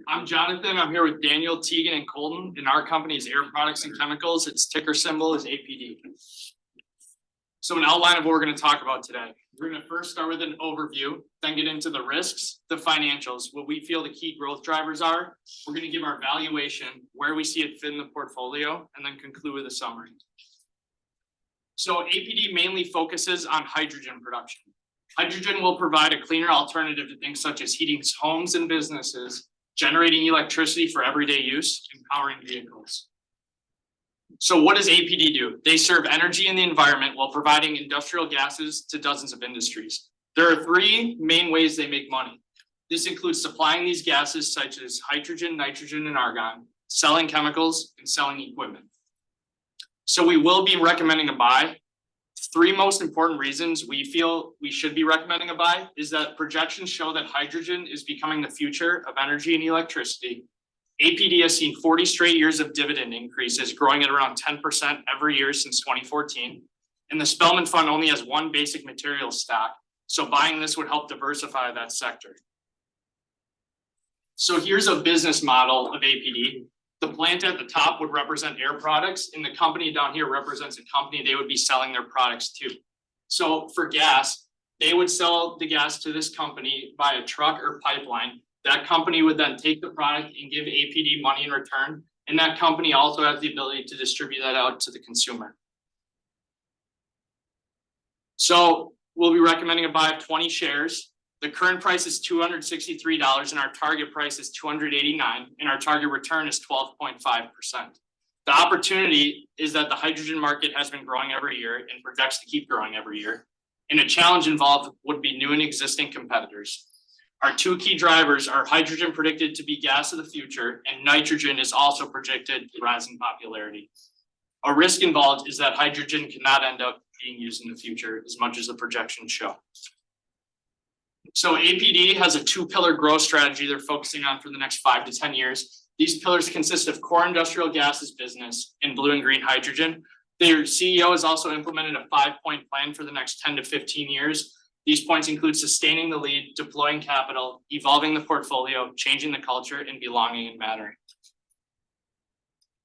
I'm Jonathan. I'm here with Daniel, Tegan, and Colton, and our company is Air Products and Chemicals. Its ticker symbol is APD. So an outline of what we're going to talk about today. We're going to first start with an overview, then get into the risks, the financials, what we feel the key growth drivers are. We're going to give our valuation, where we see it fit in the portfolio, and then conclude with a summary. So APD mainly focuses on hydrogen production. Hydrogen will provide a cleaner alternative to things such as heating homes and businesses, generating electricity for everyday use, and powering vehicles. So what does APD do? They serve energy in the environment while providing industrial gases to dozens of industries. There are three main ways they make money. This includes supplying these gases such as hydrogen, nitrogen, and argon, selling chemicals, and selling equipment. So we will be recommending a buy. Three most important reasons we feel we should be recommending a buy is that projections show that hydrogen is becoming the future of energy and electricity. APD has seen 40 straight years of dividend increases, growing at around 10% every year since 2014. And the Spellman fund only has one basic materials stock, so buying this would help diversify that sector. So here's a business model of APD. The plant at the top would represent Air Products, and the company down here represents a company they would be selling their products to. So for gas, they would sell the gas to this company by a truck or pipeline. That company would then take the product and give APD money in return, and that company also has the ability to distribute that out to the consumer. So we'll be recommending a buy of 20 shares. The current price is $263 and our target price is $289 and our target return is 12.5%. The opportunity is that the hydrogen market has been growing every year and projects to keep growing every year. And a challenge involved would be new and existing competitors. Our two key drivers are hydrogen predicted to be gas of the future and nitrogen is also projected to rise in popularity. A risk involved is that hydrogen cannot end up being used in the future as much as the projections show. So APD has a two-pillar growth strategy they're focusing on for the next 5 to 10 years. These pillars consist of core industrial gases business and blue and green hydrogen. Their CEO has also implemented a 5-point plan for the next 10 to 15 years. These points include sustaining the lead, deploying capital, evolving the portfolio, changing the culture, and belonging and mattering.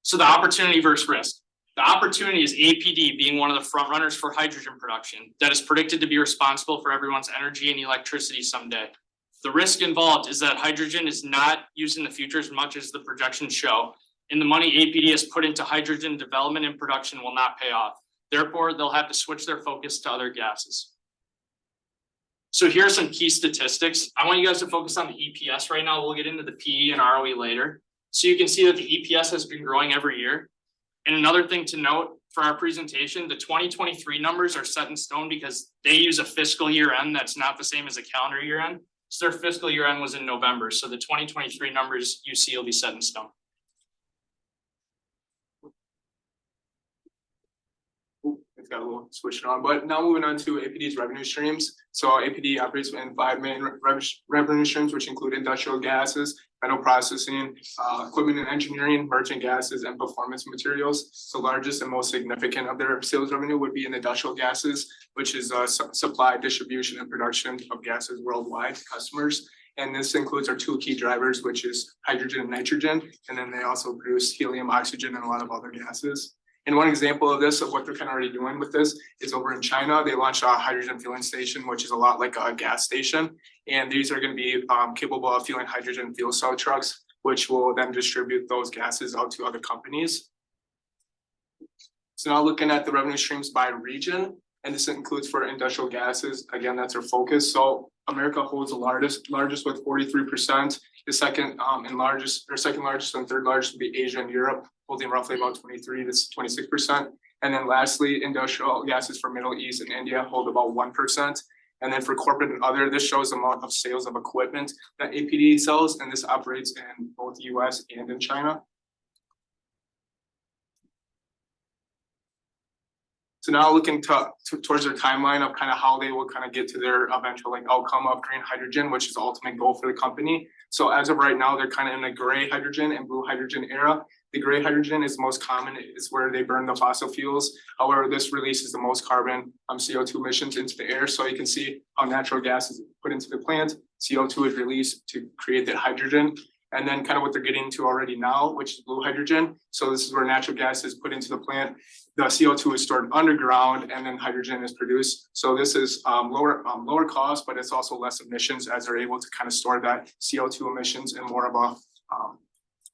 So the opportunity versus risk. The opportunity is APD being one of the front runners for hydrogen production that is predicted to be responsible for everyone's energy and electricity someday. The risk involved is that hydrogen is not used in the future as much as the projections show, and the money APD has put into hydrogen development and production will not pay off. Therefore, they'll have to switch their focus to other gases. So here are some key statistics. I want you guys to focus on the EPS right now. We'll get into the PE and ROE later. So you can see that the EPS has been growing every year. And another thing to note for our presentation, the 2023 numbers are set in stone because they use a fiscal year end that's not the same as a calendar year end. So their fiscal year end was in November. So the 2023 numbers you see will be set in stone. It's got a little switched on, but now moving on to APD's revenue streams. So APD operates in 5 main revenue streams, which include industrial gases, metal processing, equipment and engineering, merchant gases, and performance materials. The largest and most significant of their sales revenue would be in industrial gases, which is supply, distribution, and production of gases worldwide to customers. And this includes our two key drivers, which is hydrogen and nitrogen. And then they also produce helium, oxygen, and a lot of other gases. And one example of this, of what they're kind of already doing with this, is over in China. They launched a hydrogen fueling station, which is a lot like a gas station. And these are going to be capable of fueling hydrogen fuel cell trucks, which will then distribute those gases out to other companies. So now looking at the revenue streams by region, and this includes for industrial gases. Again, that's our focus. So America holds the largest with 43%. The second largest and third largest would be Asia and Europe, holding roughly about 23 to 26%. And then lastly, industrial gases for Middle East and India hold about 1%. And then for corporate and other, this shows the amount of sales of equipment that APD sells, and this operates in both the US and in China. So now looking towards their timeline of kind of how they will kind of get to their eventual outcome of green hydrogen, which is the ultimate goal for the company. So as of right now, they're kind of in the gray hydrogen and blue hydrogen era. The gray hydrogen is the most common. It's where they burn the fossil fuels. However, this releases the most carbon CO2 emissions into the air. So you can see how natural gas is put into the plant. CO2 is released to create that hydrogen. and then kind of what they're getting into already now, which is blue hydrogen. So this is where natural gas is put into the plant. The CO2 is stored underground, and then hydrogen is produced. So this is lower cost, but it's also less emissions as they're able to kind of store that CO2 emissions in more of a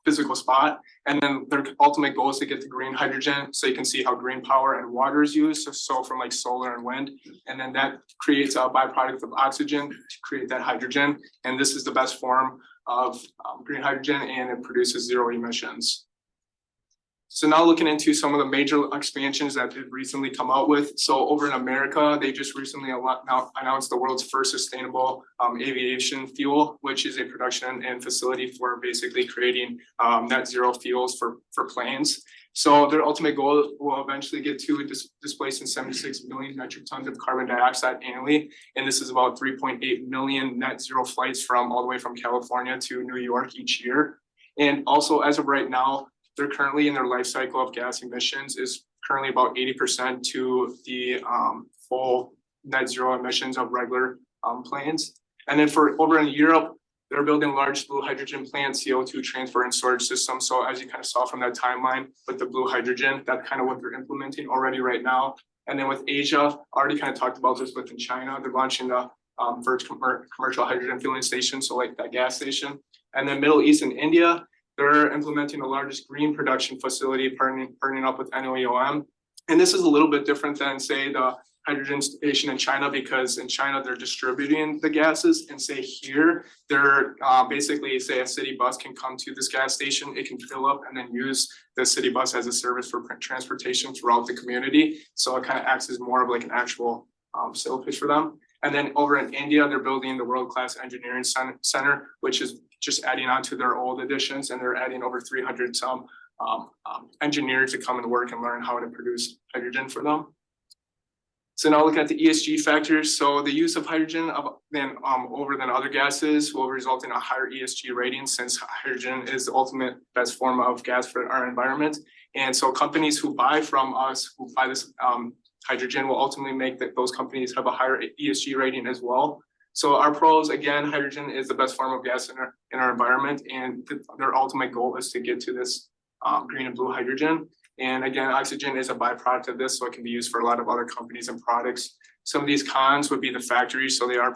physical spot. And then their ultimate goal is to get the green hydrogen. So you can see how green power and water is used. So from like solar and wind, and then that creates a byproduct of oxygen to create that hydrogen. And this is the best form of green hydrogen, and it produces zero emissions. So now looking into some of the major expansions that they've recently come out with. So over in America, they just recently announced the world's first sustainable aviation fuel, which is a production and facility for basically creating net zero fuels for planes. So their ultimate goal will eventually get to displacing 76 million metric tons of carbon dioxide annually. And this is about 3.8 million net zero flights from all the way from California to New York each year. And also as of right now, they're currently in their life cycle of gas emissions is currently about 80% to the full net zero emissions of regular planes. And then for over in Europe, they're building large blue hydrogen plants, CO2 transfer and storage systems. So as you kind of saw from that timeline with the blue hydrogen, that's kind of what they're implementing already right now. And then with Asia, already kind of talked about this within China, they're launching the first commercial hydrogen fueling station, so like that gas station. And then Middle East and India, they're implementing the largest green production facility, partnering up with NOEOM. And this is a little bit different than, say, the hydrogen station in China, because in China, they're distributing the gases, and say here, they're basically, say a city bus can come to this gas station, it can fill up and then use the city bus as a service for transportation throughout the community. So it kind of acts as more of like an actual sales pitch for them. And then over in India, they're building the world-class engineering center, which is just adding on to their old additions, and they're adding over 300 some engineers to come and work and learn how to produce hydrogen for them. So now look at the ESG factors. So the use of hydrogen over than other gases will result in a higher ESG rating, since hydrogen is the ultimate best form of gas for our environment. And so companies who buy from us, who buy this hydrogen, will ultimately make those companies have a higher ESG rating as well. So our pros, again, hydrogen is the best form of gas in our environment, and their ultimate goal is to get to this green and blue hydrogen. And again, oxygen is a byproduct of this, so it can be used for a lot of other companies and products. Some of these cons would be the factories. So they are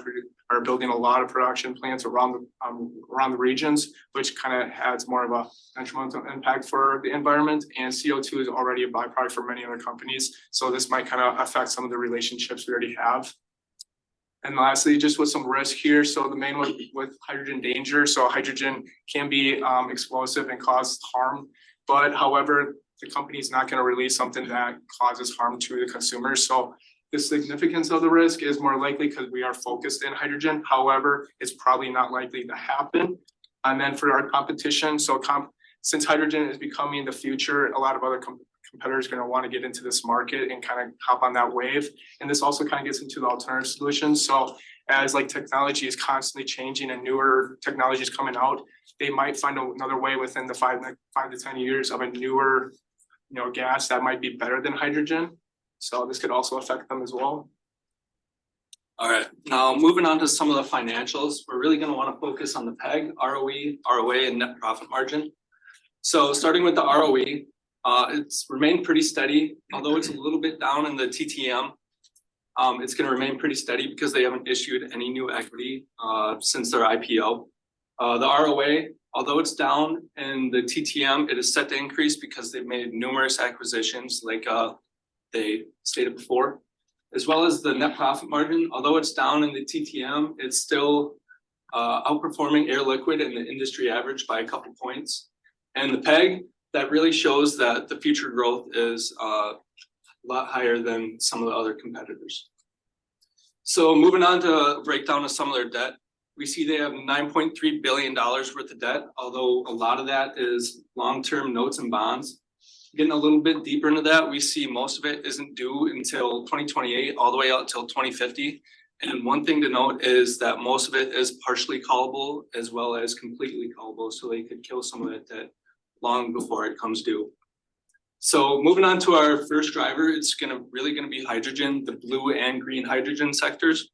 building a lot of production plants around the regions, which kind of adds more of a detrimental impact for the environment. And CO2 is already a byproduct for many other companies. So this might kind of affect some of the relationships we already have. And lastly, just with some risk here. So the main one with hydrogen danger. So hydrogen can be explosive and cause harm, but however, the company is not going to release something that causes harm to the consumers. So the significance of the risk is more likely because we are focused in hydrogen. However, it's probably not likely to happen. And then for our competition, so since hydrogen is becoming the future, a lot of other competitors are going to want to get into this market and kind of hop on that wave. And this also kind of gets into the alternative solutions. So as like technology is constantly changing and newer technologies coming out, they might find another way within the 5 to 10 years of a newer gas that might be better than hydrogen. So this could also affect them as well. All right, now moving on to some of the financials, we're really going to want to focus on the PEG, ROE, ROA, and net profit margin. So starting with the ROE, it's remained pretty steady, although it's a little bit down in the TTM. It's going to remain pretty steady because they haven't issued any new equity since their IPO. The ROA, although it's down in the TTM, it is set to increase because they've made numerous acquisitions, like they stated before, as well as the net profit margin. Although it's down in the TTM, it's still outperforming Air Liquid and the industry average by a couple points. And the PEG, that really shows that the future growth is a lot higher than some of the other competitors. So moving on to a breakdown of some of their debt, we see they have $9.3 billion worth of debt, although a lot of that is long-term notes and bonds. Getting a little bit deeper into that, we see most of it isn't due until 2028, all the way out until 2050. And one thing to note is that most of it is partially callable as well as completely callable, so they could kill some of that debt long before it comes due. So moving on to our first driver, it's really gonna be hydrogen, the blue and green hydrogen sectors.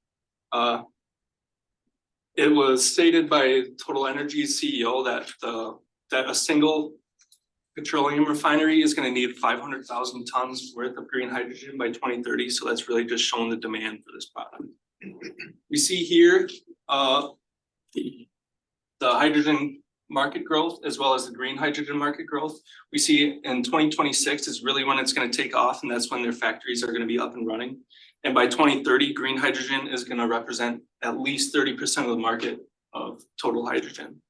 It was stated by Total Energy's CEO that a single petroleum refinery is gonna need 500,000 tons worth of green hydrogen by 2030, so that's really just showing the demand for this product. We see here, the hydrogen market growth as well as the green hydrogen market growth. We see in 2026 is really when it's gonna take off, and that's when their factories are gonna be up and running. And by 2030, green hydrogen is gonna represent at least 30% of the market of total hydrogen.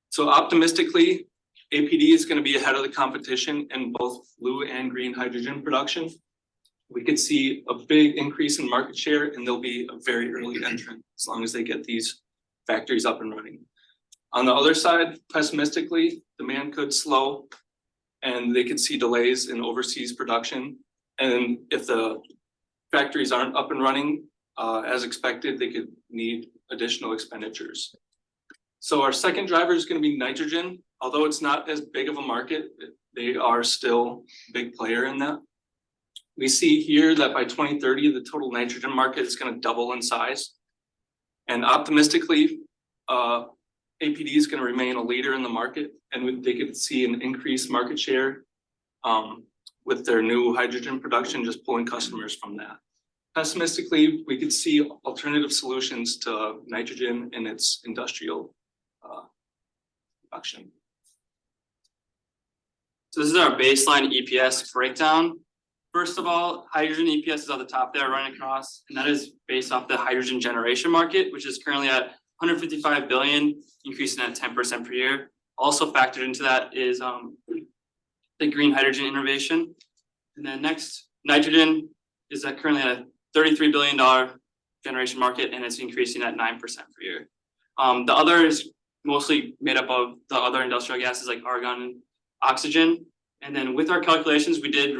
So optimistically, APD is gonna be ahead of the competition in both blue and green hydrogen production. We could see a big increase in market share, and they'll be a very early entrant as long as they get these factories up and running. On the other side, pessimistically, demand could slow and they could see delays in overseas production. And if the factories aren't up and running as expected, they could need additional expenditures. So our second driver is gonna be nitrogen. Although it's not as big of a market, they are still a big player in that. We see here that by 2030, the total nitrogen market is gonna double in size. And optimistically, APD is gonna remain a leader in the market, and they could see an increased market share with their new hydrogen production, just pulling customers from that. Pessimistically, we could see alternative solutions to nitrogen in its industrial production. So this is our baseline EPS breakdown. First of all, hydrogen EPS is at the top there running across, and that is based off the hydrogen generation market, which is currently at 155 billion, increasing at 10% per year. Also factored into that is the green hydrogen innovation. And then next, nitrogen is currently at a $33 billion generation market, and it's increasing at 9% per year. The other is mostly made up of the other industrial gases like argon and oxygen. And then with our calculations, we did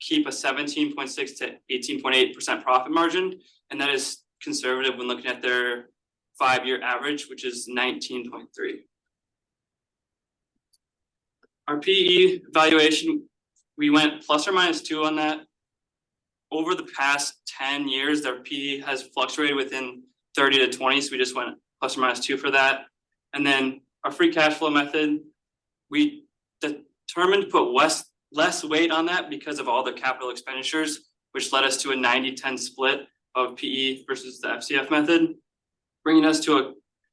keep a 17.6 to 18.8% profit margin, and that is conservative when looking at their 5-year average, which is 19.3. Our PE valuation, we went ±2 on that. Over the past 10 years, their PE has fluctuated within 30 to 20, so we just went ±2 for that. And then our free cash flow method, we determined to put less weight on that because of all the capital expenditures, which led us to a 90-10 split of PE versus the FCF method, bringing us to a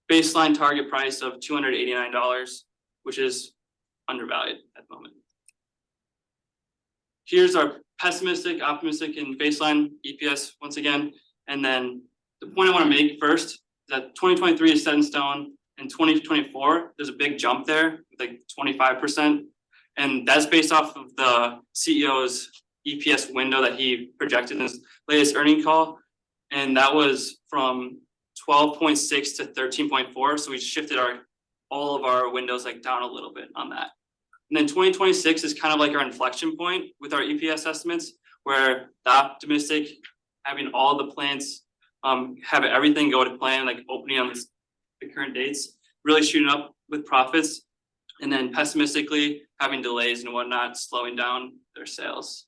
baseline target price of $289, which is undervalued at the moment. Here's our pessimistic, optimistic, and baseline EPS once again. And then the point I want to make first is that 2023 is set in stone. In 2024, there's a big jump there, like 25%. And that's based off of the CEO's EPS window that he projected in his latest earnings call. And that was from 12.6 to 13.4. So we shifted all of our windows like down a little bit on that. And then 2026 is kind of like our inflection point with our EPS estimates, where the optimistic, having all the plants, have everything go to plan, like opening on the current dates, really shooting up with profits. And then pessimistically, having delays and whatnot, slowing down their sales.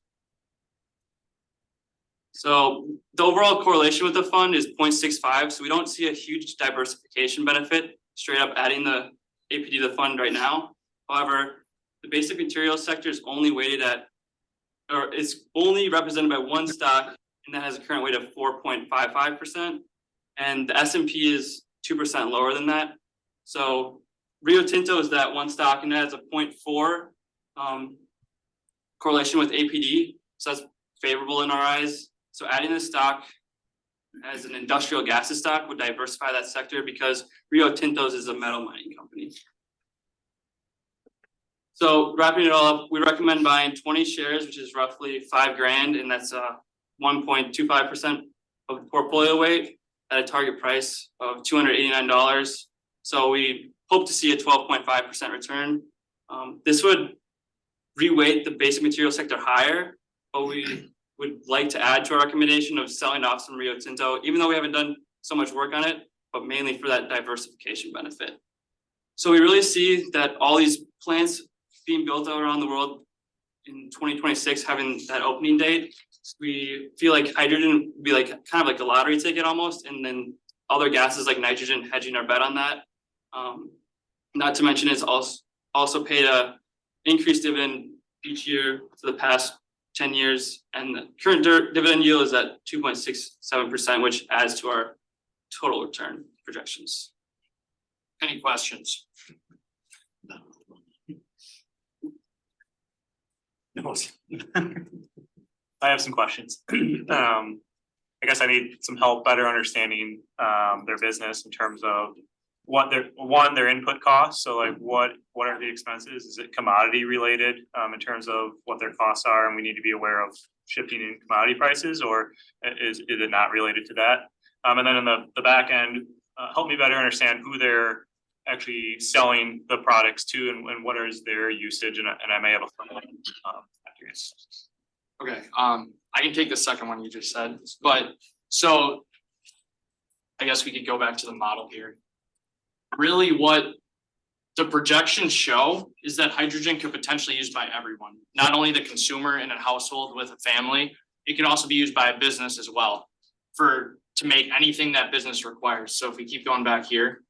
So the overall correlation with the fund is 0.65. So we don't see a huge diversification benefit straight up adding the APD to the fund right now. However, the basic materials sector is only weighted at, or it's only represented by one stock, and that has a current weight of 4.55%. And the S&P is 2% lower than that. So Rio Tinto is that one stock, and that has a 0.4 correlation with APD. So that's favorable in our eyes. So adding this stock as an industrial gases stock would diversify that sector because Rio Tinto's is a metal mining company. So wrapping it all up, we recommend buying 20 shares, which is roughly $5,000, and that's 1.25% of the portfolio weight at a target price of $289. So we hope to see a 12.5% return. This would reweight the basic material sector higher, but we would like to add to our recommendation of selling off some Rio Tinto, even though we haven't done so much work on it, but mainly for that diversification benefit. So we really see that all these plants being built out around the world in 2026, having that opening date, we feel like hydrogen would be like kind of like a lottery ticket almost, and then other gases like nitrogen hedging our bet on that. Not to mention it's also paid a increased dividend each year for the past 10 years, and the current dividend yield is at 2.67%, which adds to our total return projections. Any questions? No. I have some questions. I guess I need some help better understanding their business in terms of what their input costs. So like what are the expenses? Is it commodity related in terms of what their costs are and we need to be aware of shifting in commodity prices, or is it not related to that? And then in the back end, help me better understand who they're actually selling the products to and what is their usage, and I may have a follow-up after this. Okay, I can take the second one you just said, but so I guess we could go back to the model here. Really what the projections show is that hydrogen could potentially be used by everyone, not only the consumer in a household with a family, it can also be used by a business as well to make anything that business requires. So if we keep going back here.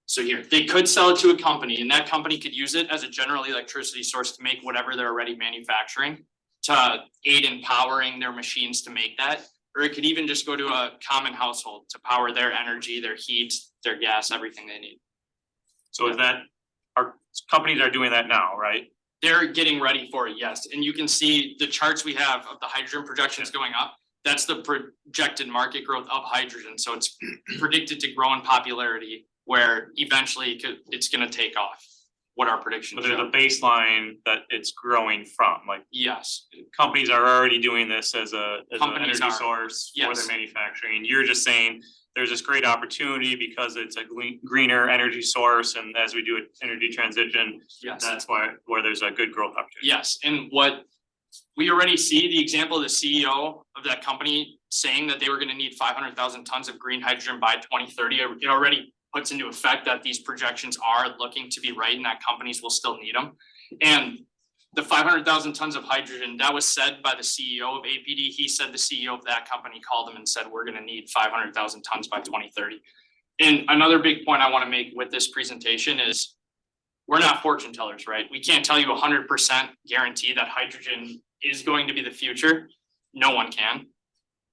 So here, they could sell it to a company and that company could use it as a general electricity source to make whatever they're already manufacturing to aid in powering their machines to make that. Or it could even just go to a common household to power their energy, their heat, their gas, everything they need. So is that, our companies are doing that now, right? They're getting ready for it, yes. And you can see the charts we have of the hydrogen projections going up. That's the projected market growth of hydrogen. So it's predicted to grow in popularity where eventually it's going to take off. What our predictions So there's show. a baseline that it's growing from, like Yes, companies are already doing this as an Companies energy are, source for yes. their manufacturing. You're just saying there's this great opportunity because it's a greener energy source, and as we do an energy transition, yes. that's where there's a good growth opportunity. Yes, and what we already see, the example of the CEO of that company saying that they were going to need 500,000 tons of green hydrogen by 2030, it already puts into effect that these projections are looking to be right and that companies will still need them. And the 500,000 tons of hydrogen, that was said by the CEO of APD. He said the CEO of that company called him and said, we're going to need 500,000 tons by 2030. And another big point I want to make with this presentation is we're not fortune tellers, right? We can't tell you 100% guarantee that hydrogen is going to be the future. No one can.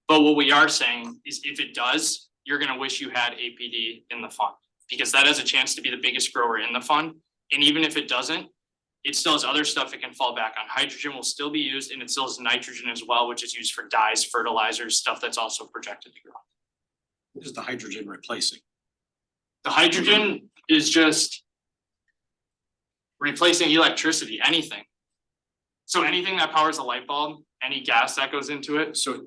But what we are saying is if it does, you're going to wish you had APD in the fund because that has a chance to be the biggest grower in the fund. And even if it doesn't, it still has other stuff it can fall back on. Hydrogen will still be used and it still has nitrogen as well, which is used for dyes, fertilizers, stuff that's also projected to grow. What is the hydrogen replacing? The hydrogen is just replacing electricity, anything. So anything that powers a light bulb, any gas that goes into it. So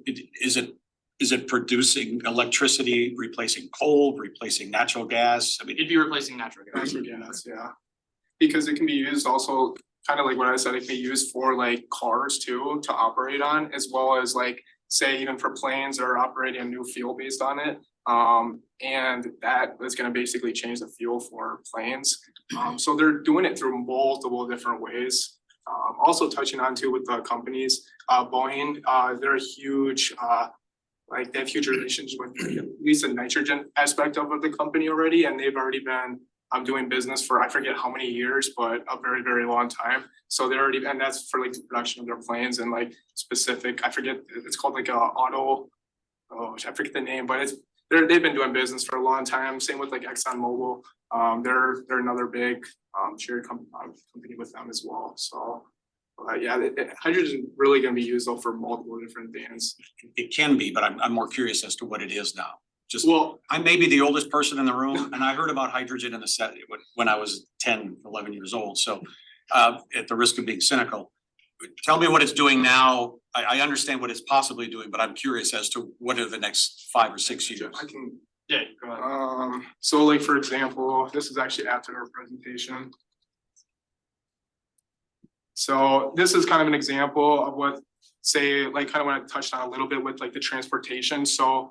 is it producing electricity, replacing coal, replacing natural gas? I mean, It'd be replacing natural gas. Natural gas, yeah. Because it can be used also, kind of like what I said, it can be used for like cars too, to operate on, as well as like, say even for planes that are operating a new fuel based on it. And that is gonna basically change the fuel for planes. So they're doing it through multiple different ways. Also touching on too with the companies, Boeing, they're a huge, like they have huge relations with at least the nitrogen aspect of the company already, and they've already been doing business for I forget how many years, but a very, very long time. So they're already, and that's for like the production of their planes and like specific, I forget, it's called like a auto, oh, I forget the name, but they've been doing business for a long time. Same with like ExxonMobil. They're another big shared company with them as well. So yeah, hydrogen is really going to be used though for multiple different things. it can be, but I'm more curious as to what it is now. Just, Well, I may be the oldest person in the room and I heard about hydrogen in the set when I was 10, 11 years old. So at the risk of being cynical, tell me what it's doing now. I understand what it's possibly doing, but I'm curious as to what are the next 5 or 6 years. I can, yeah, go ahead. so like for example, this is actually after our presentation. So this is kind of an example of what, say, like kind of what I touched on a little bit with like the transportation. So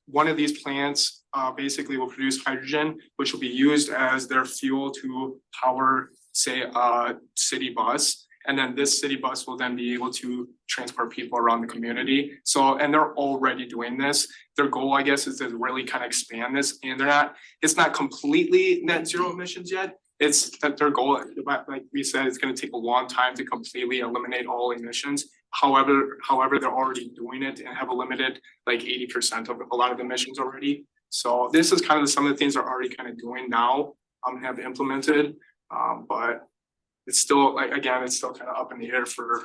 one of these plants basically will produce hydrogen, which will be used as their fuel to power, say, a city bus. And then this city bus will then be able to transport people around the community. So, and they're already doing this. Their goal, I guess, is to really kind of expand this, and it's not completely net zero emissions yet. It's that their goal, like we said, it's gonna take a long time to completely eliminate all emissions. However, they're already doing it and have eliminated like 80% of a lot of emissions already. So this is kind of some of the things they're already kind of doing now, have implemented, but it's still like, again, it's still kind of up in the air for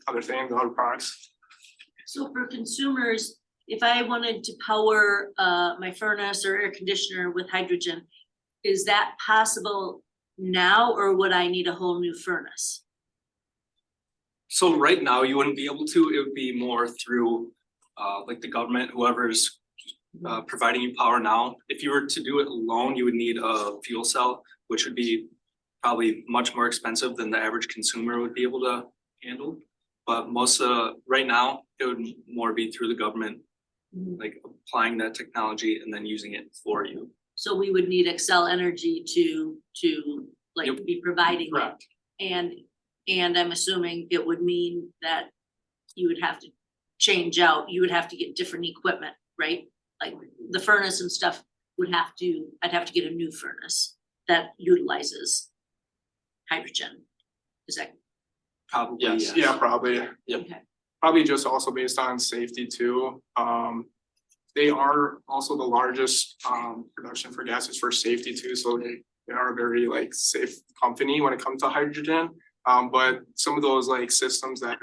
other things, other products. So for consumers, if I wanted to power my furnace or air conditioner with hydrogen, is that possible now, or would I need a whole new furnace? So right now, you wouldn't be able to, it would be more through like the government, whoever's providing you power now. If you were to do it alone, you would need a fuel cell, which would be probably much more expensive than the average consumer would be able to handle. But right now, it would more be through the government, like applying that technology and then using it for you. So we would need Excel Energy to like Yep. be providing it. Correct. And I'm assuming it would mean that you would have to change out, you would have to get different equipment, right? Like the furnace and stuff I'd have to get a new furnace that utilizes hydrogen. Is that, Probably, Yes. Yeah, probably. okay, Probably just also based on safety too. They are also the largest production for gases for safety too, so they are a very like safe company when it comes to hydrogen. But some of those like systems that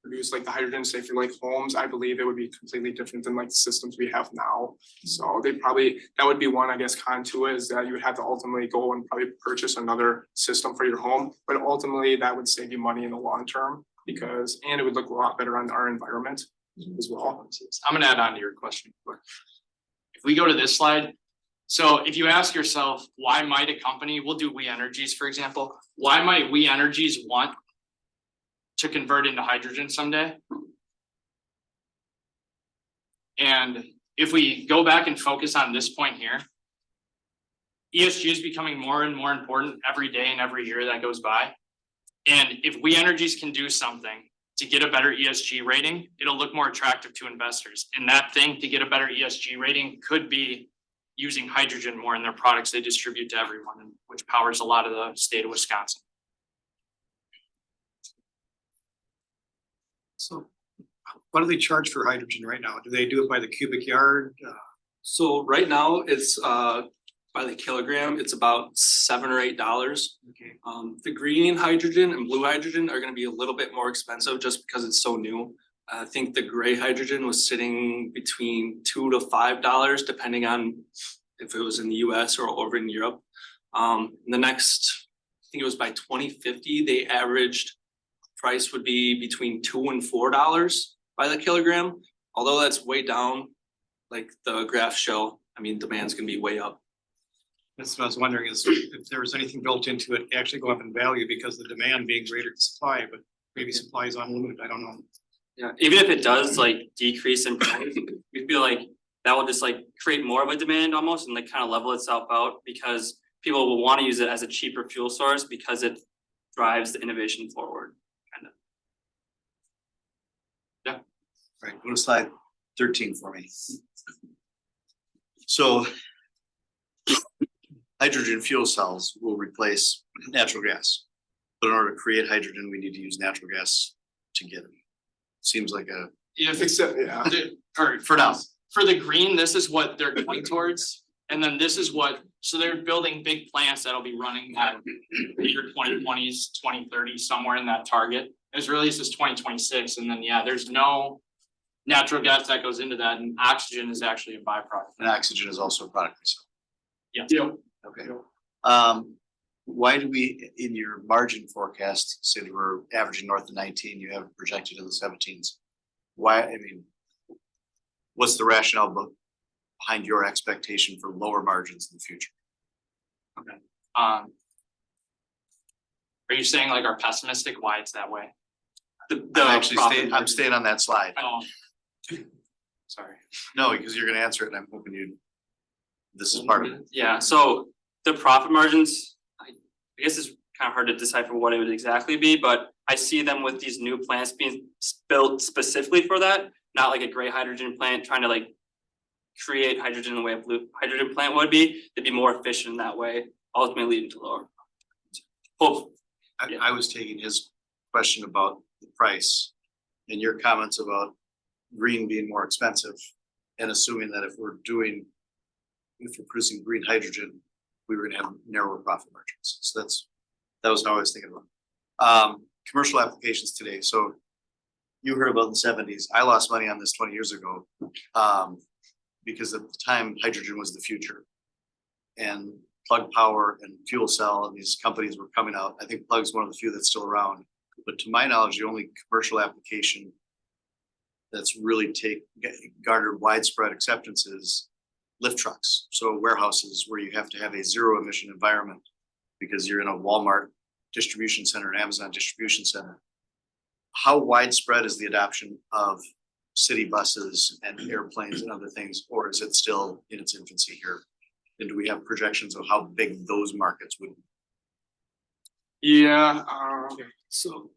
produce like the hydrogen safety like homes, I believe it would be completely different than like the systems we have now. So that would be one, I guess, con to it, is that you would have to ultimately go and probably purchase another system for your home. But ultimately that would save you money in the long term and it would look a lot better on our environment as well. I'm gonna add on to your question. If we go to this slide, so if you ask yourself, why might a company, we'll do We Energies, for example, why might We Energies want to convert into hydrogen someday? And if we go back and focus on this point here, ESG is becoming more and more important every day and every year that goes by. And if We Energies can do something to get a better ESG rating, it'll look more attractive to investors. And that thing to get a better ESG rating could be using hydrogen more in their products they distribute to everyone, which powers a lot of the state of Wisconsin. So what do they charge for hydrogen right now? Do they do it by the cubic yard? So right now, it's by the kilogram, it's about $7 or $8. Okay. The green hydrogen and blue hydrogen are gonna be a little bit more expensive just because it's so new. I think the gray hydrogen was sitting between $2 to $5, depending on if it was in the US or over in Europe. I think it was by 2050, the averaged price would be between $2 and $4 by the kilogram. Although that's way down, like the graphs show, I mean, demand's gonna be way up. That's what I was wondering, is if there was anything built into it actually go up in value because the demand being greater than supply, but maybe supply is unlimited, I don't know. Yeah, even if it does like decrease in price, we feel like that will just like create more of a demand almost and like kind of level itself out, because people will want to use it as a cheaper fuel source because it drives the innovation forward, kind of. Right, go to slide 13 for me. So hydrogen fuel cells will replace natural gas. But in order to create hydrogen, we need to use natural gas to get it. Seems like a, For now, for the green, this is what they're going towards. And then this is so they're building big plants that'll be running at either 2020s, 2030, somewhere in that target. As early as 2026, and then, yeah, there's no natural gas that goes into that, and oxygen is actually a byproduct. and oxygen is also a product. So, Yeah. okay. Why do we, in your margin forecast, say that we're averaging north of 19, you have it projected in the 17s? Why, I mean, what's the rationale behind your expectation for lower margins in the future? Are you saying like our pessimistic why it's that way? I'm staying on that slide. Oh. Sorry. No, because you're gonna answer it and I'm hoping this is part of it. Yeah, so the profit margins, I guess it's kind of hard to decipher what it would exactly be, but I see them with these new plants being built specifically for that, not like a gray hydrogen plant trying to like create hydrogen the way a blue hydrogen plant would be. They'd be more efficient in that way, ultimately leading to lower. Hope, Yeah. I was taking his question about the price and your comments about green being more expensive and assuming that if we're producing green hydrogen, we were gonna have narrower profit margins. So that was how I was thinking about it. Commercial applications today. So you heard about the '70s. I lost money on this 20 years ago. Because at the time hydrogen was the future. And Plug Power and Fuel Cell and these companies were coming out. I think Plug's one of the few that's still around. But to my knowledge, the only commercial application that's really garnered widespread acceptance is lift trucks. So warehouses where you have to have a zero emission environment because you're in a Walmart distribution center, an Amazon distribution center. How widespread is the adoption of city buses and airplanes and other things, or is it still in its infancy here? And do we have projections of how big those markets would be? Yeah, So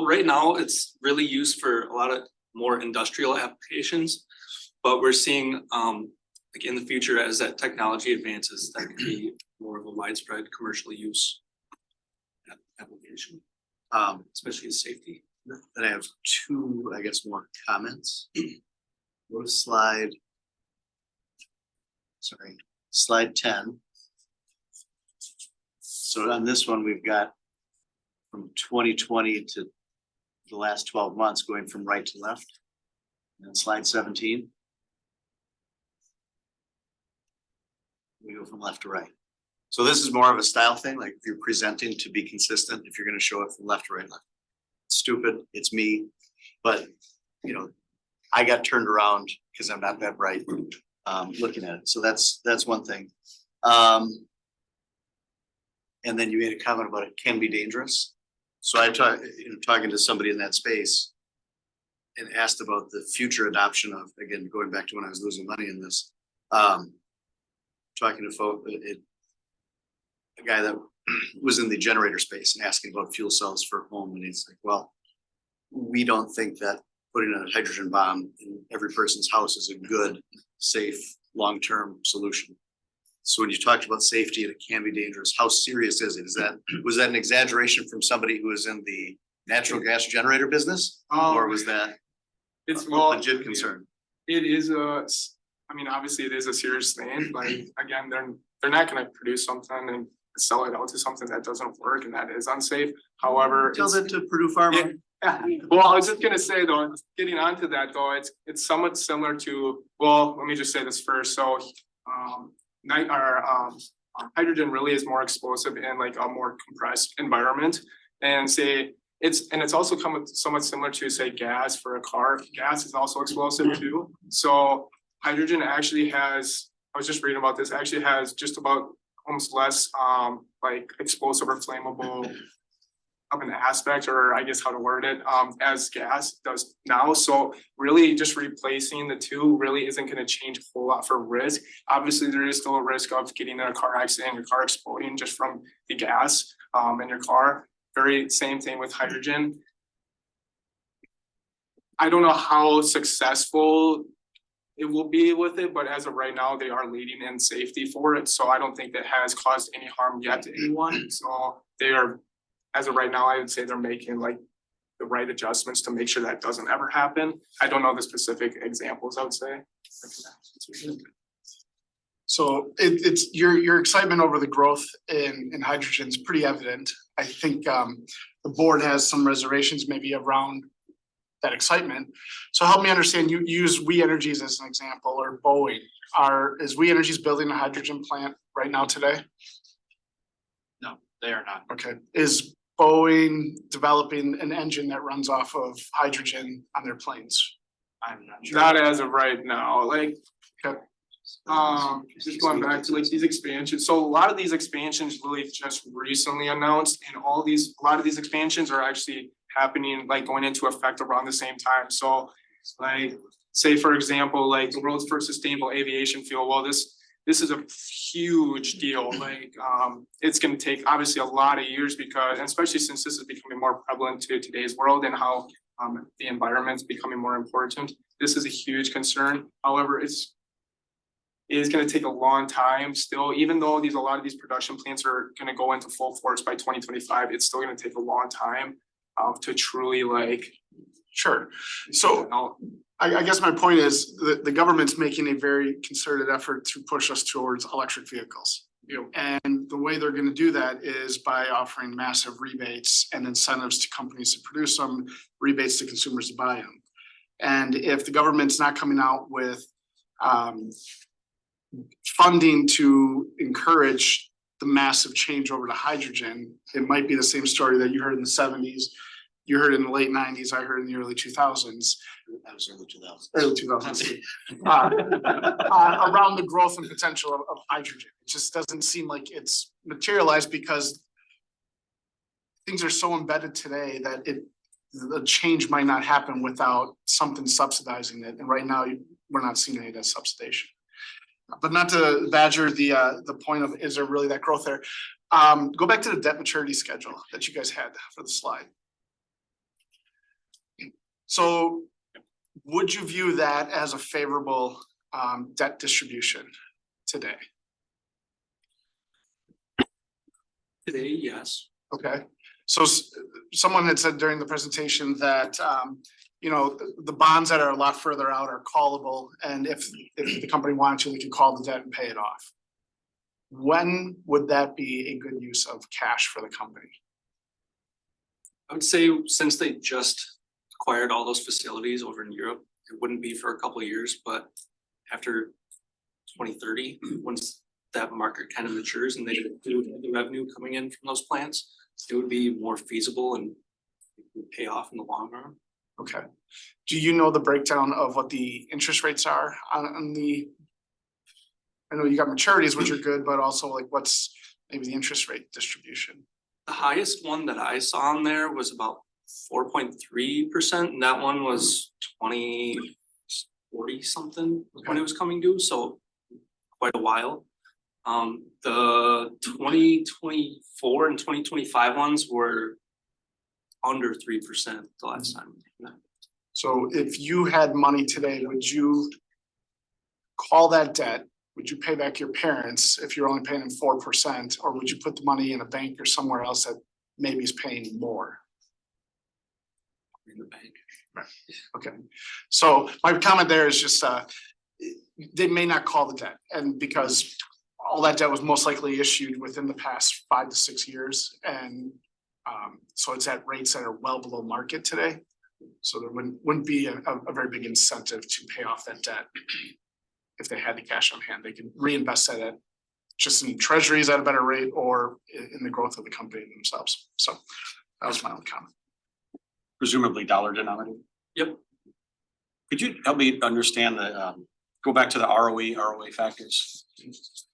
right now, it's really used for a lot of more industrial applications. But we're seeing, like in the future, as that technology advances, that could be more of a widespread commercial use application, especially as safety. Then I have two, I guess, more comments. Go to slide 10. So on this one, we've got from 2020 to the last 12 months, going from right to left. And slide 17. We go from left to right. So this is more of a style thing, like if you're presenting to be consistent, if you're gonna show it from left to right. Stupid, it's me, but I got turned around because I'm not that bright looking at it. So that's one thing. And then you made a comment about it can be dangerous. So I talking to somebody in that space and asked about the future adoption of, again, going back to when I was losing money in this, talking to a guy that was in the generator space and asking about fuel cells for home. And he's like, well, we don't think that putting a hydrogen bomb in every person's house is a good, safe, long-term solution. So when you talked about safety and it can be dangerous, how serious is it? Was that an exaggeration from somebody who is in the natural gas generator business? Or was that it's a well, legit concern? it is obviously it is a serious thing. Like again, they're not gonna produce something and sell it out to something that doesn't work and that is unsafe. However, Tell that to Purdue Pharma. well, I was just gonna say though, getting onto that though, it's somewhat similar to, well, let me just say this first. So hydrogen really is more explosive in like a more compressed environment. And it's also somewhat similar to say gas for a car. Gas is also explosive too. So hydrogen actually has, I was just reading about this, actually has just about almost less like explosive or flammable of an aspect, or I guess how to word it, as gas does now. So really just replacing the two really isn't gonna change a whole lot for risk. Obviously, there is still a risk of getting in a car accident, your car exploding just from the gas in your car. Very same thing with hydrogen. I don't know how successful it will be with it, but as of right now, they are leading in safety for it. So I don't think that has caused any harm yet to anyone. So they are, as of right now, I would say they're making like the right adjustments to make sure that doesn't ever happen. I don't know the specific examples, I would say. So it's your excitement over the growth in hydrogen is pretty evident. I think the board has some reservations maybe around that excitement. So help me understand, you use We Energies as an example, or Boeing. Is We Energies building a hydrogen plant right now today? No, they are not. Okay. Is Boeing developing an engine that runs off of hydrogen on their planes? I'm not sure. Not as of right now, like, Okay. just going back to like these expansions. So a lot of these expansions really just recently announced, and a lot of these expansions are actually happening, like going into effect around the same time. So like, say for example, like the world's first sustainable aviation fuel, well, this this is a huge deal, like, it's gonna take obviously a lot of years because, and especially since this is becoming more prevalent to today's world and how the environment's becoming more important. This is a huge concern. However, it is gonna take a long time still, even though a lot of these production plants are gonna go into full force by 2025, it's still gonna take a long time to truly like. Sure. So I guess my point is the government's making a very concerted effort to push us towards electric vehicles. You know, and the way they're gonna do that is by offering massive rebates and incentives to companies to produce them, rebates to consumers to buy them. And if the government's not coming out with funding to encourage the massive change over to hydrogen, it might be the same story that you heard in the 70s. You heard in the late 90s, I heard in the early 2000s. That was early 2000s. Early 2000s. Around the growth and potential of hydrogen. It just doesn't seem like it's materialized because things are so embedded today that the change might not happen without something subsidizing it. And right now, we're not seeing any of that subsidization. But not to badger the point of, is there really that growth there? Go back to the debt maturity schedule that you guys had for the slide. So would you view that as a favorable debt distribution today? Today, yes. Okay, so someone had said during the presentation that you know, the bonds that are a lot further out are callable, and if the company wanted to, they could call the debt and pay it off. When would that be a good use of cash for the company? I would say since they just acquired all those facilities over in Europe, it wouldn't be for a couple of years, but after 2030, once that market kind of matures and they do the revenue coming in from those plants, it would be more feasible and would pay off in the long run. Okay, do you know the breakdown of what the interest rates are on the? I know you got maturities, which are good, but also like what's maybe the interest rate distribution? The highest one that I saw on there was about 4.3%, and that one was 2040 something when it was coming due, so quite a while. The 2024 and 2025 ones were under 3% the last time. So if you had money today, would you call that debt? Would you pay back your parents if you're only paying them 4%, or would you put the money in a bank or somewhere else that maybe is paying more? In the bank. Right, okay. So my comment there is just, they may not call the debt, and because all that debt was most likely issued within the past 5 to 6 years, and so it's at rates that are well below market today. So there wouldn't be a very big incentive to pay off that debt. If they had the cash on hand, they could reinvest that at just in treasuries at a better rate or in the growth of the company themselves. So that was my own comment. Presumably dollar denominated. Yep. Could you help me understand the, go back to the ROE factors?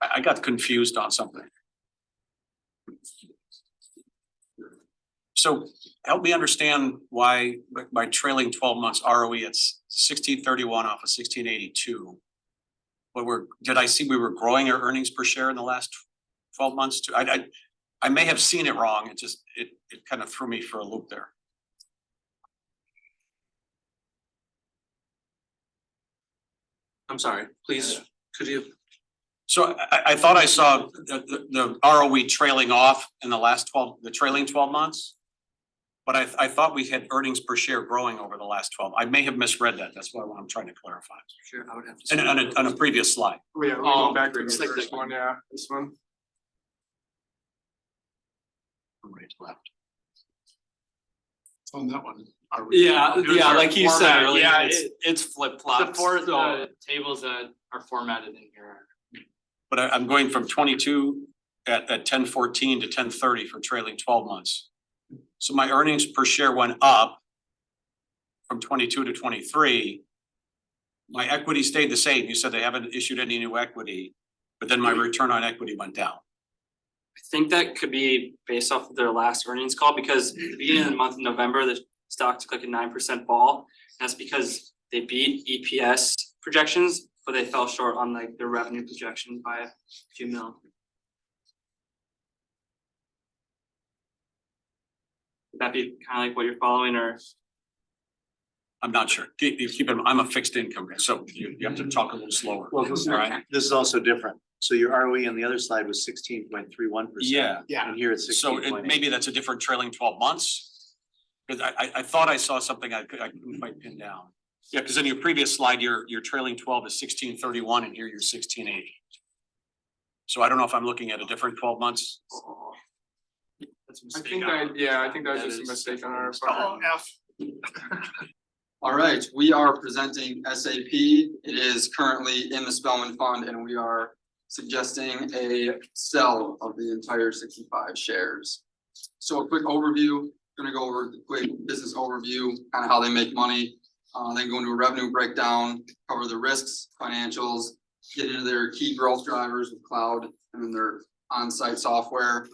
I got confused on something. So help me understand why by trailing 12 months ROE, it's 1631 off of 1682. But did I see we were growing our earnings per share in the last 12 months too? I may have seen it wrong. It kind of threw me for a loop there. I'm sorry, please, could you? So I thought I saw the ROE trailing off in the trailing 12 months. But I thought we had earnings per share growing over the last 12. I may have misread that. That's what I'm trying to clarify. Sure, I would have to. And on a previous slide. Oh, yeah, we're going back to it's the like first the- one, yeah, this one. From right to left. On that one. Yeah, like you said Format, earlier, yeah, it's flip flops. The tables that are formatted in here. But I'm going from 22 at 1014 to 1030 for trailing 12 months. So my earnings per share went up from 22 to 23. My equity stayed the same. You said they haven't issued any new equity, but then my return on equity went down. I think that could be based off of their last earnings call, because at the beginning of the month of November, the stock took like a 9% fall. That's because they beat EPS projections, but they fell short on like their revenue projection by a few mil. Would that be kind of like what you're following, or? I'm not sure. Keep in, I'm a fixed income guy, so you have to talk a little slower. Well, this All right. is also different. So your ROE on the other slide was 16.31%. Yeah, Yeah. And here it's so 16.8. maybe that's a different trailing 12 months. Cause I thought I saw something I couldn't quite pin down. Yeah, cause in your previous slide, your trailing 12 is 1631 and here you're 1680. So I don't know if I'm looking at a different 12 months. That's a I mistake. think I think that was That just a is- mistake on our Oh, part. F. All right, we are presenting SAP. It is currently in the Spellman Fund and we are suggesting a sell of the entire 65 shares. So a quick overview, gonna go over the quick business overview, kind of how they make money. Then go into a revenue breakdown, cover the risks, financials, get into their key growth drivers with cloud and then their on-site software.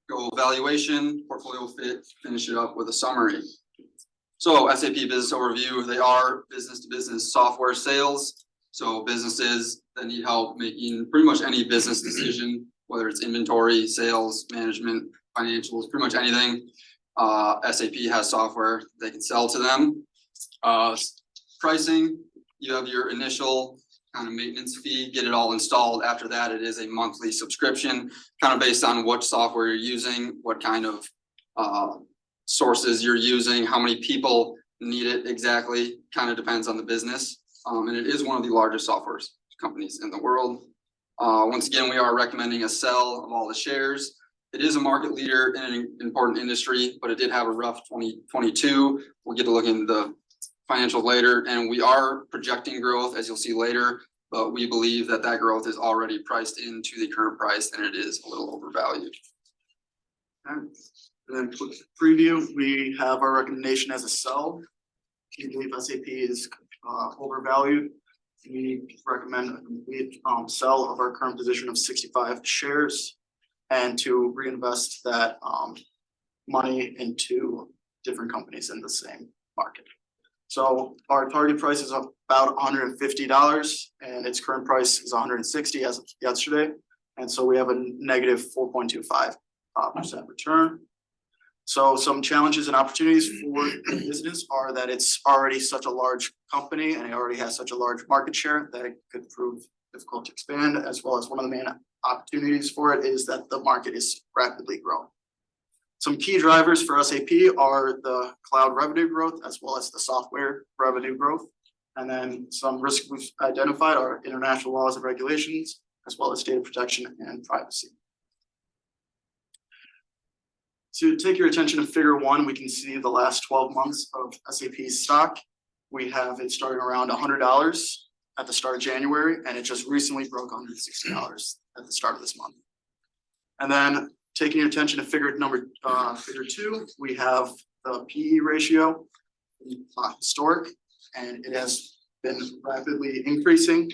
Go valuation, portfolio fit, finish it up with a summary. So SAP business overview, they are business to business software sales. So businesses that need help making pretty much any business decision, whether it's inventory, sales, management, financials, pretty much anything. SAP has software they can sell to them. Pricing, you have your initial kind of maintenance fee, get it all installed. After that, it is a monthly subscription, kind of based on what software you're using, what kind of sources you're using, how many people need it exactly, kind of depends on the business. And it is one of the largest software companies in the world. Once again, we are recommending a sell of all the shares. It is a market leader in an important industry, but it did have a rough 2022. We'll get to look into the financials later, and we are projecting growth, as you'll see later, but we believe that that growth is already priced into the current price and it is a little overvalued. And then quick preview, we have our recommendation as a sell. We believe SAP is overvalued. We recommend a complete sell of our current position of 65 shares and to reinvest that money into different companies in the same market. So our target price is about $150 and its current price is $160 as of yesterday. And so we have a negative 4.25% return. So some challenges and opportunities for the business are that it's already such a large company and it already has such a large market share that it could prove difficult to expand, as well as one of the main opportunities for it is that the market is rapidly growing. Some key drivers for SAP are the cloud revenue growth as well as the software revenue growth. And then some risks we've identified are international laws and regulations, as well as data protection and privacy. To take your attention to figure 1, we can see the last 12 months of SAP's stock. We have it starting around $100 at the start of January, and it just recently broke $160 at the start of this month. And then taking your attention to figure 2, we have the PE ratio, historic, and it has been rapidly increasing,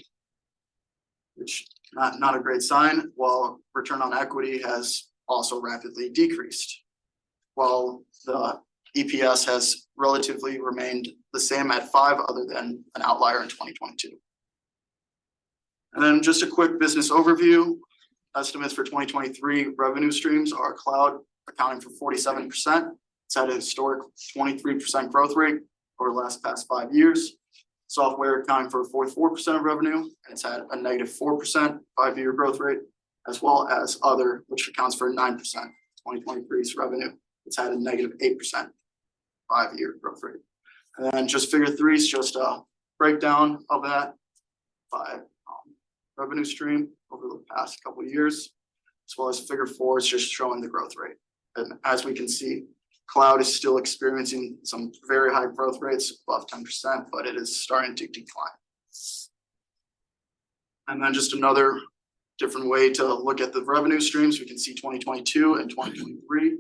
which not a great sign, while return on equity has also rapidly decreased. While the EPS has relatively remained the same at 5, other than an outlier in 2022. And then just a quick business overview. Estimates for 2023 revenue streams are cloud accounting for 47%. It's had a historic 23% growth rate over the past 5 years. Software accounting for 44% of revenue, and it's had a negative 4% 5-year growth rate, as well as other, which accounts for 9% 2023's revenue. It's had a negative 8% 5-year growth rate. And then just figure 3 is just a breakdown of that by revenue stream over the past couple of years, as well as figure 4 is just showing the growth rate. And as we can see, cloud is still experiencing some very high growth rates, above 10%, but it is starting to decline. And then just another different way to look at the revenue streams, we can see 2022 and 2023.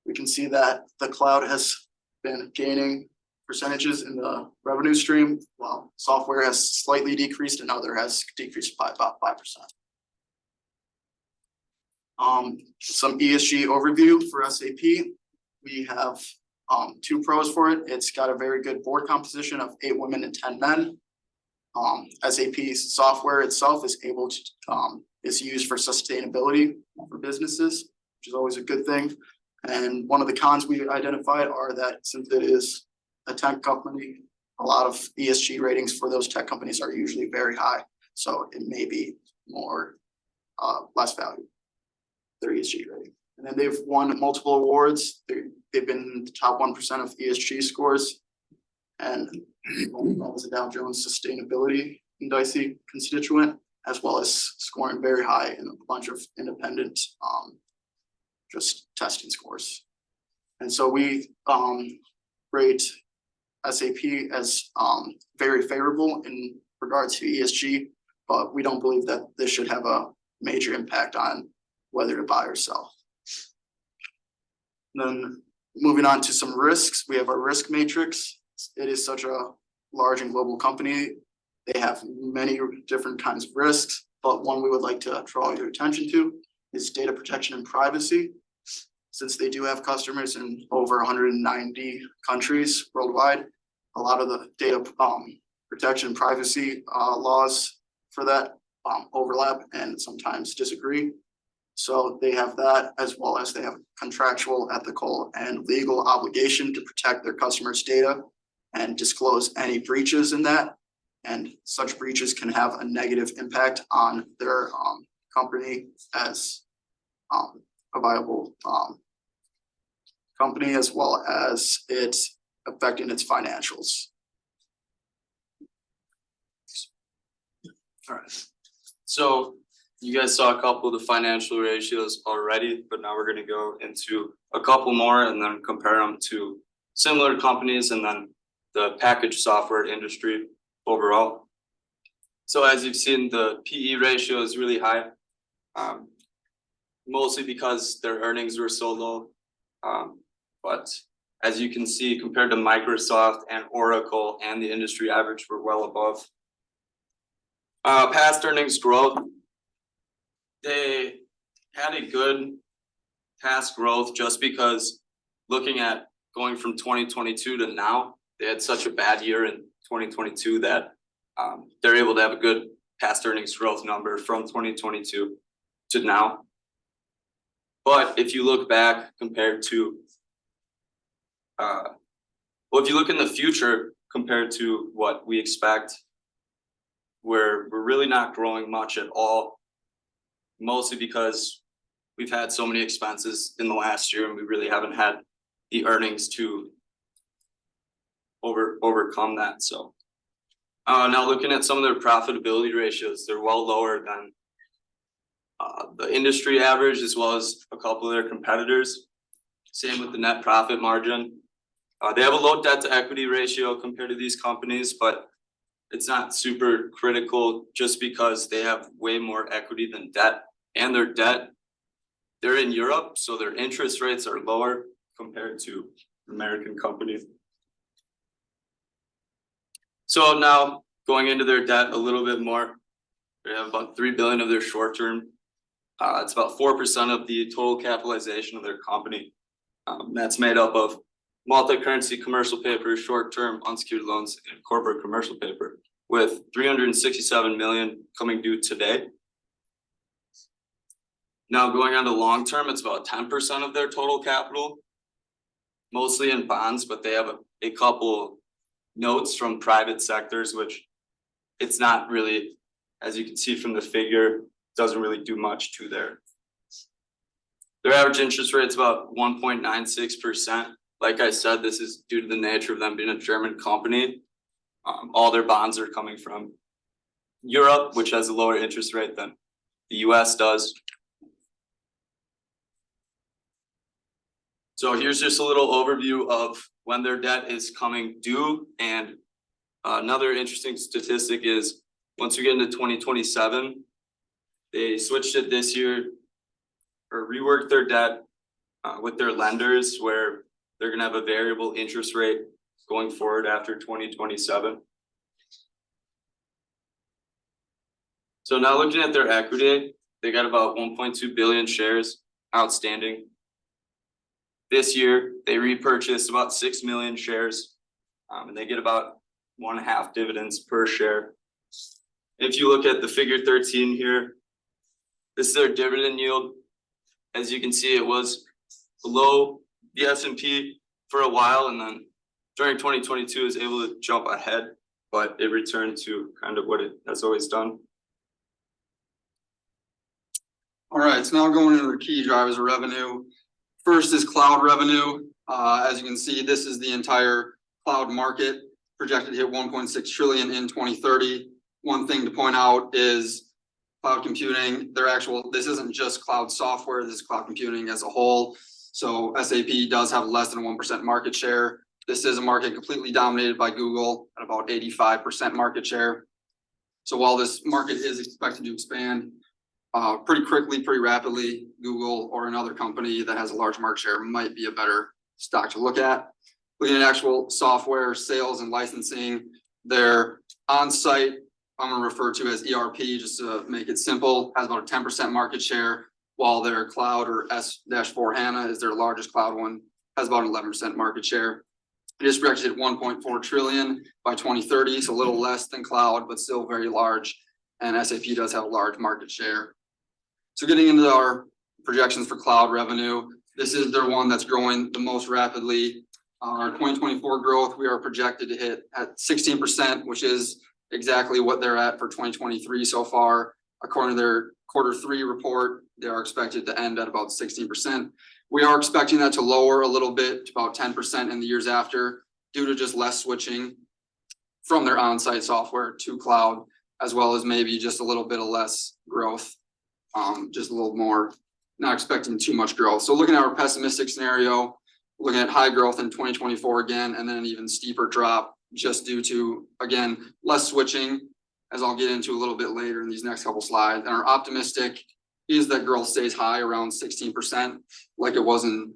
We can see that the cloud has been gaining percentages in the revenue stream, while software has slightly decreased and other has decreased by about 5%. Some ESG overview for SAP. We have 2 pros for it. It's got a very good board composition of 8 women and 10 men. SAP software itself is able to, is used for sustainability for businesses, which is always a good thing. And one of the cons we identified are that since it is a tech company, a lot of ESG ratings for those tech companies are usually very high. So it may be more, less value, their ESG rating. And then they've won multiple awards. They've been in the top 1% of ESG scores. And was a Dow Jones Sustainability Indice constituent, as well as scoring very high in a bunch of independent just testing scores. And so we rate SAP as very favorable in regards to ESG, but we don't believe that this should have a major impact on whether to buy or sell. Then moving on to some risks, we have our risk matrix. It is such a large and global company. They have many different kinds of risks, but one we would like to draw your attention to is data protection and privacy. Since they do have customers in over 190 countries worldwide, a lot of the data protection and privacy laws for that overlap and sometimes disagree. So they have that, as well as they have contractual, ethical, and legal obligation to protect their customers' data and disclose any breaches in that. And such breaches can have a negative impact on their company as a viable company, as well as it affecting its financials. All right, so you guys saw a couple of the financial ratios already, but now we're gonna go into a couple more and then compare them to similar companies and then the packaged software industry overall. So as you've seen, the PE ratio is really high, mostly because their earnings were so low. But as you can see, compared to Microsoft and Oracle and the industry average, we're well above. Past earnings growth, they had a good past growth just because looking at going from 2022 to now, they had such a bad year in 2022 that they're able to have a good past earnings growth number from 2022 to now. But if you look back compared to, if you look in the future compared to what we expect, we're really not growing much at all, mostly because we've had so many expenses in the last year and we really haven't had the earnings to overcome that. So now looking at some of their profitability ratios, they're well lower than the industry average, as well as a couple of their competitors. Same with the net profit margin. They have a low debt to equity ratio compared to these companies, but it's not super critical just because they have way more equity than debt, and their debt, they're in Europe, so their interest rates are lower compared to American companies. So now going into their debt a little bit more, they have about 3 billion of their short term. It's about 4% of the total capitalization of their company. That's made up of multi-currency commercial paper, short-term unsecured loans, and corporate commercial paper, with 367 million coming due today. Now going on to long-term, it's about 10% of their total capital, mostly in bonds, but they have a couple notes from private sectors, which it's not really, as you can see from the figure, doesn't really do much to their average interest rate is about 1.96%. Like I said, this is due to the nature of them being a German company. All their bonds are coming from Europe, which has a lower interest rate than the US does. So here's just a little overview of when their debt is coming due. And another interesting statistic is once we get into 2027, they switched it this year or reworked their debt with their lenders, where they're gonna have a variable interest rate going forward after 2027. So now looking at their equity, they got about 1.2 billion shares outstanding. This year, they repurchased about 6 million shares, and they get about 1.5 dividends per share. If you look at the figure 13 here, this is our dividend yield. As you can see, it was below the S&P for a while, and then during 2022 it was able to jump ahead, but it returned to kind of what it has always done. All right, so now going into the key drivers of revenue. First is cloud revenue. As you can see, this is the entire cloud market projected to hit 1.6 trillion in 2030. One thing to point out is cloud computing, this isn't just cloud software, this is cloud computing as a whole. So SAP does have less than 1% market share. This is a market completely dominated by Google at about 85% market share. So while this market is expected to expand pretty quickly, pretty rapidly, Google or another company that has a large market share might be a better stock to look at. Looking at actual software sales and licensing, their on-site, I'm gonna refer to as ERP just to make it simple, has about a 10% market share, while their cloud or S-4 HANA is their largest cloud one, has about 11% market share. It is projected at 1.4 trillion by 2030, so a little less than cloud, but still very large. And SAP does have a large market share. So getting into our projections for cloud revenue, this is their one that's growing the most rapidly. Our 2024 growth, we are projected to hit at 16%, which is exactly what they're at for 2023 so far. According to their Q3 report, they are expected to end at about 16%. We are expecting that to lower a little bit to about 10% in the years after, due to just less switching from their on-site software to cloud, as well as maybe just a little bit of less growth, just a little more, not expecting too much growth. So looking at our pessimistic scenario, looking at high growth in 2024 again, and then an even steeper drop just due to, again, less switching, as I'll get into a little bit later in these next couple slides. And our optimistic is that growth stays high around 16%, like it was in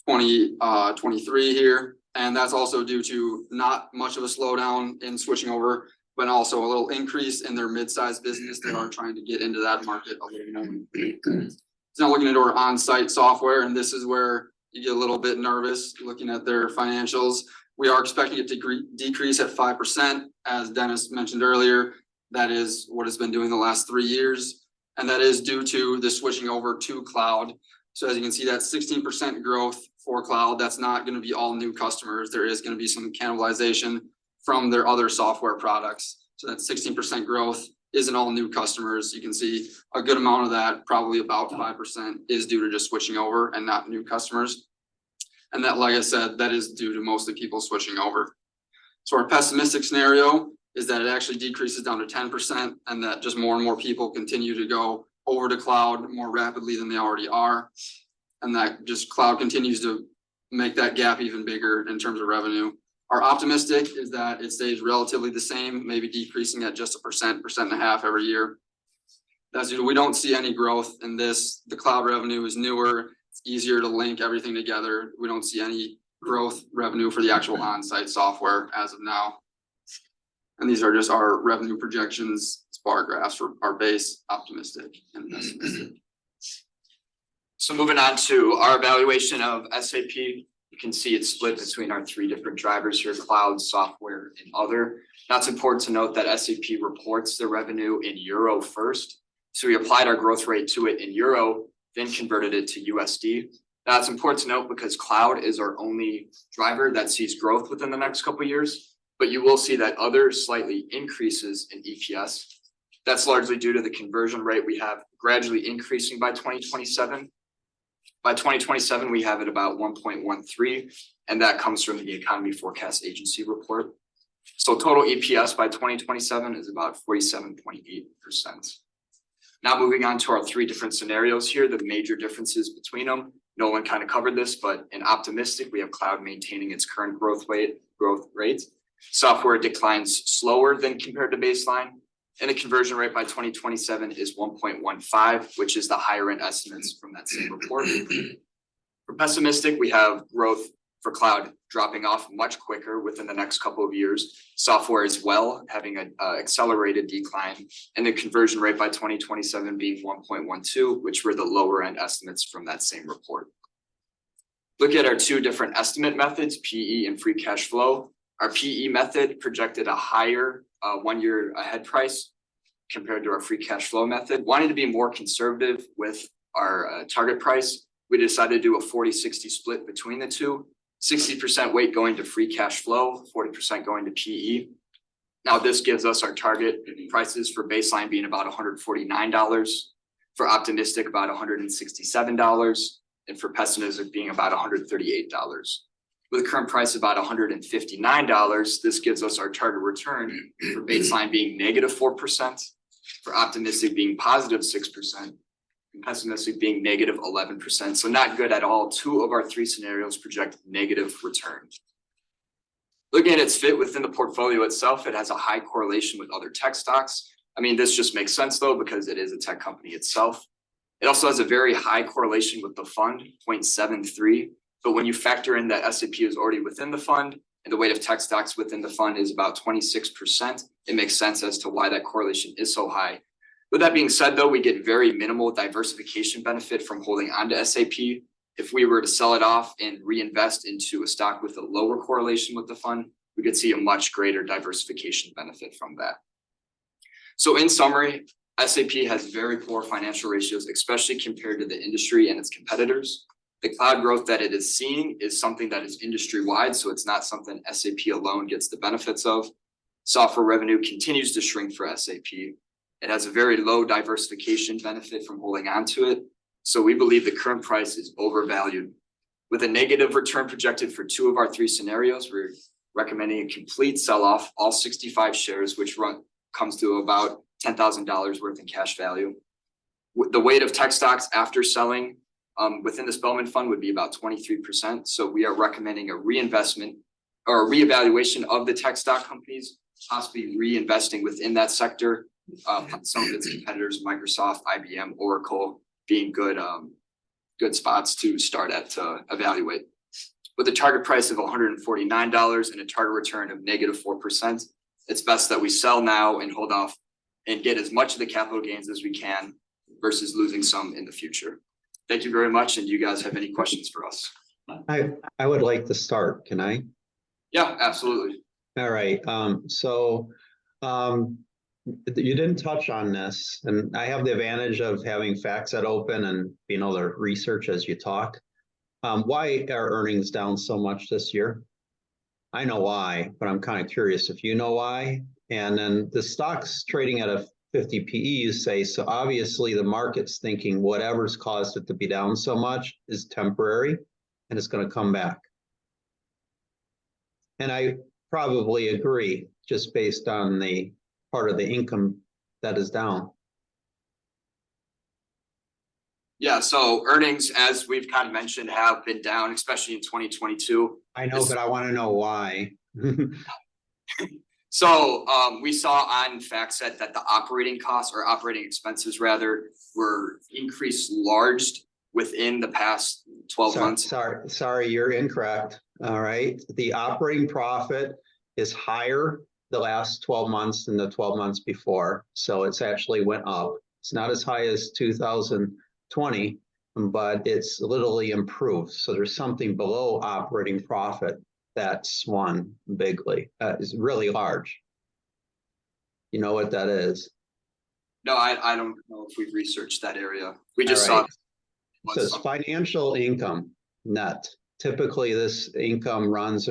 2023 here. And that's also due to not much of a slowdown in switching over, but also a little increase in their mid-sized business. They are trying to get into that market a little more. So now looking at our on-site software, and this is where you get a little bit nervous looking at their financials. We are expecting it to decrease at 5%, as Dennis mentioned earlier. That is what it's been doing the last 3 years. And that is due to the switching over to cloud. So as you can see, that 16% growth for cloud, that's not going to be all new customers. There is going to be some cannibalization from their other software products. So that 16% growth isn't all new customers. You can see a good amount of that, probably about 5%, is due to just switching over and not new customers. And that, like I said, that is due to mostly people switching over. So our pessimistic scenario is that it actually decreases down to 10%, and that just more and more people continue to go over to cloud more rapidly than they already are. And that just cloud continues to make that gap even bigger in terms of revenue. Our optimistic is that it stays relatively the same, maybe decreasing at just 1.5% every year. That's due to, we don't see any growth in this. The cloud revenue is newer. It's easier to link everything together. We don't see any growth revenue for the actual on-site software as of now. And these are just our revenue projections, bar graphs for our base, optimistic and pessimistic. So moving on to our evaluation of SAP, you can see it's split between our 3 different drivers here: cloud, software, and other. Now it's important to note that SAP reports the revenue in euro first. So we applied our growth rate to it in euro, then converted it to USD. Now it's important to note because cloud is our only driver that sees growth within the next couple of years, but you will see that other slightly increases in EPS. That's largely due to the conversion rate we have gradually increasing by 2027. By 2027, we have it about 1.13, and that comes from the Economy Forecast Agency report. So total EPS by 2027 is about 47.8%. Now moving on to our 3 different scenarios here, the major differences between them. Nolan kind of covered this, but in optimistic, we have cloud maintaining its current growth rate. Software declines slower than compared to baseline, and the conversion rate by 2027 is 1.15, which is the higher end estimates from that same report. For pessimistic, we have growth for cloud dropping off much quicker within the next couple of years. Software as well, having an accelerated decline, and the conversion rate by 2027 being 1.12, which were the lower end estimates from that same report. Look at our 2 different estimate methods, PE and free cash flow. Our PE method projected a higher 1 year ahead price, compared to our free cash flow method. Wanting to be more conservative with our target price, we decided to do a 40-60 split between the two. 60% weight going to free cash flow, 40% going to PE. Now this gives us our target prices for baseline being about $149, for optimistic about $167, and for pessimistic being about $138. With a current price about $159, this gives us our target return for baseline being -4%, for optimistic being +6%, and pessimistic being -11%. So not good at all. 2 of our 3 scenarios project negative return. Looking at its fit within the portfolio itself, it has a high correlation with other tech stocks. I mean, this just makes sense though, because it is a tech company itself. It also has a very high correlation with the fund, 0.73. But when you factor in that S&P is already within the fund and the weight of tech stocks within the fund is about 26%, it makes sense as to why that correlation is so high. With that being said, though, we get very minimal diversification benefit from holding onto SAP. If we were to sell it off and reinvest into a stock with a lower correlation with the fund, we could see a much greater diversification benefit from that. So in summary, SAP has very poor financial ratios, especially compared to the industry and its competitors. The cloud growth that it is seeing is something that is industry-wide, so it's not something SAP alone gets the benefits of. Software revenue continues to shrink for SAP. It has a very low diversification benefit from holding on to it. So we believe the current price is overvalued. With a negative return projected for 2 of our 3 scenarios, we're recommending a complete sell-off, all 65 shares, which comes to about $10,000 worth in cash value. The weight of tech stocks after selling within the Spellman fund would be about 23%. So we are recommending a reinvestment or a reevaluation of the tech stock companies, possibly reinvesting within that sector. Some of its competitors, Microsoft, IBM, Oracle, being good spots to start at to evaluate. With a target price of $149 and a target return of -4%, it's best that we sell now and hold off and get as much of the capital gains as we can versus losing some in the future. Thank you very much. And do you guys have any questions for us? I would like to start, can I? Yeah, absolutely. All right, you didn't touch on this, and I have the advantage of having FactSet open and being able to research as you talk. Why are earnings down so much this year? I know why, but I'm kind of curious if you know why. And then the stock's trading at a 50 PE, you say, so obviously the market's thinking whatever's caused it to be down so much is temporary and it's going to come back. And I probably agree, just based on the part of the income that is down. Yeah, so earnings, as we've kind of mentioned, have been down, especially in 2022. I know, but I want to know why. So we saw on FactSet that the operating costs or operating expenses rather were increased large within the past 12 months. Sorry, you're incorrect. All right. The operating profit is higher the last 12 months than the 12 months before. So it's actually went up. It's not as high as 2020, but it's literally improved. So there's something below operating profit that swung bigly. It's really large. You know what that is? No, I don't know if we've researched that area. We just All right. saw. So it's financial income net. Typically, this income runs,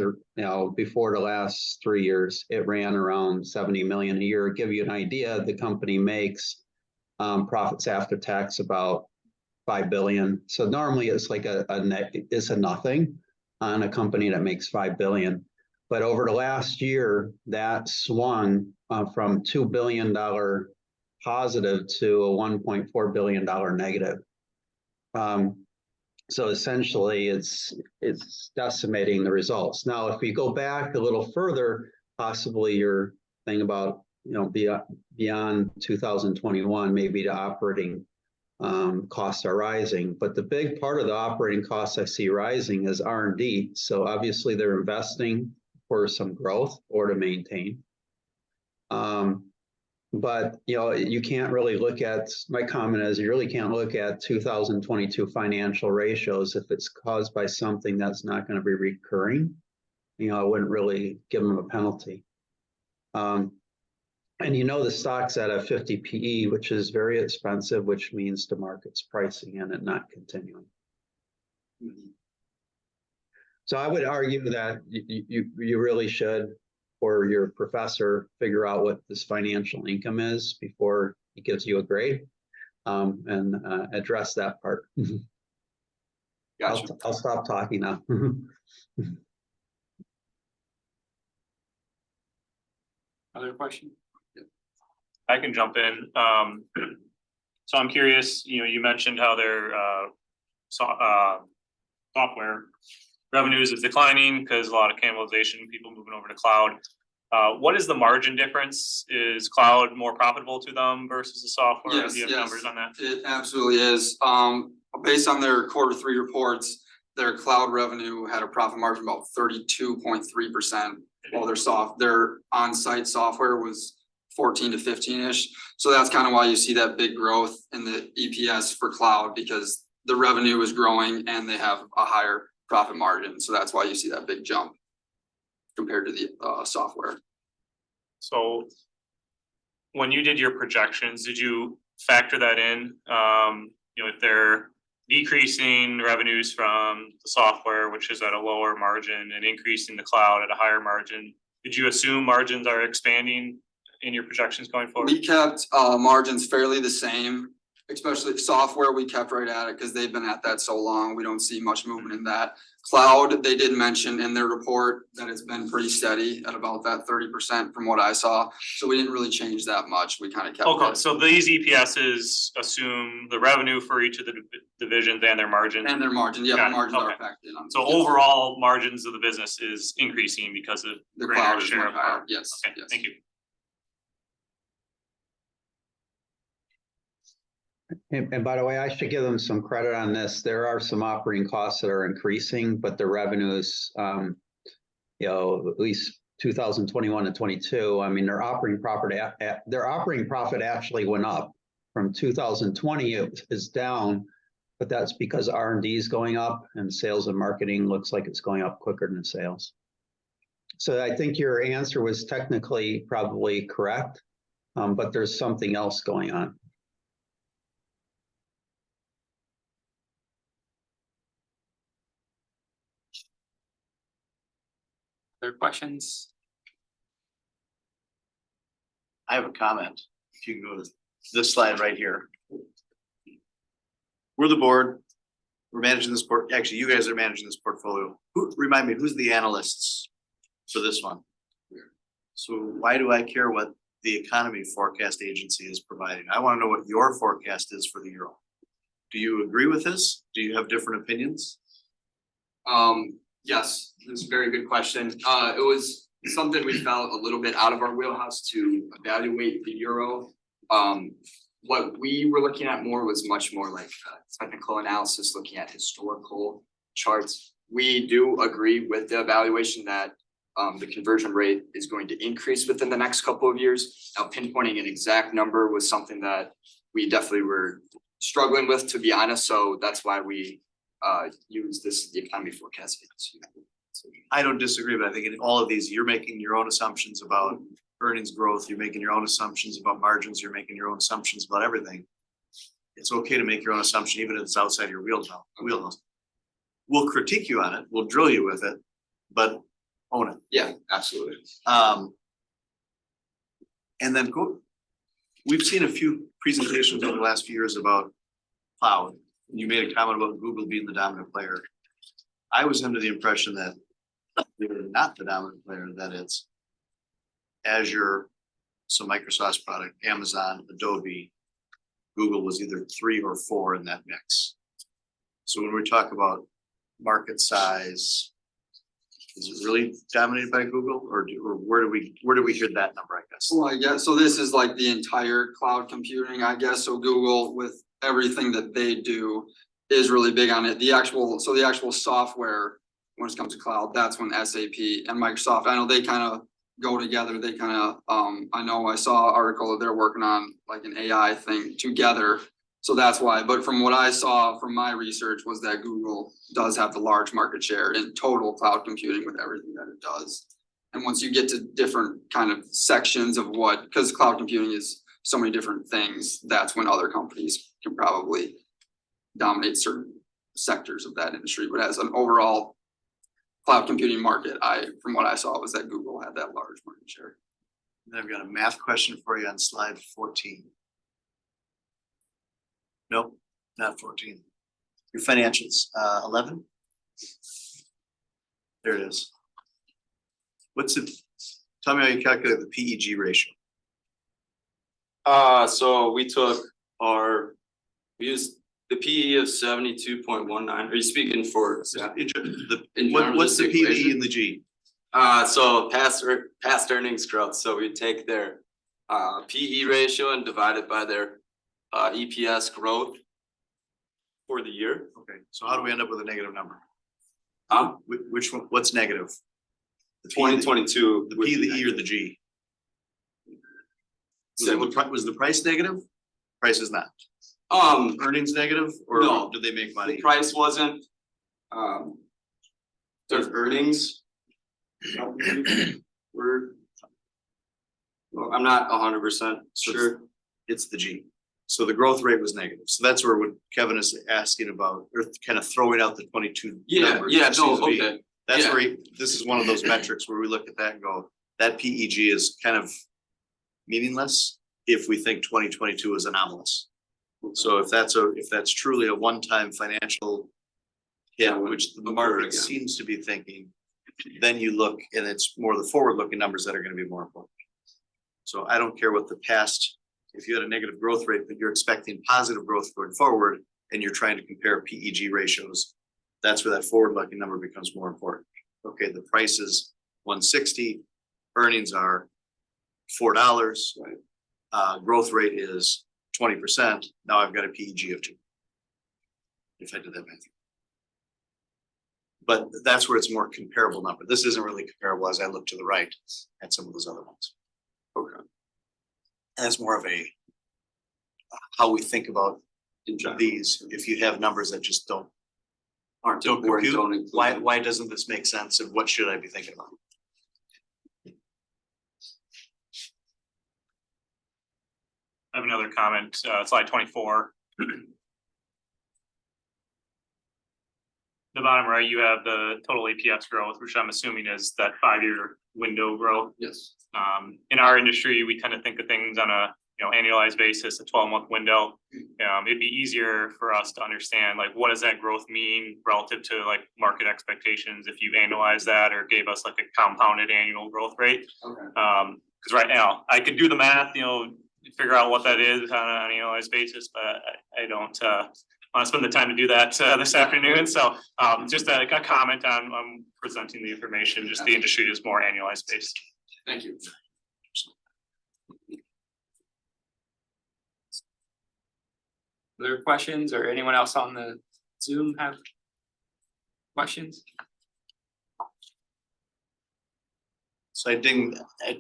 before the last 3 years, it ran around 70 million a year. Give you an idea, the company makes profits after tax about 5 billion. So normally it's like a nothing on a company that makes 5 billion. But over the last year, that swung from $2 billion positive to a $1.4 billion negative. So essentially, it's decimating the results. Now, if we go back a little further, possibly your thing about beyond 2021, maybe the operating costs are rising. But the big part of the operating costs I see rising is R&D. So obviously, they're investing for some growth or to maintain. But you can't really look at, my comment is, you really can't look at 2022 financial ratios if it's caused by something that's not going to be recurring. I wouldn't really give them a penalty. And you know the stock's at a 50 PE, which is very expensive, which means the market's pricing in it not continuing. So I would argue that you really should, or your professor, figure out what this financial income is before he gives you a grade, and address that part. Gotcha. I'll stop talking now. Other question? I can jump in. So I'm curious, you mentioned how their software revenues is declining because a lot of cannibalization, people moving over to cloud. What is the margin difference? Is cloud more profitable to them versus the software? Yes, Do you have yes. numbers on that? It absolutely is. Based on their Q3 reports, their cloud revenue had a profit margin about 32.3%, while their on-site software was 14 to 15-ish. So that's kind of why you see that big growth in the EPS for cloud, because the revenue is growing and they have a higher profit margin. So that's why you see that big jump compared to the software. So when you did your projections, did you factor that in? If they're decreasing revenues from the software, which is at a lower margin, and increasing the cloud at a higher margin, did you assume margins are expanding in your projections going forward? We kept margins fairly the same, especially software, we kept right at it because they've been at that so long. We don't see much movement in that. Cloud, they did mention in their report that it's been pretty steady at about that 30% from what I saw. So we didn't really change that much. We kind of kept. Okay, it. so these EPSs assume the revenue for each of the divisions and their margin. And their margin, yeah, Got the it, margins are okay. factored in on. So yes. overall margins of the business is increasing because of The greater cloud is share much of higher, cloud. yes, Okay, yes. thank you. And by the way, I should give them some credit on this. There are some operating costs that are increasing, but the revenues, at least 2021 and 22, I mean, their operating profit actually went up. From 2020, it is down, but that's because R&D is going up and sales and marketing looks like it's going up quicker than sales. So I think your answer was technically probably correct, but there's something else going on. Other questions? I have a comment. If you can go to this slide right here. We're the board. We're managing this actually, you guys are managing this portfolio. Remind me, who's the analysts for this one? So why do I care what the economy forecast agency is providing? I want to know what your forecast is for the euro. Do you agree with this? Do you have different opinions? Yes, it's a very good question. It was something we felt a little bit out of our wheelhouse to evaluate the euro. What we were looking at more was much more like technical analysis, looking at historical charts. We do agree with the evaluation that the conversion rate is going to increase within the next couple of years. Now, pinpointing an exact number was something that we definitely were struggling with, to be honest. So that's why we use the economy forecast agency. I don't disagree, but I think in all of these, you're making your own assumptions about earnings growth, you're making your own assumptions about margins, you're making your own assumptions about everything. It's okay to make your own assumption, even if it's outside your wheelhouse. We'll critique you on it, we'll drill you with it, but own it. Yeah, absolutely. And then we've seen a few presentations over the last few years about cloud. You made a comment about Google being the dominant player. I was under the impression that they were not the dominant player, that it's Azure, some Microsoft's product, Amazon, Adobe, Google was either 3 or 4 in that mix. So when we talk about market size, is it really dominated by Google, or where do we hear that number, I guess? Well, I guess, so this is like the entire cloud computing, I guess. So Google, with everything that they do, is really big on it. The actual software, when it comes to cloud, that's when SAP and Microsoft, I know they kind of go together. They kind of, I know I saw an article that they're working on like an AI thing together. So that's why, but from what I saw from my research was that Google does have the large market share in total cloud computing with everything that it does. And once you get to different kind of sections of what, because cloud computing is so many different things, that's when other companies can probably dominate certain sectors of that industry. But as an overall cloud computing market, from what I saw, was that Google had that large market share. Then I've got a math question for you on slide 14. Nope, not 14. Your financials, 11? There it is. Tell me how you calculate the PEG ratio. So we used the PE of 72.19. Are you speaking for? What's the PE and the G? So past earnings growth, so we take their PE ratio and divide it by their EPS growth for the year. Okay, so how do we end up with a negative number? Huh? Which one, what's negative? The P, 2022. The P, the E, or the G? Was the price negative? Price is not. Earnings negative, or No. did they make money? The price wasn't, their earnings. Were, well, I'm not 100% sure. It's the G. So the growth rate was negative. So that's where what Kevin is asking about, or kind of throwing out the 22 Yeah, numbers. yeah, That no, seems to be- okay. That's Yeah. where this is one of those metrics where we look at that and go, that PEG is kind of meaningless if we think 2022 is anomalous. So if that's truly a one-time financial hit, which the market again. seems to be thinking, then you look and it's more the forward-looking numbers that are gonna be more important. So I don't care what the past, if you had a negative growth rate, but you're expecting positive growth going forward and you're trying to compare PEG ratios, that's where that forward-looking number becomes more important. Okay, the price is 160, earnings are $4. Growth rate is 20%. Now I've got a PEG of 2. If I did that math. But that's where it's more comparable number. This isn't really comparable as I look to the right at some of those other ones. Okay. And it's more of a how we think about In general. these. If you have numbers that just don't Aren't compute, don't include them. why doesn't this make sense and what should I be thinking about? I have another comment, slide 24. The bottom right, you have the total EPS growth, which I'm assuming is that 5-year window growth. Yes. In our industry, we tend to think of things on a annualized basis, a 12-month window. It'd be easier for us to understand like what does that growth mean relative to like market expectations if you annualize that or gave us like a compounded annual growth rate. Okay. Because right now I could do the math, figure out what that is on an annualized basis, but I don't want to spend the time to do that this afternoon. So just a comment on presenting the information, just the industry is more annualized based. Thank you. Other questions or anyone else on the Zoom have questions? So I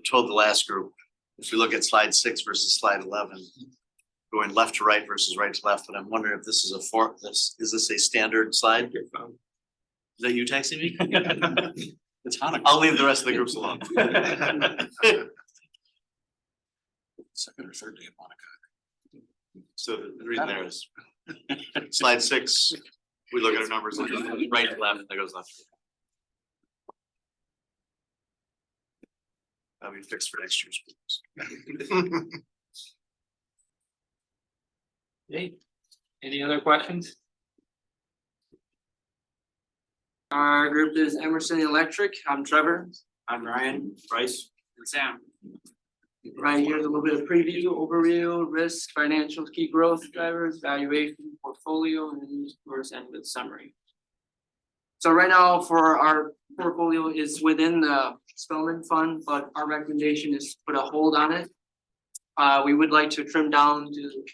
told the last group, if you look at slide 6 versus slide 11, going left to right versus right to left, and I'm wondering if this is is this a standard slide? Is that you texting me? It's Hanukkah. I'll leave the rest of the groups alone. Second or third day of Hanukkah. So the reason there is slide 6, we look at our numbers and right to left, that goes left. That'll be fixed for next year's groups. Okay. Any other questions? Our group is Emerson Electric. I'm Trevor. I'm Ryan. Bryce. And Sam. Right here's a little bit of preview, overview, risk, financial, key growth drivers, valuation, portfolio, and then of course end with summary. So right now for our portfolio is within the Spellman fund, but our recommendation is to put a hold on it. We would like to trim down to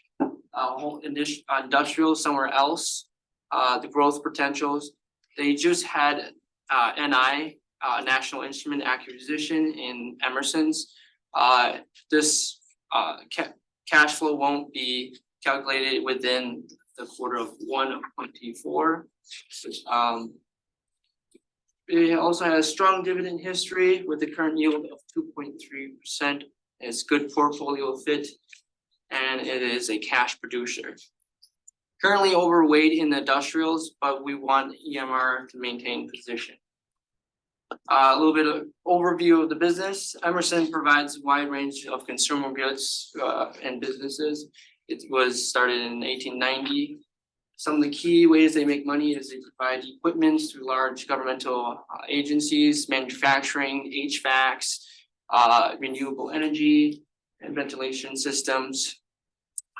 whole industrial somewhere else. The growth potentials. They just had NI, National Instrument Acquisition in Emerson's. This cash flow won't be calculated within the quarter of 1 of 24. It also has strong dividend history with the current yield of 2.3%. It's good portfolio fit, and it is a cash producer. Currently overweight in the industrials, but we want EMR to maintain position. A little bit of overview of the business. Emerson provides a wide range of consumer goods and businesses. It was started in 1890. Some of the key ways they make money is they provide equipment through large governmental agencies, manufacturing, HVACs, renewable energy and ventilation systems.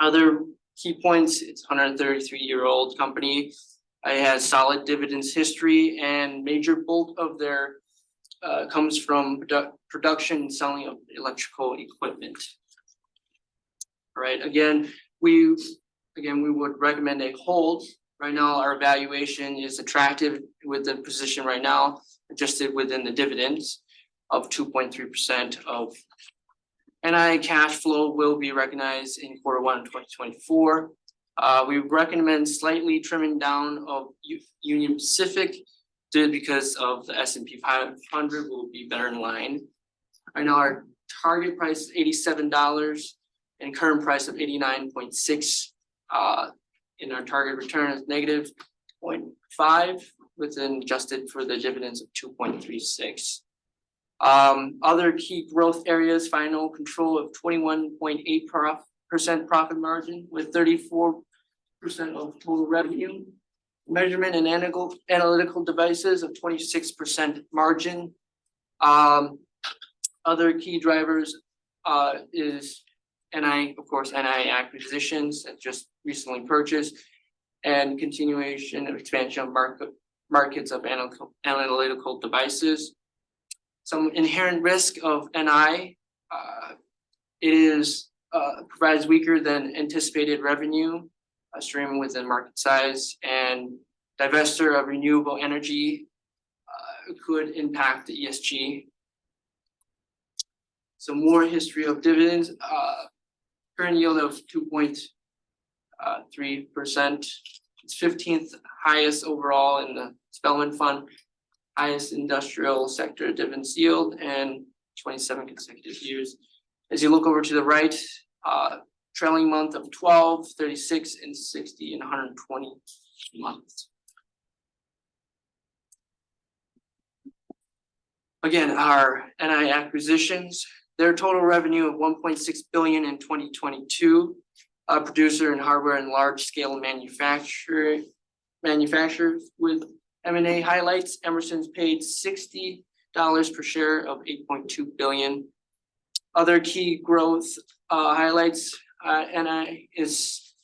Other key points, it's a 133-year-old company. It has solid dividends history, and major bulk of their comes from production and selling of electrical equipment. All right, again, we would recommend a hold. Right now, our valuation is attractive with the position right now, adjusted within the dividends of 2.3% of NI cash flow will be recognized in Q1 2024. We recommend slightly trimming down of Union Pacific because of the S&P 500 will be better in line. Right now, our target price is $87 and current price of 89.6. In our target return is negative 0.5 within adjusted for the dividends of 2.36. Other key growth areas, final control of 21.8% profit margin with 34% of total revenue. Measurement and analytical devices of 26% margin. Other key drivers is NI, of course, NI acquisitions that just recently purchased, and continuation of expansion of markets of analytical devices. Some inherent risk of NI, it is provides weaker than anticipated revenue stream within market size, and divestiture of renewable energy could impact the ESG. Some more history of dividends. Current yield of 2.3%. It's 15th highest overall in the Spellman Fund, highest industrial sector dividends yield, and 27 consecutive years. As you look over to the right, trailing month of 12, 36, and 60, and 120 months. Again, our NI acquisitions, their total revenue of 1.6 billion in 2022. A producer in hardware and large scale manufacturers with M&A highlights. Emerson's paid $60 per share of 8.2 billion. Other key growth highlights, NI is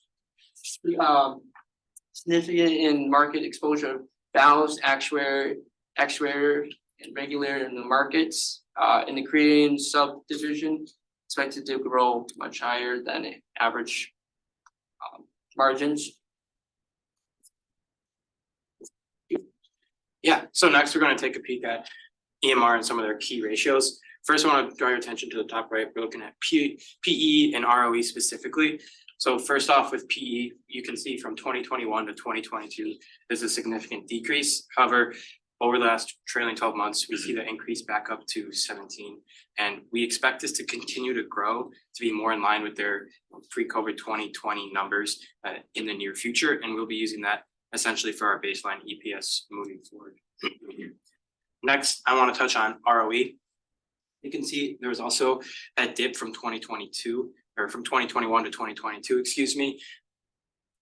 significant in market exposure of valves, actuator, and regulator in the markets. In the Korean subdivision, expected to grow much higher than average margins. Yeah, so next we're going to take a peek at EMR and some of their key ratios. First, I want to draw your attention to the top right. We're looking at PE and ROE specifically. So first off with PE, you can see from 2021 to 2022, there's a significant decrease. However, over the last trailing 12 months, we see the increase back up to 17. And we expect this to continue to grow to be more in line with their pre-COVID 2020 numbers in the near future. And we'll be using that essentially for our baseline EPS moving forward. Next, I want to touch on ROE. You can see there was also a dip from 2022 or from 2021 to 2022, excuse me.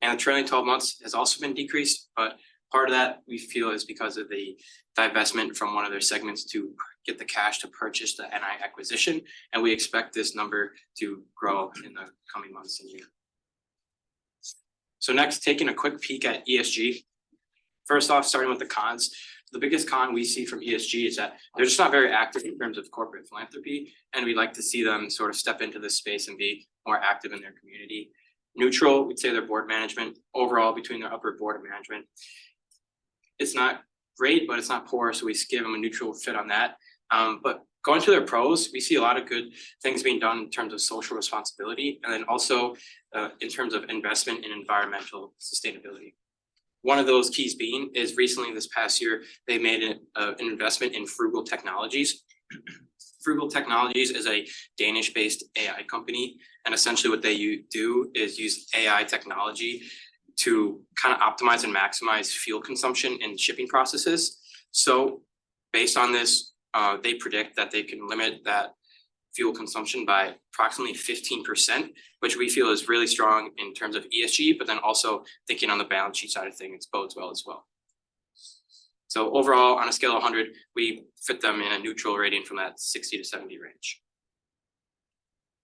And the trailing 12 months has also been decreased, but part of that we feel is because of the divestment from one of their segments to get the cash to purchase the NI acquisition. And we expect this number to grow in the coming months and year. So next, taking a quick peek at ESG. First off, starting with the cons. The biggest con we see from ESG is that they're just not very active in terms of corporate philanthropy. And we'd like to see them sort of step into this space and be more active in their community. Neutral, we'd say their board management. Overall, between their upper board of management, it's not great, but it's not poor. So we give them a neutral fit on that. But going to their pros, we see a lot of good things being done in terms of social responsibility. And then also in terms of investment in environmental sustainability. One of those keys being is recently this past year, they made an investment in Frugal Technologies. Frugal Technologies is a Danish-based AI company, and essentially what they do is use AI technology to kind of optimize and maximize fuel consumption in shipping processes. So based on this, they predict that they can limit that fuel consumption by approximately 15%, which we feel is really strong in terms of ESG, but then also thinking on the balance sheet side of things, bodes well as well. So overall, on a scale of 100, we fit them in a neutral rating from that 60 to 70 range.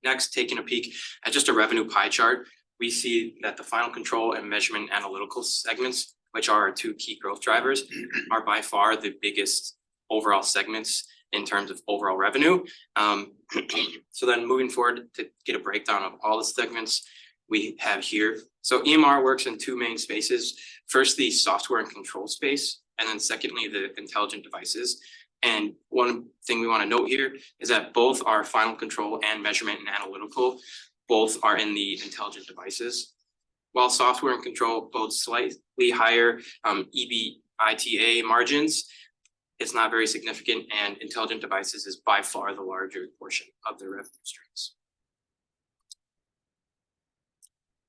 Next, taking a peek at just a revenue pie chart, we see that the final control and measurement analytical segments, which are our two key growth drivers, are by far the biggest overall segments in terms of overall revenue. So then moving forward to get a breakdown of all the segments we have here. So EMR works in two main spaces. First, the software and control space, and then secondly, the intelligent devices. And one thing we want to note here is that both our final control and measurement and analytical, both are in the intelligent devices. While software and control both slightly higher EBITDA margins, it's not very significant, and intelligent devices is by far the larger portion of their revenue streams.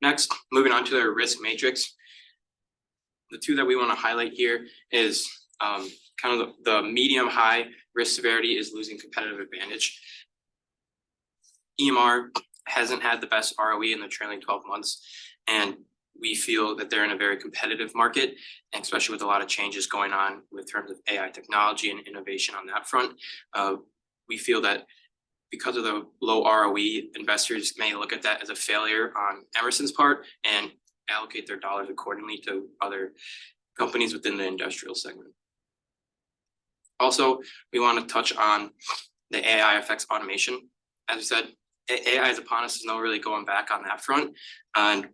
Next, moving on to their risk matrix. The two that we want to highlight here is kind of the medium high risk severity is losing competitive advantage. EMR hasn't had the best ROE in the trailing 12 months, and we feel that they're in a very competitive market, and especially with a lot of changes going on with terms of AI technology and innovation on that front. We feel that because of the low ROE, investors may look at that as a failure on Emerson's part and allocate their dollars accordingly to other companies within the industrial segment. Also, we want to touch on the AI affects automation. As I said, AI is upon us, there's no really going back on that front. And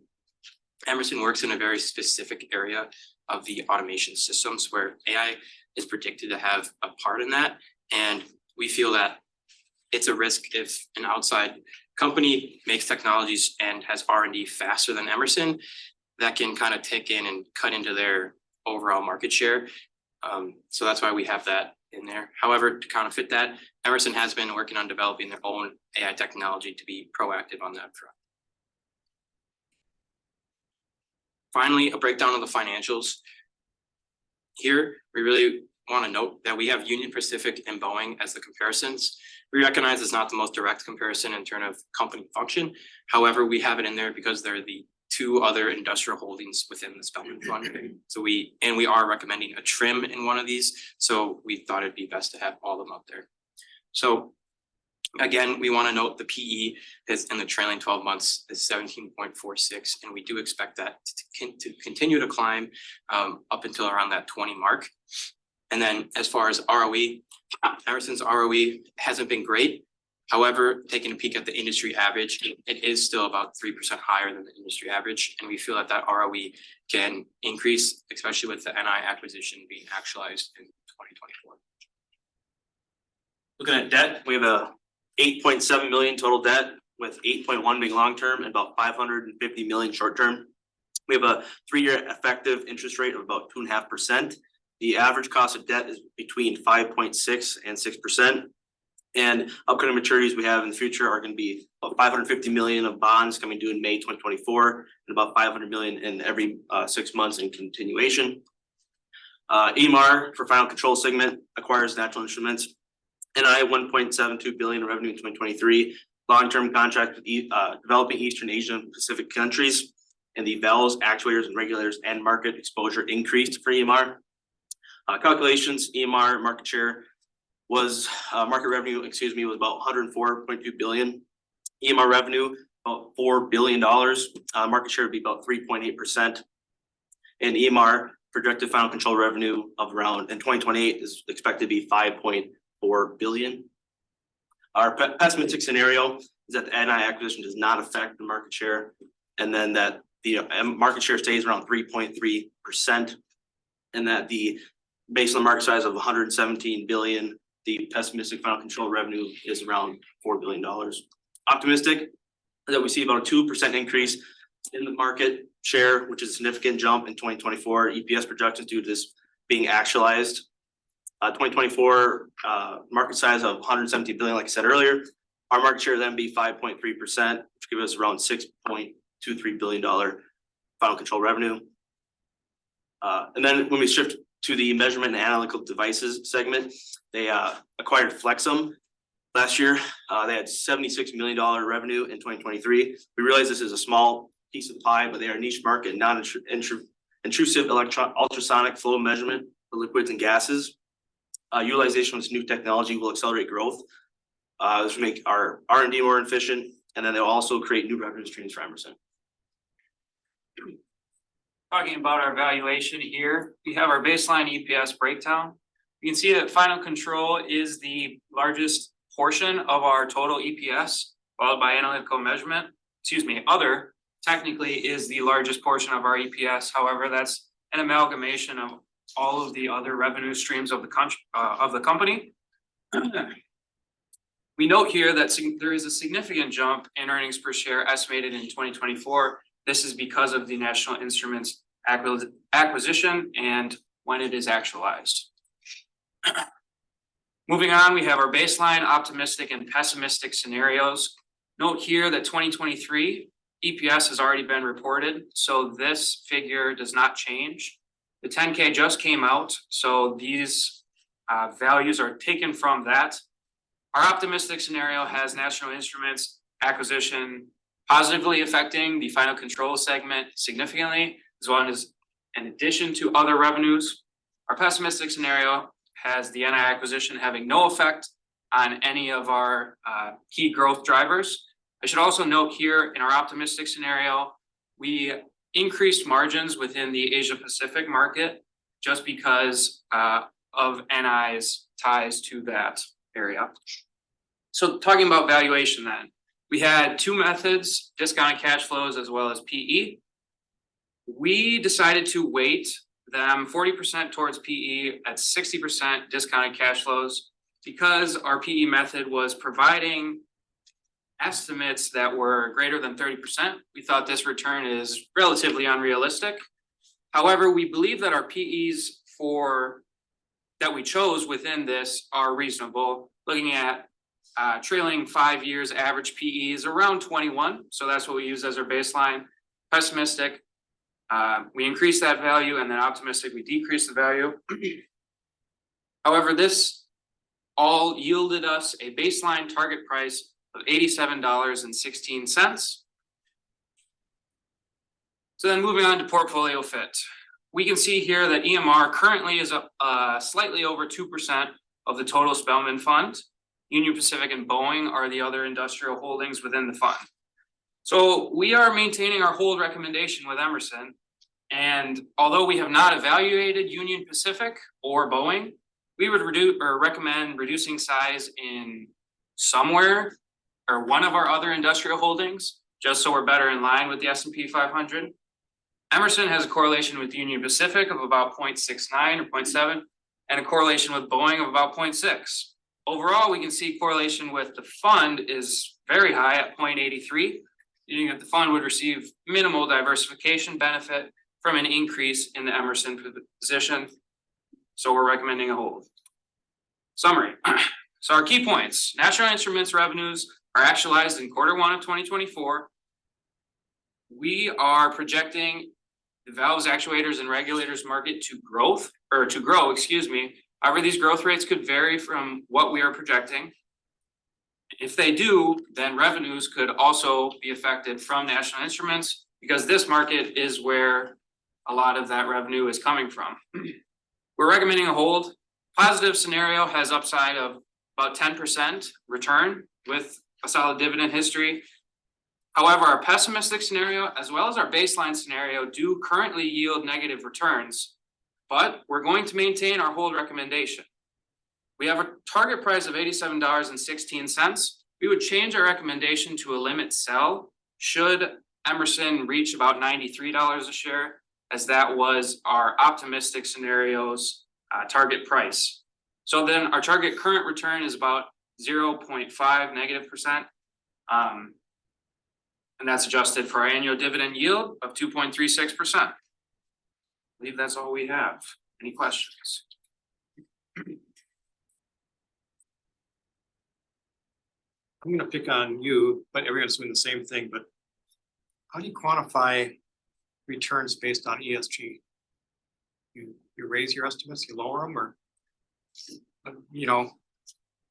Emerson works in a very specific area of the automation systems where AI is predicted to have a part in that. And we feel that it's a risk if an outside company makes technologies and has R&D faster than Emerson, that can kind of take in and cut into their overall market share. So that's why we have that in there. However, to kind of fit that, Emerson has been working on developing their own AI technology to be proactive on that front. Finally, a breakdown of the financials. Here, we really want to note that we have Union Pacific and Boeing as the comparisons. We recognize it's not the most direct comparison in terms of company function. However, we have it in there because they're the two other industrial holdings within the Spellman Fund. So we are recommending a trim in one of these. So we thought it'd be best to have all of them up there. So again, we want to note the PE is in the trailing 12 months is 17.46, and we do expect that to continue to climb up until around that 20 mark. And then as far as ROE, Emerson's ROE hasn't been great. However, taking a peek at the industry average, it is still about 3% higher than the industry average. And we feel that that ROE can increase, especially with the NI acquisition being actualized in 2024. Looking at debt, we have a 8.7 million total debt, with 8.1 being long-term and about 550 million short-term. We have a 3-year effective interest rate of about 2.5%. The average cost of debt is between 5.6 and 6%. And upcoming maturities we have in the future are going to be about 550 million of bonds coming due in May 2024, and about 500 million in every 6 months in continuation. EMR for final control segment acquires Natural Instruments. NI 1.72 billion in revenue in 2023. Long-term contract with developing Eastern Asian and Pacific countries, and the valves, actuators, and regulators and market exposure increased for EMR. Calculations, EMR market share was market revenue, was about 104.2 billion. EMR revenue about $4 billion. Market share would be about 3.8%. And EMR projected final control revenue of around in 2028 is expected to be 5.4 billion. Our pessimistic scenario is that the NI acquisition does not affect the market share, and then that the market share stays around 3.3%, and that the based on the market size of 117 billion, the pessimistic final control revenue is around $4 billion. Optimistic that we see about a 2% increase in the market share, which is a significant jump in 2024 EPS projections due to this being actualized. 2024 market size of 170 billion, like I said earlier. Our market share then be 5.3%, which gives us around $6.23 billion final control revenue. And then when we shift to the measurement and analytical devices segment, they acquired Flexum last year. They had $76 million revenue in 2023. We realize this is a small piece of the pie, but they are a niche market, non-intrusive ultrasonic flow measurement for liquids and gases. Utilization of this new technology will accelerate growth. This will make our R&D more efficient, and then they'll also create new revenue streams for Emerson. Talking about our valuation here, we have our baseline EPS breakdown. You can see that final control is the largest portion of our total EPS, followed by analytical measurement. Other technically is the largest portion of our EPS. However, that's an amalgamation of all of the other revenue streams of the company. We note here that there is a significant jump in earnings per share estimated in 2024. This is because of the National Instruments acquisition and when it is actualized. Moving on, we have our baseline optimistic and pessimistic scenarios. Note here that 2023 EPS has already been reported, so this figure does not change. The 10K just came out, so these values are taken from that. Our optimistic scenario has National Instruments acquisition positively affecting the final control segment significantly, as well as in addition to other revenues. Our pessimistic scenario has the NI acquisition having no effect on any of our key growth drivers. I should also note here in our optimistic scenario, we increased margins within the Asia Pacific market just because of NI's ties to that area. So talking about valuation then, we had two methods, discounted cash flows as well as PE. We decided to weight them 40% towards PE at 60% discounted cash flows because our PE method was providing estimates that were greater than 30%. We thought this return is relatively unrealistic. However, we believe that our PEs that we chose within this are reasonable. Looking at trailing 5 years average PE is around 21. So that's what we use as our baseline. Pessimistic, we increase that value, and then optimistic, we decrease the value. However, this all yielded us a baseline target price of $87.16. So then moving on to portfolio fit. We can see here that EMR currently is up slightly over 2% of the total Spellman fund. Union Pacific and Boeing are the other industrial holdings within the fund. So we are maintaining our hold recommendation with Emerson. And although we have not evaluated Union Pacific or Boeing, we would recommend reducing size in somewhere or one of our other industrial holdings, just so we're better in line with the S&P 500. Emerson has a correlation with Union Pacific of about 0.69 or 0.7, and a correlation with Boeing of about 0.6. Overall, we can see correlation with the fund is very high at 0.83, meaning that the fund would receive minimal diversification benefit from an increase in the Emerson position. So we're recommending a hold. Summary. So our key points: National Instruments revenues are actualized in Q1 of 2024. We are projecting the valves, actuators, and regulators market to grow. However, these growth rates could vary from what we are projecting. If they do, then revenues could also be affected from National Instruments because this market is where a lot of that revenue is coming from. We're recommending a hold. Positive scenario has upside of about 10% return with a solid dividend history. However, our pessimistic scenario as well as our baseline scenario do currently yield negative returns, but we're going to maintain our hold recommendation. We have a target price of $87.16. We would change our recommendation to a limit sell should Emerson reach about $93 a share, as that was our optimistic scenario's target price. So then our target current return is about 0.5 negative %. And that's adjusted for our annual dividend yield of 2.36%. I believe that's all we have. Any questions? I'm gonna pick on you, but everyone's doing the same thing, but how do you quantify returns based on ESG? You raise your estimates, you lower them, or you know,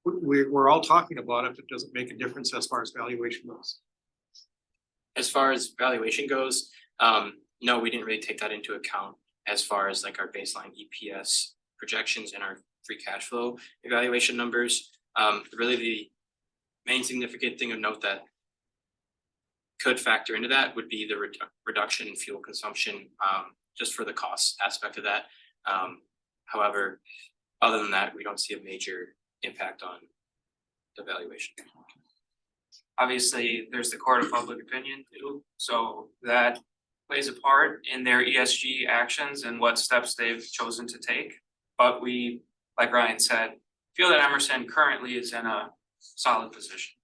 we're all talking about it, but does it make a difference as far as valuation goes? As far as valuation goes, no, we didn't really take that into account as far as like our baseline EPS projections and our free cash flow evaluation numbers. Really the main significant thing of note that could factor into that would be the reduction in fuel consumption, just for the cost aspect of that. However, other than that, we don't see a major impact on the valuation. Obviously, there's the court of public opinion too, so that plays a part in their ESG actions and what steps they've chosen to take. But we, like Ryan said, feel that Emerson currently is in a solid position.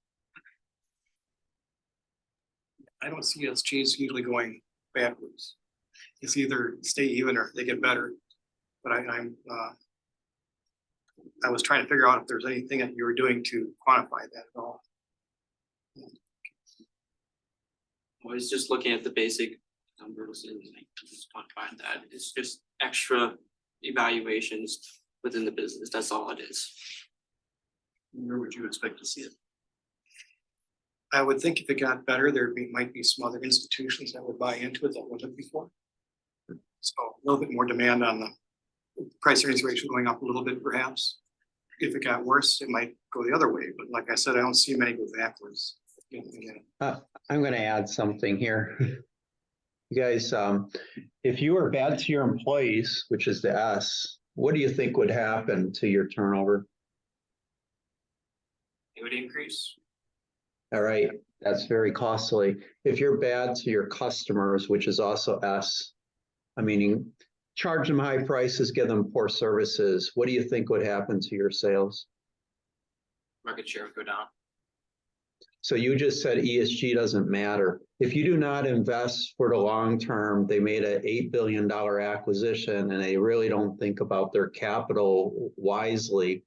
I don't see ESGs usually going backwards. It's either stay even or they get better. But I was trying to figure out if there's anything that you were doing to quantify that at all. I was just looking at the basic numbers and like just quantifying that. It's just extra evaluations within the business. That's all it is. Where would you expect to see it? I would think if it got better, might be some other institutions that would buy into it that wasn't before. So a little bit more demand on the price earnings ratio going up a little bit perhaps. If it got worse, it might go the other way, but like I said, I don't see many go backwards. I'm gonna add something here. You guys, if you were bad to your employees, which is the S, what do you think would happen to your turnover? It would increase. All right, that's very costly. If you're bad to your customers, which is also S, I mean, charge them high prices, give them poor services. What do you think would happen to your sales? Market share would go down. So you just said ESG doesn't matter. If you do not invest for the long term, they made an $8 billion acquisition and they really don't think about their capital wisely.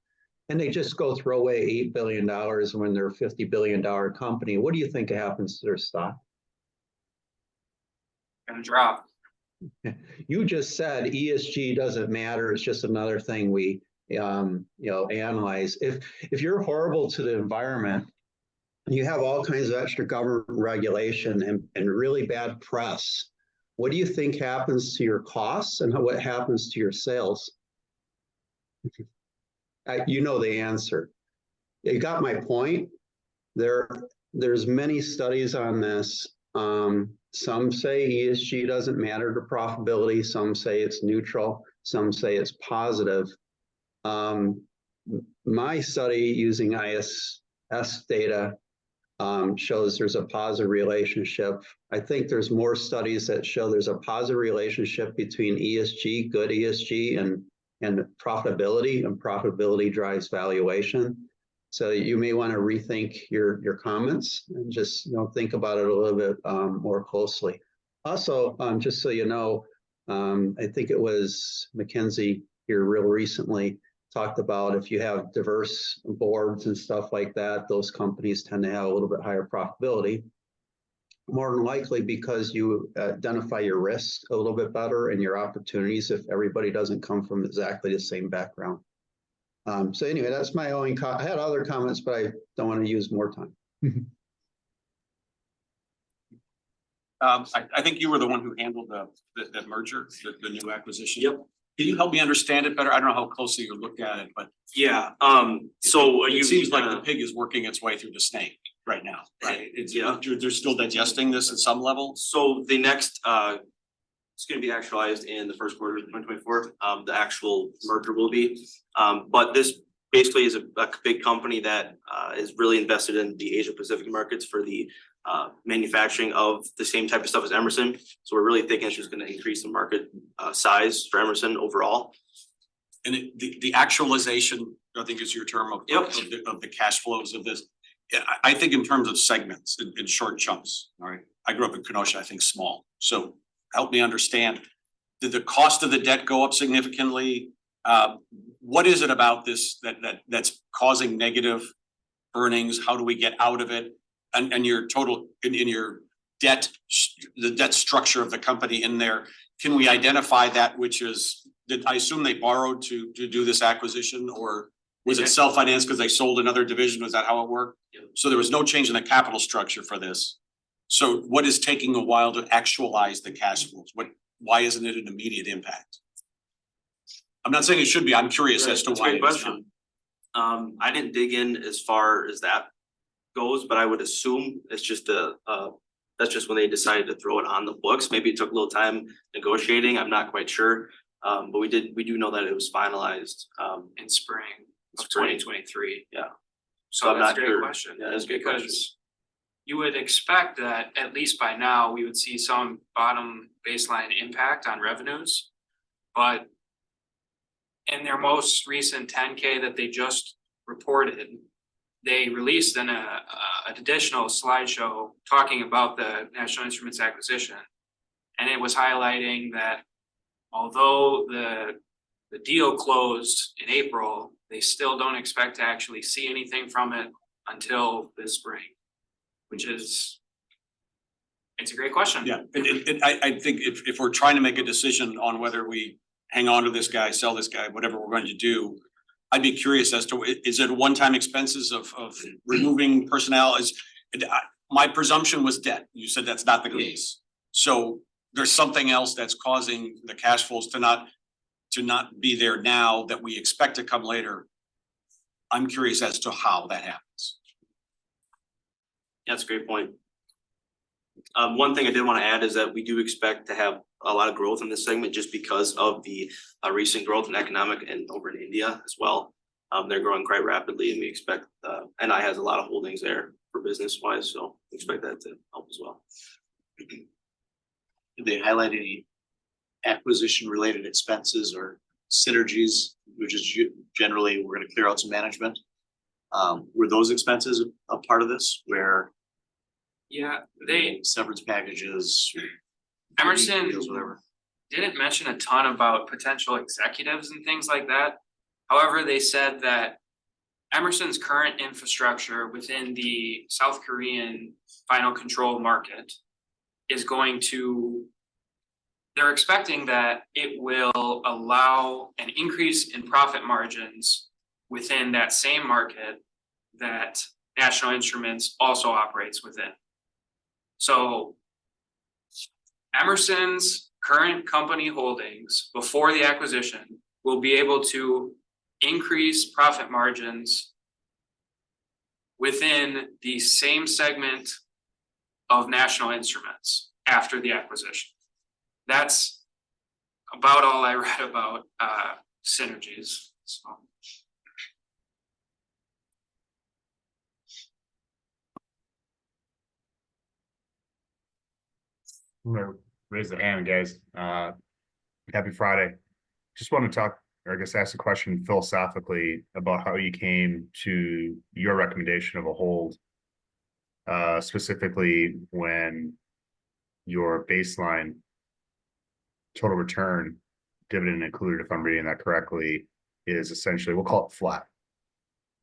And they just go throw away $8 billion when they're a $50 billion company. What do you think happens to their stock? Gonna drop. You just said ESG doesn't matter. It's just another thing we analyze. If you're horrible to the environment, you have all kinds of extra government regulation and really bad press. What do you think happens to your costs and what happens to your sales? You know the answer. You got my point. There's many studies on this. Some say ESG doesn't matter to profitability. Some say it's neutral. Some say it's positive. My study using ISS data shows there's a positive relationship. I think there's more studies that show there's a positive relationship between ESG, good ESG, and profitability, and profitability drives valuation. So you may want to rethink your comments and just think about it a little bit more closely. Also, just so you know, I think it was McKinsey here real recently talked about if you have diverse boards and stuff like that, those companies tend to have a little bit higher profitability. More than likely because you identify your risks a little bit better and your opportunities if everybody doesn't come from exactly the same background. So anyway, that's my only I had other comments, but I don't want to use more time. I think you were the one who handled the merger, the new acquisition. Yep. Can you help me understand it better? I don't know how closely you look at it, but Yeah, so it seems like the pig is working its way through the snake right now, right? They're still digesting this at some level. So the next, it's gonna be actualized in the first quarter of 2024, the actual merger will be. But this basically is a big company that is really invested in the Asia Pacific markets for the manufacturing of the same type of stuff as Emerson. So we're really thinking it's just gonna increase the market size for Emerson overall. And the actualization, I think is your term of the cash flows of this. Yeah, I think in terms of segments, in short chunks, all right? I grew up in Kenosha, I think small, so help me understand. Did the cost of the debt go up significantly? What is it about this that's causing negative earnings? How do we get out of it? And your total, in your debt, the debt structure of the company in there, can we identify that which is, did I assume they borrowed to do this acquisition, or was it self-financed because they sold another division? Was that how it worked? So there was no change in the capital structure for this. So what is taking a while to actualize the cash flows? Why isn't it an immediate impact? I'm not saying it should be, I'm curious as to That's a why great it's not. question. I didn't dig in as far as that goes, but I would assume it's just that's just when they decided to throw it on the books. Maybe it took a little time negotiating, I'm not quite sure. But we do know that it was finalized In spring of Spring. 2023. Yeah. So I'm that's not a great sure. question. Yeah, that's a good question. Because you would expect that at least by now, we would see some bottom baseline impact on revenues. But in their most recent 10K that they just reported, they released an additional slideshow talking about the National Instruments acquisition. And it was highlighting that although the deal closed in April, they still don't expect to actually see anything from it until this spring, which is, it's a great question. Yeah, I think if we're trying to make a decision on whether we hang on to this guy, sell this guy, whatever we're going to do, I'd be curious as to, is it one-time expenses of removing personnel? My presumption was debt. You said that's not the case. So there's something else that's causing the cash flows to not be there now that we expect to come later. I'm curious as to how that happens. Yeah, that's a great point. One thing I did want to add is that we do expect to have a lot of growth in this segment just because of the recent growth in economic and over in India as well. They're growing quite rapidly, and we expect NI has a lot of holdings there for business wise, so we expect that to help as well. Did they highlight any acquisition related expenses or synergies, which is generally, we're gonna clear out some management? Were those expenses a part of this, where Yeah, they, severance packages, Emerson deals, whatever? didn't mention a ton about potential executives and things like that. However, they said that Emerson's current infrastructure within the South Korean final control market is going to, they're expecting that it will allow an increase in profit margins within that same market that National Instruments also operates within. So Emerson's current company holdings before the acquisition will be able to increase profit margins within the same segment of National Instruments after the acquisition. That's about all I read about synergies, so. I'm gonna raise the hand, guys. Happy Friday. Just want to talk, or I guess ask a question philosophically about how you came to your recommendation of a hold. Specifically when your baseline total return, dividend included, if I'm reading that correctly, is essentially, we'll call it flat.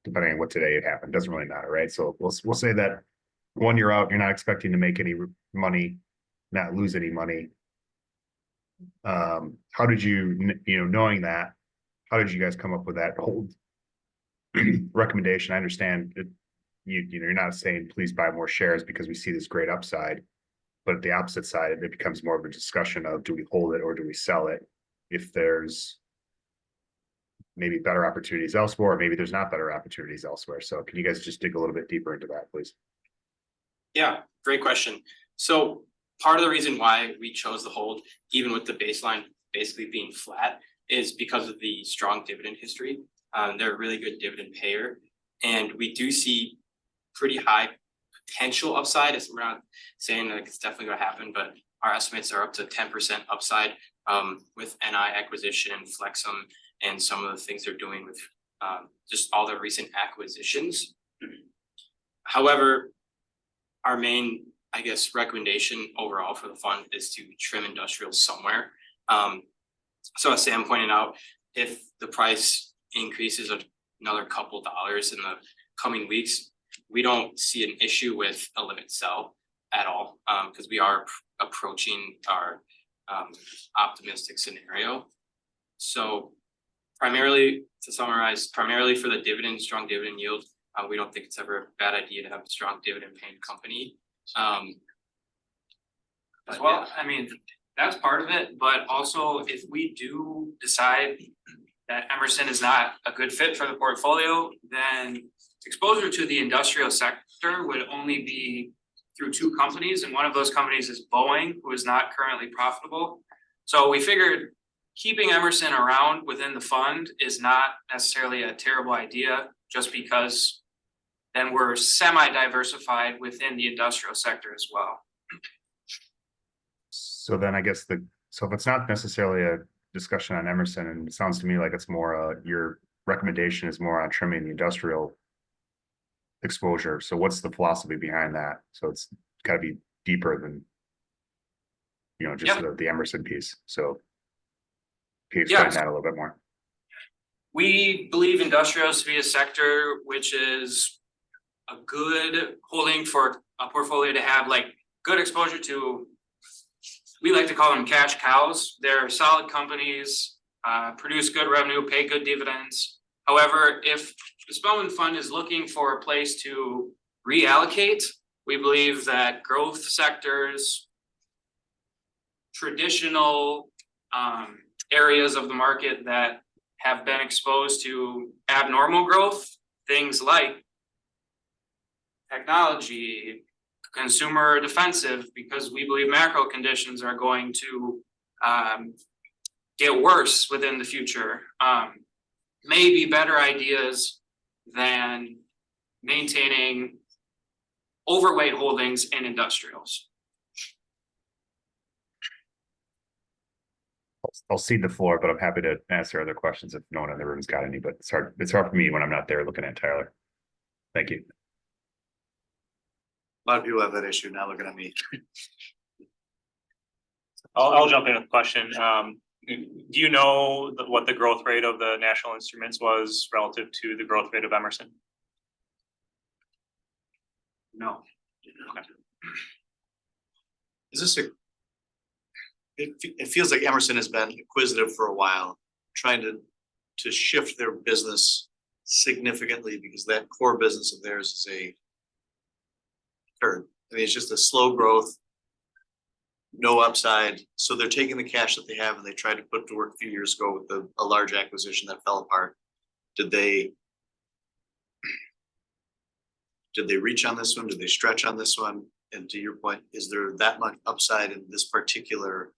Depending on what today happened, doesn't really matter, right? So we'll say that 1 year out, you're not expecting to make any money, not lose any money. How did you, knowing that, how did you guys come up with that hold recommendation? I understand that you're not saying please buy more shares because we see this great upside, but at the opposite side, it becomes more of a discussion of, do we hold it or do we sell it? If there's maybe better opportunities elsewhere, or maybe there's not better opportunities elsewhere. So can you guys just dig a little bit deeper into that, please? Yeah, great question. So part of the reason why we chose the hold, even with the baseline basically being flat, is because of the strong dividend history. They're a really good dividend payer, and we do see pretty high potential upside. We're not saying that it's definitely going to happen, but our estimates are up to 10% upside with NI acquisition, Flexum, and some of the things they're doing with just all the recent acquisitions. However, our main, I guess, recommendation overall for the fund is to trim industrial somewhere. So as Sam pointed out, if the price increases another couple dollars in the coming weeks, we don't see an issue with a limit sell at all, because we are approaching our optimistic scenario. So primarily, to summarize, primarily for the dividend, strong dividend yield, we don't think it's ever a bad idea to have a strong dividend paying company. As well, I mean, that's part of it, but also if we do decide that Emerson is not a good fit for the portfolio, then exposure to the industrial sector would only be through two companies, and one of those companies is Boeing, who is not currently profitable. So we figured keeping Emerson around within the fund is not necessarily a terrible idea, just because then we're semi-diversified within the industrial sector as well. So then I guess so if it's not necessarily a discussion on Emerson, and it sounds to me like it's more, your recommendation is more on trimming the industrial exposure. So what's the philosophy behind that? So it's gotta be deeper than, just the Emerson piece. So can you explain that a little bit more? We believe industrials to be a sector which is a good holding for a portfolio to have, like, good exposure to. We like to call them cash cows. They're solid companies, produce good revenue, pay good dividends. However, if the Spellman Fund is looking for a place to reallocate, we believe that growth sectors, traditional areas of the market that have been exposed to abnormal growth, things like technology, consumer defensive, because we believe macro conditions are going to get worse within the future, may be better ideas than maintaining overweight holdings in industrials. I'll cede the floor, but I'm happy to answer other questions if no one in the room's got any, but it's hard for me when I'm not there looking at Tyler. Thank you. A lot of people have that issue now looking at me. I'll jump in with a question. Do you know what the growth rate of the National Instruments was relative to the growth rate of Emerson? No. Okay. Is this it feels like Emerson has been acquisitive for a while, trying to shift their business significantly, because that core business of theirs is a turd. I mean, it's just a slow growth, no upside. So they're taking the cash that they have and they tried to put to work a few years ago with a large acquisition that fell apart. Did they reach on this one? Did they stretch on this one? And to your point, is there that much upside in this particular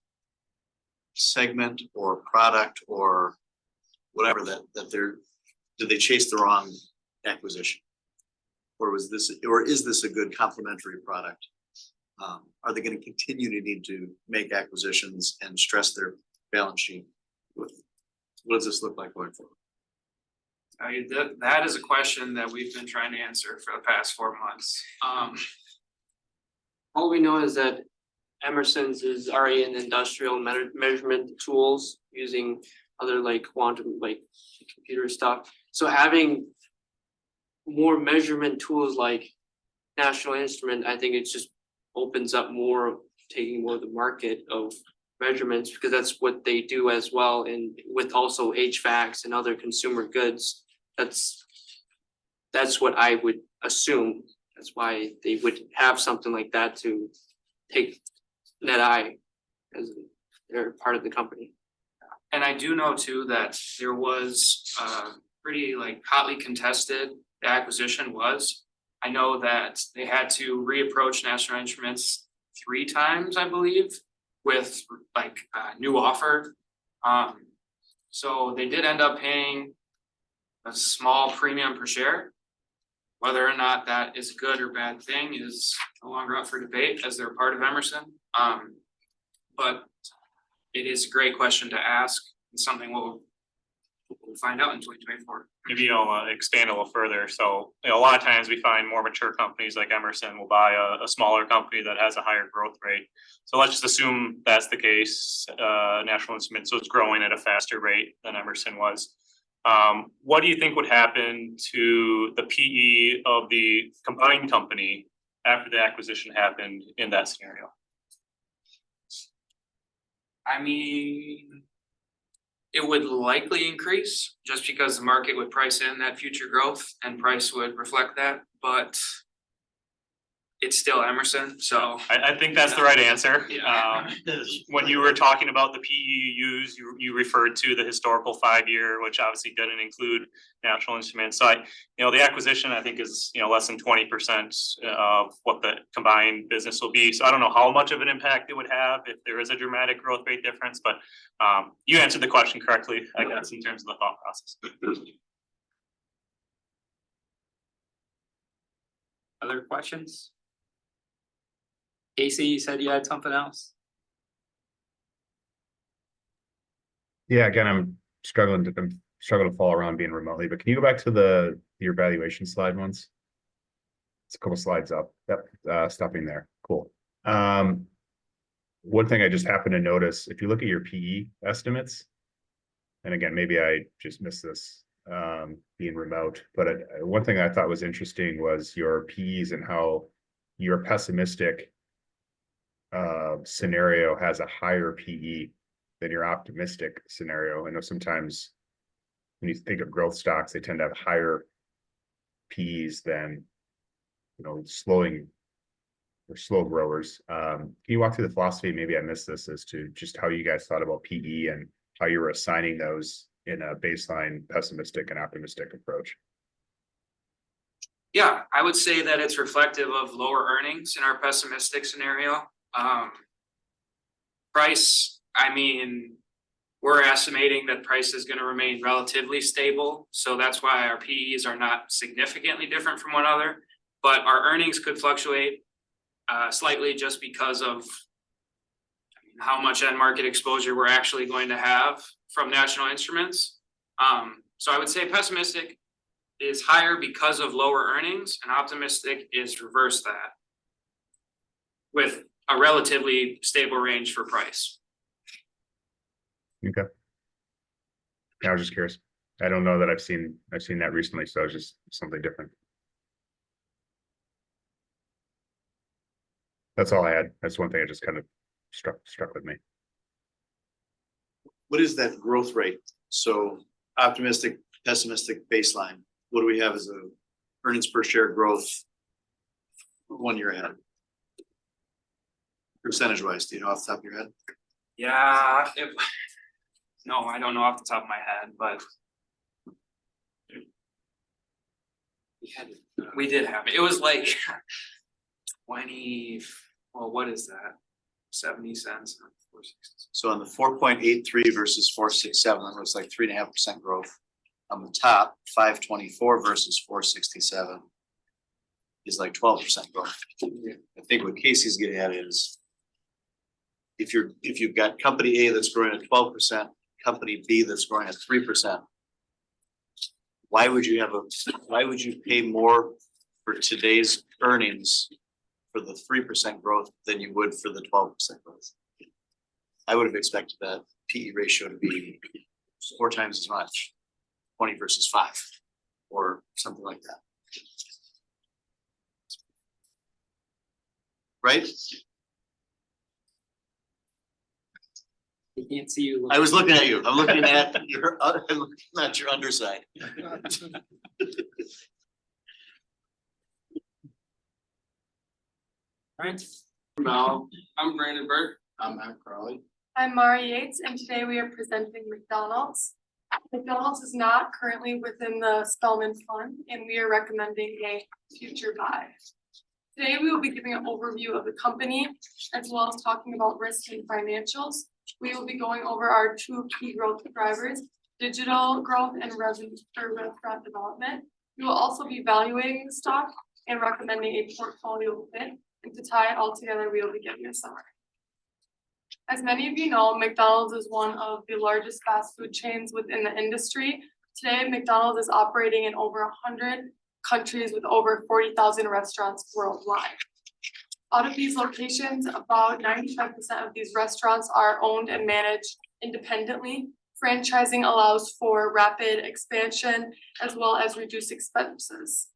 segment or product or whatever that did they chase the wrong acquisition? Or is this a good complementary product? Are they going to continue to need to make acquisitions and stress their balance sheet? What does this look like going forward? That is a question that we've been trying to answer for the past 4 months. All we know is that Emerson's is already in industrial measurement tools using other like quantum, like computer stuff. So having more measurement tools like National Instrument, I think it just opens up more, taking more of the market of measurements, because that's what they do as well. And with also HVACs and other consumer goods, that's what I would assume. That's why they would have something like that to take net eye as they're part of the company. And I do know too that there was pretty like hotly contested, the acquisition was. I know that they had to reapproach National Instruments 3 times, I believe, with like a new offer. So they did end up paying a small premium per share. Whether or not that is a good or bad thing is no longer up for debate, as they're part of Emerson. But it is a great question to ask, and something we'll we'll find out in 2024. Maybe I'll expand a little further. So, a lot of times we find more mature companies like Emerson will buy a smaller company that has a higher growth rate. So let's just assume that's the case. National Instruments was growing at a faster rate than Emerson was. What do you think would happen to the PE of the combined company after the acquisition happened in that scenario? I mean, it would likely increase just because the market would price in that future growth and price would reflect that, but it's still Emerson, so. I think that's the right answer. Yeah. When you were talking about the PE you use, you referred to the historical 5-year, which obviously didn't include National Instruments. So the acquisition I think is, less than 20% of what the combined business will be. So I don't know how much of an impact it would have if there is a dramatic growth rate difference, but you answered the question correctly, I guess, in terms of the thought process. Other questions? Casey, you said you had something else? Yeah, again, I'm struggling to follow around being remotely, but can you go back to your valuation slide once? It's a couple slides up. Yep, stopping there. Cool. One thing I just happened to notice, if you look at your PE estimates, and again, maybe I just missed this being remote, but one thing I thought was interesting was your PEs and how your pessimistic scenario has a higher PE than your optimistic scenario. I know sometimes when you think of growth stocks, they tend to have higher PEs than slow growers. Can you walk through the philosophy? Maybe I missed this as to just how you guys thought about PE and how you were assigning those in a baseline pessimistic and optimistic approach. Yeah, I would say that it's reflective of lower earnings in our pessimistic scenario. Price, I mean, we're estimating that price is going to remain relatively stable. So that's why our PEs are not significantly different from one another, but our earnings could fluctuate slightly just because of how much end market exposure we're actually going to have from National Instruments. So I would say pessimistic is higher because of lower earnings, and optimistic is reverse that with a relatively stable range for price. Okay. Yeah, I was just curious. I don't know that I've seen that recently, so it's just something different. That's all I had. That's one thing that just kind of struck with me. What is that growth rate? So optimistic, pessimistic baseline. What do we have as a earnings per share growth 1 year ahead? Percentage wise, do you know off the top of your head? Yeah, no, I don't know off the top of my head, but we did have it. It was like 20, well, what is that? 70 cents. So on the 4.83 versus 4.67, that was like 3.5% growth. On the top, 5.24 versus 4.67 is like 12% growth. I think what Casey's getting at is if you've got company A that's growing at 12%, company B that's growing at 3%, why would you pay more for today's earnings for the 3% growth than you would for the 12% growth? I would have expected that PE ratio to be 4 times as much, 20 versus 5, or something like that. Right? I can't see you. I was looking at you. I'm looking at your underside. Right. Now, I'm Brandon Burke. I'm Matt Crowley. I'm Mari Yates, and today we are presenting McDonald's. McDonald's is not currently within the Spellman Fund, and we are recommending a future buy. Today, we will be giving an overview of the company, as well as talking about risk and financials. We will be going over our 2 key growth drivers, digital growth and revenue or restaurant development. We will also be evaluating the stock and recommending a portfolio fit. And to tie it all together, we will be giving a summary. As many of you know, McDonald's is one of the largest fast food chains within the industry. Today, McDonald's is operating in over 100 countries with over 40,000 restaurants worldwide. Out of these locations, about 95% of these restaurants are owned and managed independently. Franchising allows for rapid expansion as well as reduced expenses.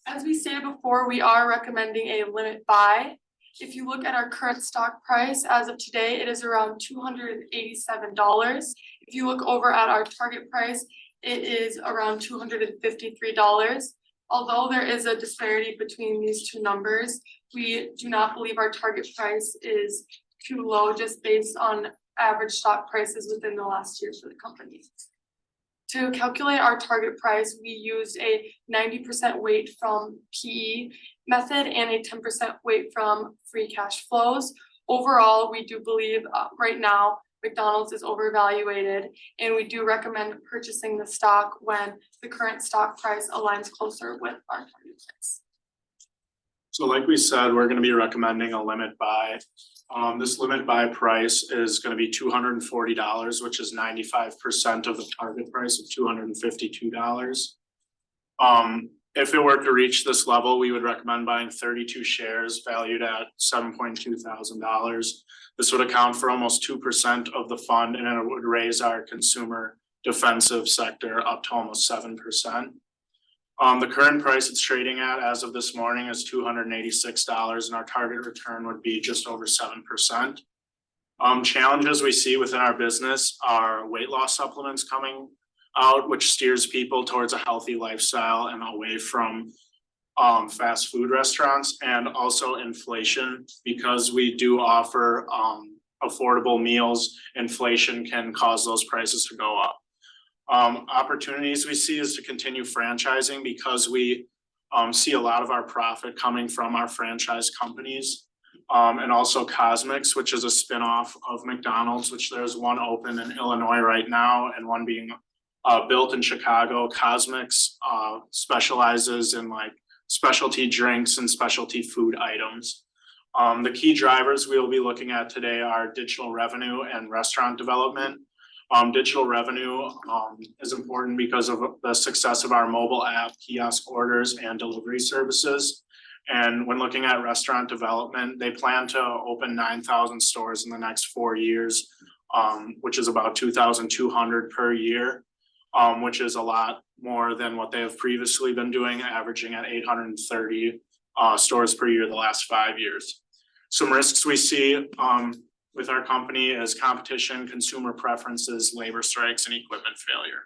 As we stated before, we are recommending a limit buy. If you look at our current stock price, as of today, it is around $287. If you look over at our target price, it is around $253. Although there is a disparity between these two numbers, we do not believe our target price is too low just based on average stock prices within the last year for the company. To calculate our target price, we used a 90% weight from PE method and a 10% weight from free cash flows. Overall, we do believe right now McDonald's is overvaluated, and we do recommend purchasing the stock when the current stock price aligns closer with our target price. So like we said, we're gonna be recommending a limit buy. This limit buy price is gonna be $240, which is 95% of the target price of $252. If it were to reach this level, we would recommend buying 32 shares valued at $7.2 thousand. This would account for almost 2% of the fund, and it would raise our consumer defensive sector up to almost 7%. The current price it's trading at as of this morning is $286, and our target return would be just over 7%. Challenges we see within our business are weight loss supplements coming out, which steers people towards a healthy lifestyle and away from fast food restaurants, and also inflation. Because we do offer affordable meals, inflation can cause those prices to go up. Opportunities we see is to continue franchising, because we see a lot of our profit coming from our franchise companies. And also Cosmix, which is a spinoff of McDonald's, which there's one open in Illinois right now and one being built in Chicago. Cosmix specializes in like specialty drinks and specialty food items. The key drivers we will be looking at today are digital revenue and restaurant development. Digital revenue is important because of the success of our mobile app, kiosk orders, and delivery services. And when looking at restaurant development, they plan to open 9,000 stores in the next 4 years, which is about 2,200 per year, which is a lot more than what they have previously been doing, averaging at 830 stores per year the last 5 years. Some risks we see with our company is competition, consumer preferences, labor strikes, and equipment failure.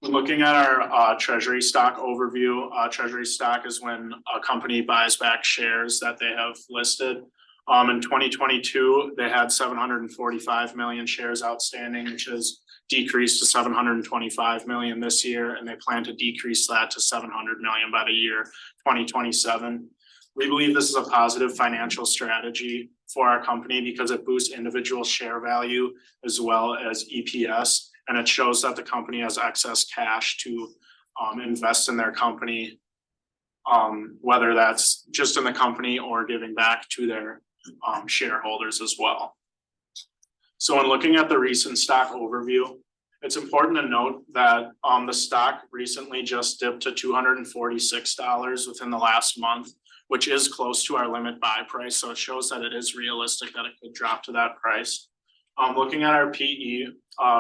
Looking at our treasury stock overview, treasury stock is when a company buys back shares that they have listed. In 2022, they had 745 million shares outstanding, which has decreased to 725 million this year, and they plan to decrease that to 700 million by the year 2027. We believe this is a positive financial strategy for our company because it boosts individual share value as well as EPS, and it shows that the company has excess cash to invest in their company, whether that's just in the company or giving back to their shareholders as well. So when looking at the recent stock overview, it's important to note that the stock recently just dipped to $246 within the last month, which is close to our limit buy price. So it shows that it is realistic that it could drop to that price. Looking at our PE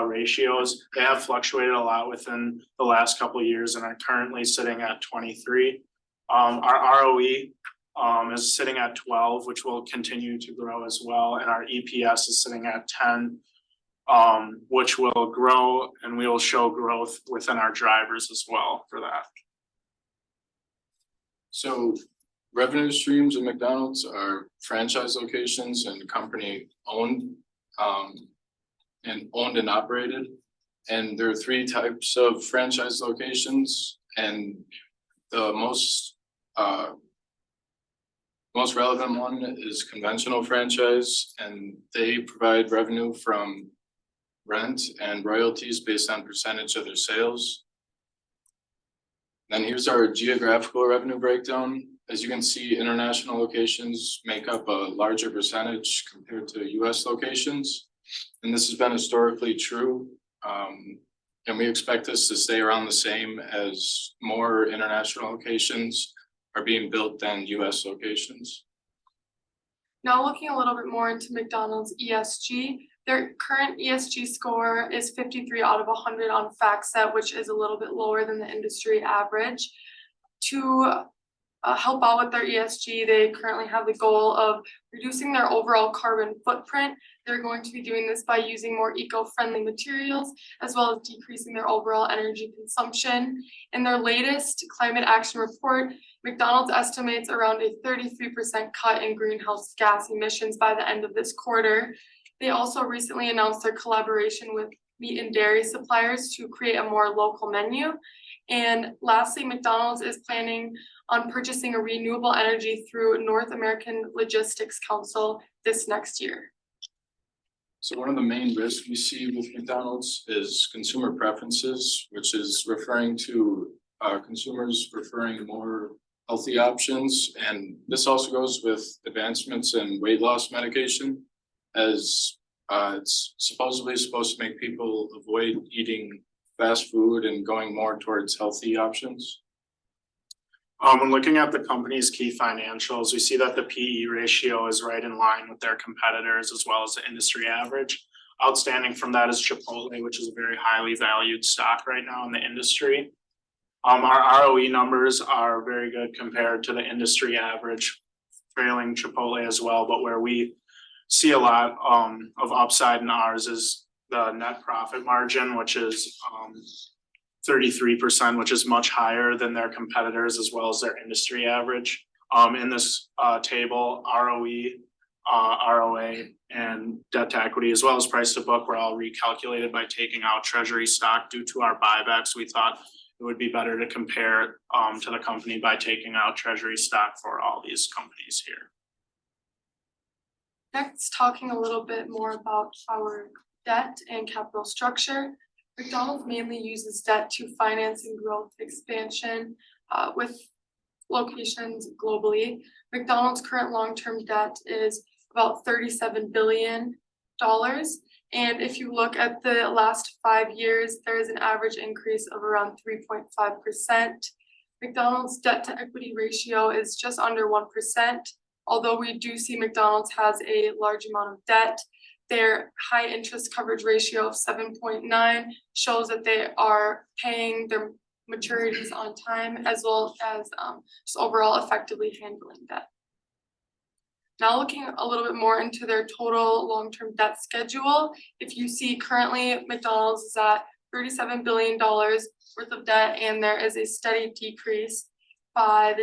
ratios, they have fluctuated a lot within the last couple of years and are currently sitting at 23. Our ROE is sitting at 12, which will continue to grow as well. And our EPS is sitting at 10, which will grow, and we will show growth within our drivers as well for that. So revenue streams at McDonald's are franchise locations and company owned and operated. And there are 3 types of franchise locations, and the most relevant one is conventional franchise, and they provide revenue from rent and royalties based on percentage of their sales. Then here's our geographical revenue breakdown. As you can see, international locations make up a larger percentage compared to US locations. And this has been historically true. And we expect this to stay around the same as more international locations are being built than US locations. Now looking a little bit more into McDonald's ESG, their current ESG score is 53 out of 100 on FactSet, which is a little bit lower than the industry average. To help out with their ESG, they currently have the goal of reducing their overall carbon footprint. They're going to be doing this by using more eco-friendly materials, as well as decreasing their overall energy consumption. In their latest climate action report, McDonald's estimates around a 33% cut in greenhouse gas emissions by the end of this quarter. They also recently announced their collaboration with meat and dairy suppliers to create a more local menu. And lastly, McDonald's is planning on purchasing a renewable energy through North American Logistics Council this next year. So one of the main risks we see with McDonald's is consumer preferences, which is referring to consumers preferring more healthy options. And this also goes with advancements in weight loss medication, as it's supposedly supposed to make people avoid eating fast food and going more towards healthy options. When looking at the company's key financials, we see that the PE ratio is right in line with their competitors as well as the industry average. Outstanding from that is Chipotle, which is a very highly valued stock right now in the industry. Our ROE numbers are very good compared to the industry average, trailing Chipotle as well, but where we see a lot of upside in ours is the net profit margin, which is 33%, which is much higher than their competitors as well as their industry average. In this table, ROE, ROA, and debt to equity, as well as price to book, were all recalculated by taking out treasury stock due to our buybacks. We thought it would be better to compare to the company by taking out treasury stock for all these companies here. Next, talking a little bit more about our debt and capital structure. McDonald's mainly uses debt to finance and growth expansion with locations globally. McDonald's current long-term debt is about $37 billion. And if you look at the last 5 years, there is an average increase of around 3.5%. McDonald's debt to equity ratio is just under 1%. Although we do see McDonald's has a large amount of debt, their high interest coverage ratio of 7.9 shows that they are paying their maturities on time, as well as just overall effectively handling debt. Now looking a little bit more into their total long-term debt schedule, if you see currently McDonald's is at $37 billion worth of debt, and there is a steady decrease by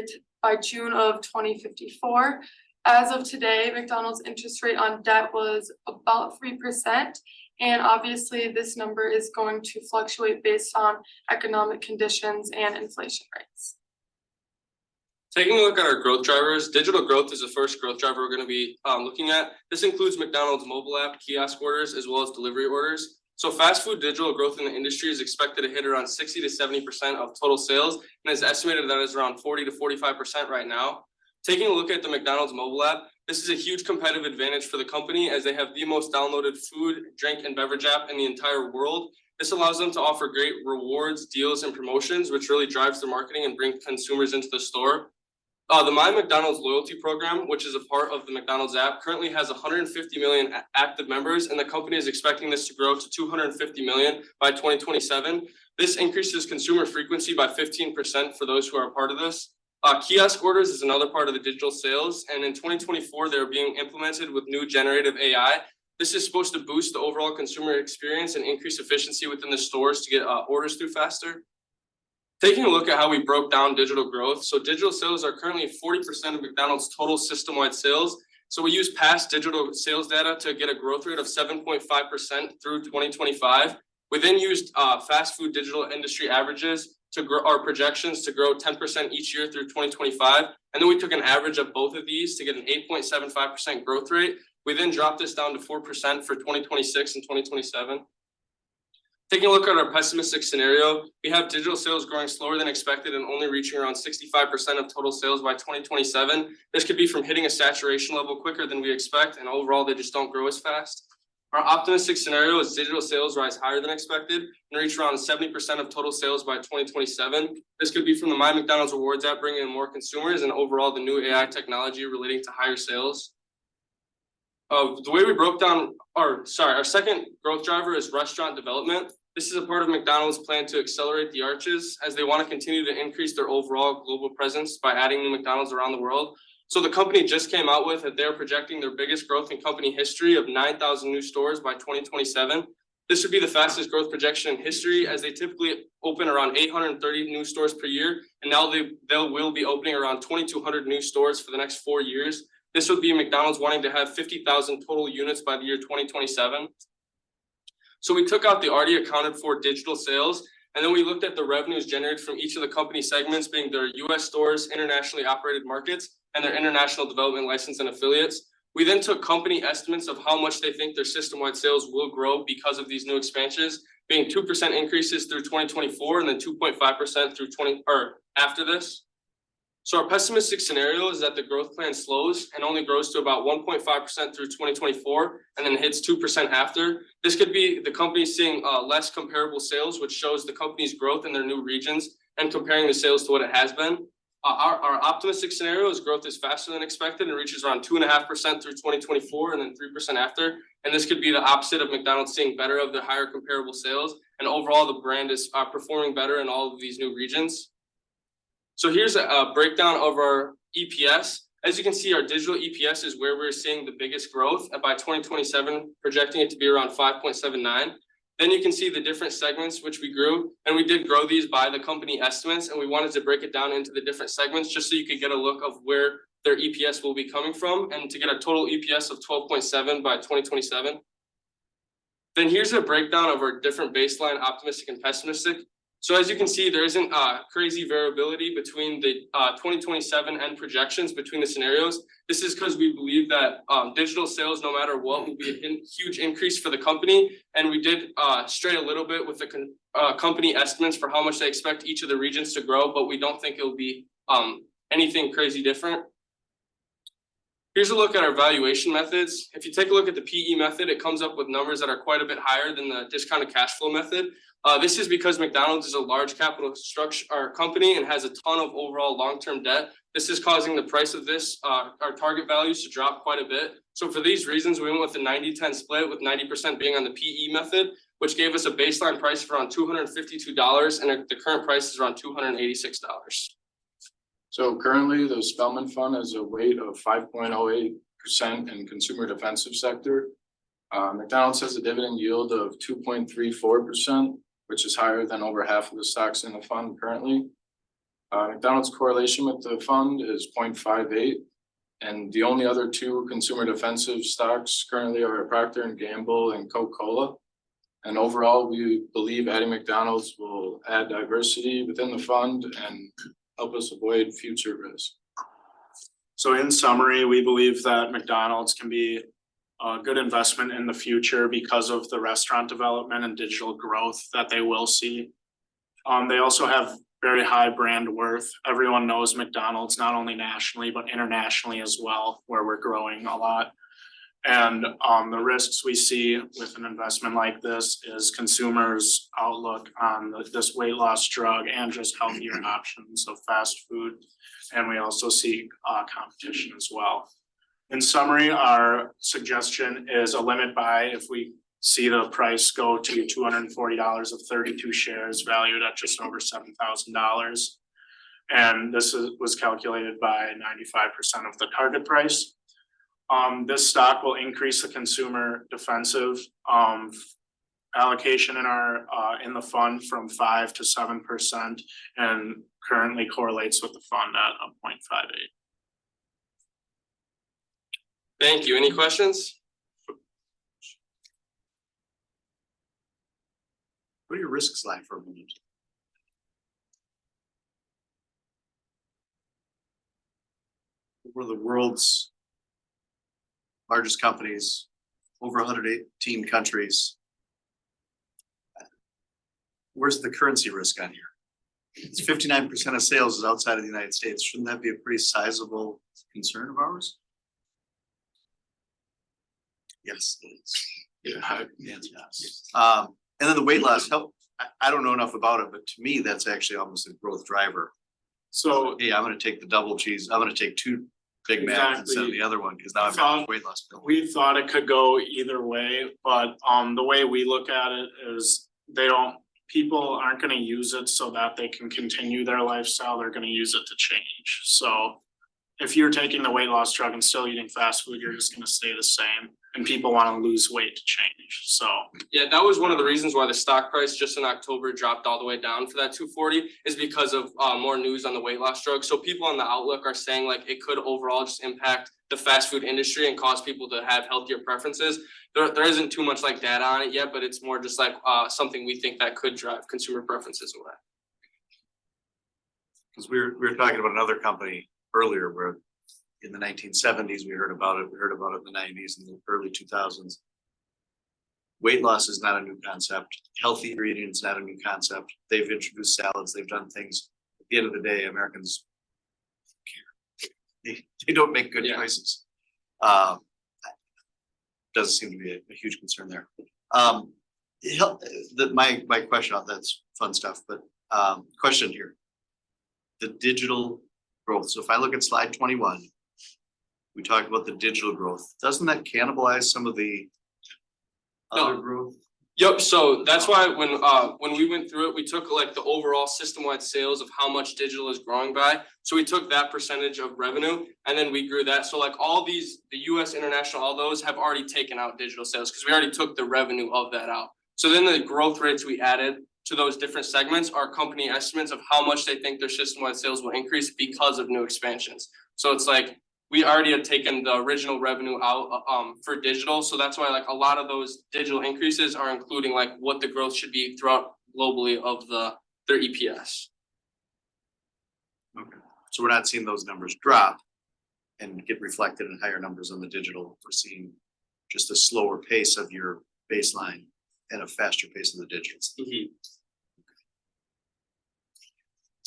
June of 2054. As of today, McDonald's interest rate on debt was about 3%, and obviously this number is going to fluctuate based on economic conditions and inflation rates. Taking a look at our growth drivers, digital growth is the first growth driver we're going to be looking at. This includes McDonald's mobile app, kiosk orders, as well as delivery orders. So fast food digital growth in the industry is expected to hit around 60 to 70% of total sales, and it's estimated that is around 40 to 45% right now. Taking a look at the McDonald's mobile app, this is a huge competitive advantage for the company, as they have the most downloaded food, drink, and beverage app in the entire world. This allows them to offer great rewards, deals, and promotions, which really drives their marketing and brings consumers into the store. The My McDonald's loyalty program, which is a part of the McDonald's app, currently has 150 million active members, and the company is expecting this to grow to 250 million by 2027. This increases consumer frequency by 15% for those who are a part of this. Kiosk orders is another part of the digital sales, and in 2024, they're being implemented with new generative AI. This is supposed to boost the overall consumer experience and increase efficiency within the stores to get orders through faster. Taking a look at how we broke down digital growth. So digital sales are currently 40% of McDonald's total system-wide sales. So we use past digital sales data to get a growth rate of 7.5% through 2025. We then used fast food digital industry averages to grow our projections to grow 10% each year through 2025. And then we took an average of both of these to get an 8.75% growth rate. We then dropped this down to 4% for 2026 and 2027. Taking a look at our pessimistic scenario, we have digital sales growing slower than expected and only reaching around 65% of total sales by 2027. This could be from hitting a saturation level quicker than we expect, and overall they just don't grow as fast. Our optimistic scenario is digital sales rise higher than expected and reach around 70% of total sales by 2027. This could be from the My McDonald's Rewards app bringing in more consumers and overall the new AI technology relating to higher sales. The way we broke down, our second growth driver is restaurant development. This is a part of McDonald's plan to accelerate the arches as they want to continue to increase their overall global presence by adding new McDonald's around the world. So the company just came out with that they're projecting their biggest growth in company history of 9,000 new stores by 2027. This would be the fastest growth projection in history as they typically open around 830 new stores per year. And now they will be opening around 2,200 new stores for the next 4 years. This would be McDonald's wanting to have 50,000 total units by the year 2027. So we took out the already accounted for digital sales, and then we looked at the revenues generated from each of the company segments, being their US stores, internationally operated markets, and their international development license and affiliates. We then took company estimates of how much they think their system-wide sales will grow because of these new expansions, being 2% increases through 2024 and then 2.5% through after this. So our pessimistic scenario is that the growth plan slows and only grows to about 1.5% through 2024 and then hits 2% after. This could be the company seeing less comparable sales, which shows the company's growth in their new regions and comparing the sales to what it has been. Our optimistic scenario is growth is faster than expected and reaches around 2.5% through 2024 and then 3% after. And this could be the opposite of McDonald's seeing better of the higher comparable sales. And overall, the brand is performing better in all of these new regions. So here's a breakdown of our EPS. As you can see, our digital EPS is where we're seeing the biggest growth, and by 2027, projecting it to be around 5.79. Then you can see the different segments which we grew, and we did grow these by the company estimates, and we wanted to break it down into the different segments just so you could get a look of where their EPS will be coming from and to get a total EPS of 12.7 by 2027. Then here's a breakdown of our different baseline optimistic and pessimistic. So as you can see, there isn't crazy variability between the 2027 end projections between the scenarios. This is because we believe that digital sales, no matter what, will be a huge increase for the company. And we did stray a little bit with the company estimates for how much they expect each of the regions to grow, but we don't think it'll be anything crazy different. Here's a look at our valuation methods. If you take a look at the PE method, it comes up with numbers that are quite a bit higher than the discounted cash flow method. This is because McDonald's is a large capital structure company and has a ton of overall long-term debt. This is causing the price of this, our target values, to drop quite a bit. So for these reasons, we went with a 90-10 split, with 90% being on the PE method, which gave us a baseline price of around $252, and the current price is around $286. So currently, the Spellman Fund has a weight of 5.08% in consumer defensive sector. McDonald's has a dividend yield of 2.34%, which is higher than over half of the stocks in the fund currently. McDonald's correlation with the fund is 0.58, and the only other two consumer defensive stocks currently are Procter & Gamble and Coca-Cola. And overall, we believe adding McDonald's will add diversity within the fund and help us avoid future risk. So in summary, we believe that McDonald's can be a good investment in the future because of the restaurant development and digital growth that they will see. They also have very high brand worth. Everyone knows McDonald's, not only nationally, but internationally as well, where we're growing a lot. And the risks we see with an investment like this is consumers' outlook on this weight loss drug and just healthier options of fast food. And we also see competition as well. In summary, our suggestion is a limit buy if we see the price go to $240 of 32 shares valued at just over $7,000. And this was calculated by 95% of the target price. This stock will increase the consumer defensive allocation in the fund from 5 to 7%, and currently correlates with the fund at 0.58. Thank you. Any questions? What are your risks like for a minute? One of the world's largest companies, over 118 countries. where's the currency risk on here? It's 59% of sales is outside of the United States. Shouldn't that be a pretty sizable concern of ours? Yes, it is. Yeah, yes. And then the weight loss help. I don't know enough about it, but to me, that's actually almost a growth driver. So Hey, I'm gonna take the double cheese. I'm gonna take 2 Big Macs instead of Exactly. the other one, because now I've got a weight loss pill. We thought it could go either way, but the way we look at it is people aren't gonna use it so that they can continue their lifestyle, they're gonna use it to change. So if you're taking the weight loss drug and still eating fast food, you're just gonna stay the same, and people wanna lose weight to change, so. Yeah, that was one of the reasons why the stock price just in October dropped all the way down for that 240 is because of more news on the weight loss drug. So people on the outlook are saying like it could overall just impact the fast food industry and cause people to have healthier preferences. There isn't too much like data on it yet, but it's more just like something we think that could drive consumer preferences away. Because we were talking about another company earlier where in the 1970s, we heard about it in the 90s and the early 2000s. Weight loss is not a new concept. Healthy eating is not a new concept. They've introduced salads, they've done things. At the end of the day, Americans care. They don't make good choices. Doesn't seem to be a huge concern there. My question on that's fun stuff, but question here. The digital growth. So if I look at slide 21, we talked about the digital growth. Doesn't that cannibalize some of the other growth? Yep, so that's why when we went through it, we took like the overall system-wide sales of how much digital is growing by. So we took that percentage of revenue and then we grew that. So like all these, the US, international, all those have already taken out digital sales because we already took the revenue of that out. So then the growth rates we added to those different segments are company estimates of how much they think their system-wide sales will increase because of new expansions. So it's like we already had taken the original revenue out for digital. So that's why like a lot of those digital increases are including like what the growth should be throughout globally of their EPS. Okay, so we're not seeing those numbers drop and get reflected in higher numbers on the digital. We're seeing just a slower pace of your baseline and a faster pace of the digits.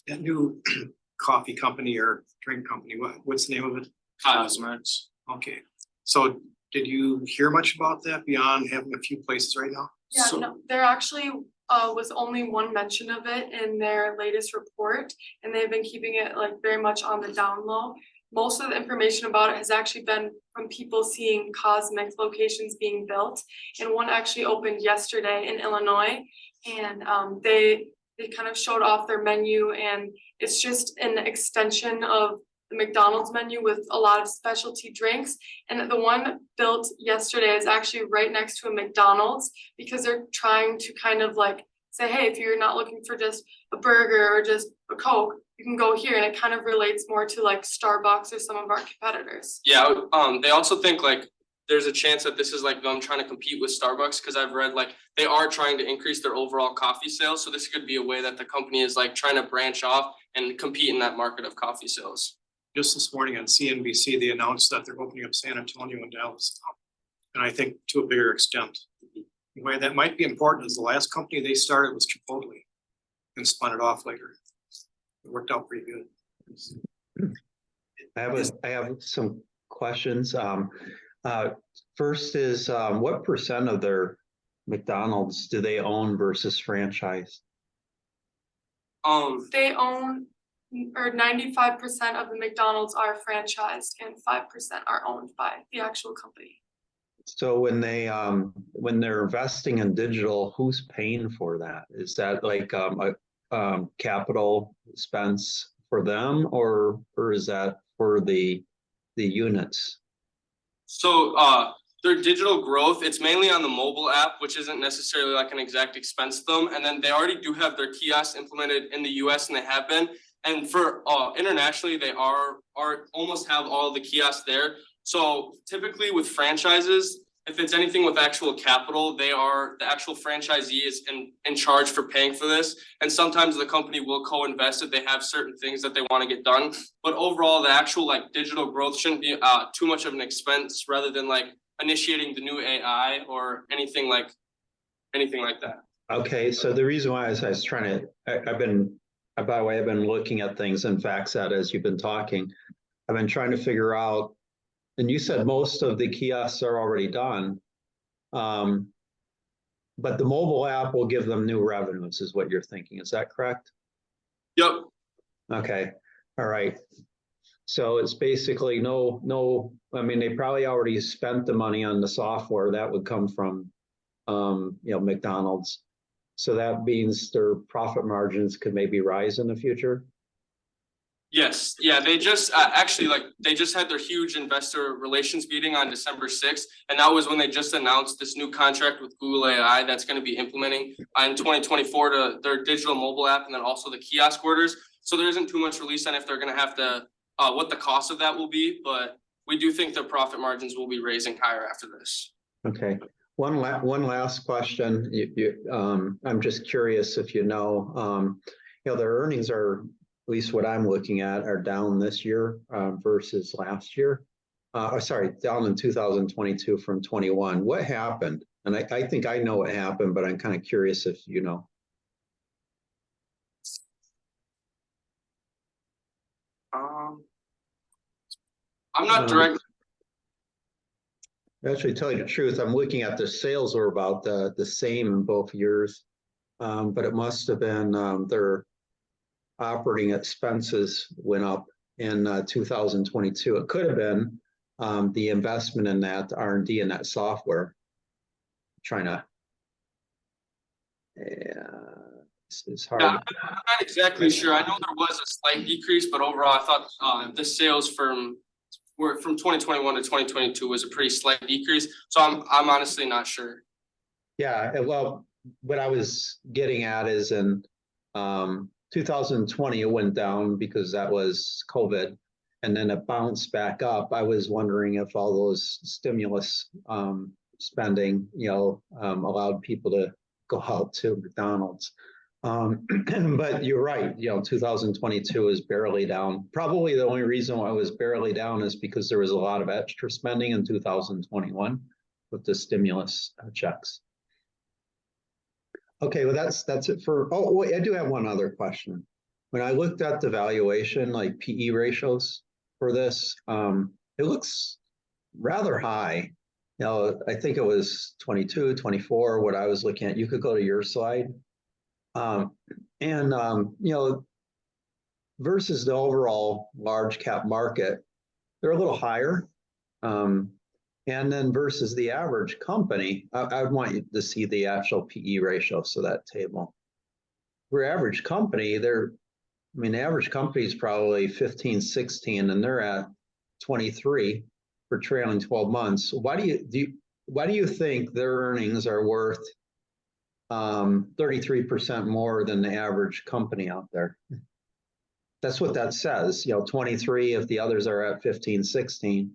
That new coffee company or drink company, what's the name of it? Cosmetics. Okay, so did you hear much about that beyond having a few places right now? Yeah, no, there actually was only one mention of it in their latest report, and they've been keeping it like very much on the down low. Most of the information about it has actually been from people seeing Cosmetics locations being built, and one actually opened yesterday in Illinois, and they kind of showed off their menu, and it's just an extension of the McDonald's menu with a lot of specialty drinks. And the one built yesterday is actually right next to a McDonald's because they're trying to kind of like say, hey, if you're not looking for just a burger or just a Coke, you can go here. And it kind of relates more to like Starbucks or some of our competitors. Yeah, they also think like there's a chance that this is like them trying to compete with Starbucks because I've read like they are trying to increase their overall coffee sales. So this could be a way that the company is like trying to branch off and compete in that market of coffee sales. Just this morning on CNBC, they announced that they're opening up San Antonio and Dallas. And I think to a bigger extent. The way that might be important is the last company they started was Chipotle and spun it off later. It worked out pretty good. I have some questions. First is, what percent of their McDonald's do they own versus franchise? They own, or 95% of the McDonald's are franchised and 5% are owned by the actual company. So when they're investing in digital, who's paying for that? Is that like a capital expense for them, or is that for the units? So their digital growth, it's mainly on the mobile app, which isn't necessarily like an exact expense to them. And then they already do have their kiosks implemented in the US and they have been. And for internationally, they are almost have all the kiosks there. So typically with franchises, if it's anything with actual capital, the actual franchisee is in charge for paying for this. And sometimes the company will co-invest if they have certain things that they want to get done. But overall, the actual like digital growth shouldn't be too much of an expense rather than like initiating the new AI or anything like that. Okay, so the reason why is I was trying to, I've been, by the way, I've been looking at things in FactSet as you've been talking. I've been trying to figure out, and you said most of the kiosks are already done. But the mobile app will give them new revenues is what you're thinking. Is that correct? Yep. Okay, all right. So it's basically no, I mean, they probably already spent the money on the software that would come from, McDonald's. So that means their profit margins could maybe rise in the future. Yes, yeah, they just actually they just had their huge investor relations meeting on December 6th. And that was when they just announced this new contract with Google AI that's going to be implementing in 2024 to their digital mobile app and then also the kiosk orders. So there isn't too much release on if they're going to have to what the cost of that will be, but we do think their profit margins will be raising higher after this. Okay, one last question. I'm just curious if their earnings are, at least what I'm looking at, are down this year versus last year. Down in 2022 from 21. What happened? And I think I know what happened, but I'm kind of curious if you know. I'm not directly. Actually, tell you the truth, I'm looking at the sales were about the same in both years, but it must have been their operating expenses went up in 2022. It could have been the investment in that R&D and that software. It's hard. Yeah, I'm not exactly sure. I know there was a slight decrease, but overall, I thought the sales from 2021 to 2022 was a pretty slight decrease. So I'm honestly not sure. Yeah, well, what I was getting at is in 2020 it went down because that was COVID, and then it bounced back up. I was wondering if all those stimulus spending, allowed people to go out to McDonald's. But you're right, 2022 is barely down. Probably the only reason why it was barely down is because there was a lot of extra spending in 2021 with the stimulus checks. Okay, well, that's it for, oh, wait, I do have one other question. When I looked at the valuation, like PE ratios for this, it looks rather high. I think it was 22, 24, what I was looking at. You could go to your slide. Versus the overall large cap market, they're a little higher. And then versus the average company, I want you to see the actual PE ratio, so that table. For average company, the average company is probably 15, 16, and they're at 23 for trailing 12 months. Why do you think their earnings are worth 33% more than the average company out there? That's what that says, 23 if the others are at 15, 16.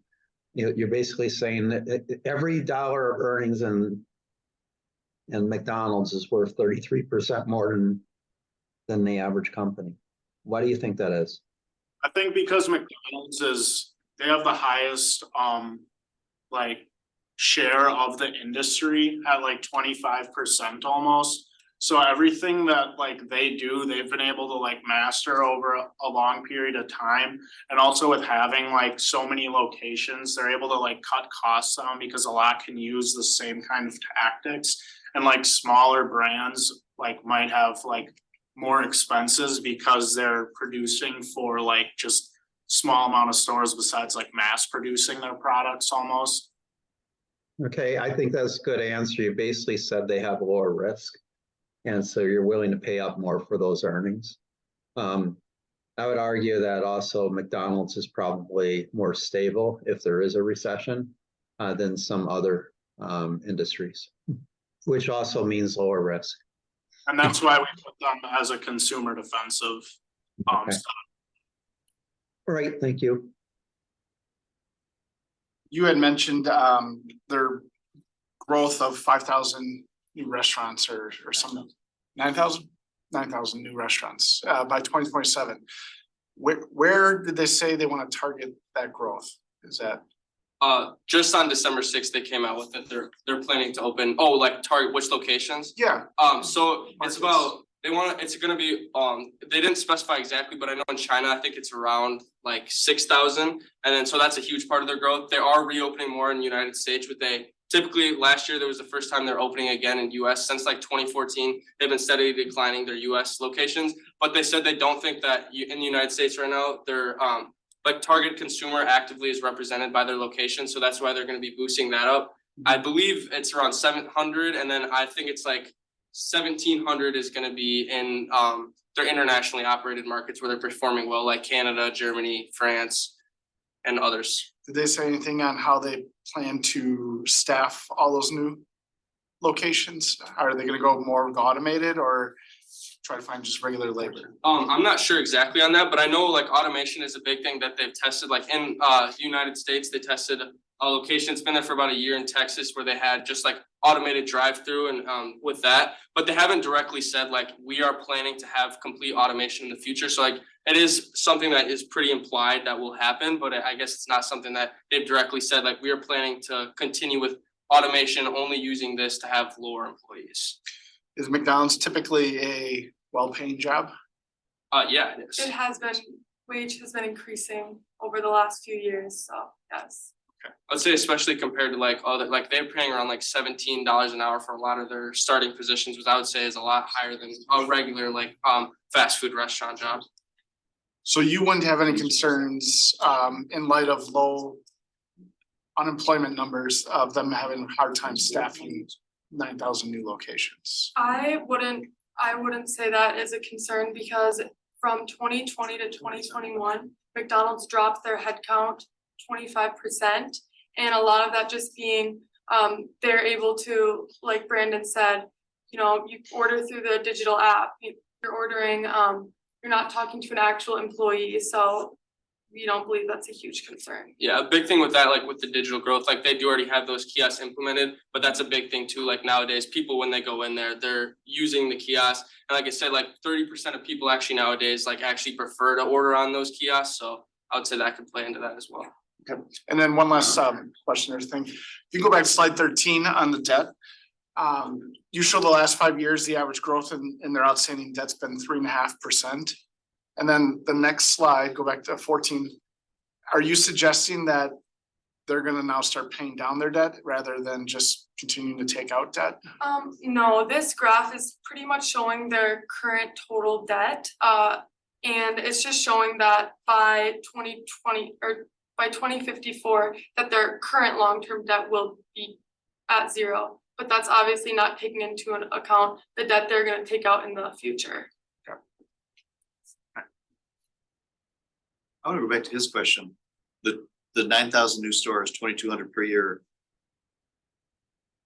You're basically saying that every dollar of earnings in McDonald's is worth 33% more than the average company. Why do you think that is? I think because McDonald's they have the highest share of the industry at 25% almost. So everything that they do, they've been able to master over a long period of time. And also with having so many locations, they're able to cut costs down because a lot can use the same kind of tactics. And smaller brands might have more expenses because they're producing for just small amount of stores besides mass producing their products almost. Okay, I think that's a good answer. You basically said they have lower risk, and so you're willing to pay up more for those earnings. I would argue that also McDonald's is probably more stable if there is a recession than some other industries, which also means lower risk. And that's why we put them as a consumer defensive stock. All right, thank you. You had mentioned their growth of 5,000 new restaurants or something, 9,000 new restaurants by 2027. Where did they say they want to target that growth? Is that? Just on December 6th, they came out with it. They're planning to open, like target which locations? Yeah, So it's about, it's gonna be, they didn't specify exactly, but I know in China, I think it's around like 6,000. And then, so that's a huge part of their growth. They are reopening more in the United States with typically last year, there was the first time they're opening again in US since like 2014. They've been steadily declining their US locations, but they said they don't think that in the United States right now, they're, like target consumer actively is represented by their location. So that's why they're gonna be boosting that up. I believe it's around 700, and then I think it's like 1,700 is gonna be in their internationally operated markets where they're performing well, like Canada, Germany, France, and others. did they say anything on how they plan to staff all those new locations? Are they gonna go more automated or try to find just regular labor? I'm not sure exactly on that, but I know like automation is a big thing that they've tested. Like in United States, they tested a location. It's been there for about a year in Texas where they had just like automated drive-through and with that, but they haven't directly said like we are planning to have complete automation in the future. So like it is something that is pretty implied that will happen, but I guess it's not something that they've directly said like we are planning to continue with automation, only using this to have lower employees. Is McDonald's typically a well-paying job? Yeah, it is. It has been, wage has been increasing over the last few years, so yes. I'd say especially compared to like other, like they're paying around like $17 an hour for a lot of their starting positions, which I would say is a lot higher than a regular like fast food restaurant job. So you wouldn't have any concerns in light of low unemployment numbers of them having a hard time staffing 9,000 new locations? I wouldn't say that is a concern because from 2020 to 2021, McDonald's dropped their headcount 25%. And a lot of that just being, they're able to, like Brandon said, you know, you order through the digital app, you're ordering, you're not talking to an actual employee, so we don't believe that's a huge concern. Yeah, a big thing with that, like with the digital growth, like they do already have those kiosks implemented, but that's a big thing too. Like nowadays, people, when they go in there, they're using the kiosk. And like I said, like 30% of people actually nowadays, like actually prefer to order on those kiosks. So I would say that could play into that as well. Okay, and then one last question or thing. If you go back to slide 13 on the debt, you show the last 5 years, the average growth in their outstanding debt's been 3.5%. And then the next slide, go back to 14. Are you suggesting that they're gonna now start paying down their debt rather than just continuing to take out debt? No, this graph is pretty much showing their current total debt. And it's just showing that by 2020 or by 2054, that their current long-term debt will be at zero. But that's obviously not taking into account the debt they're gonna take out in the future. I want to go back to his question. The 9,000 new stores, 2,200 per year.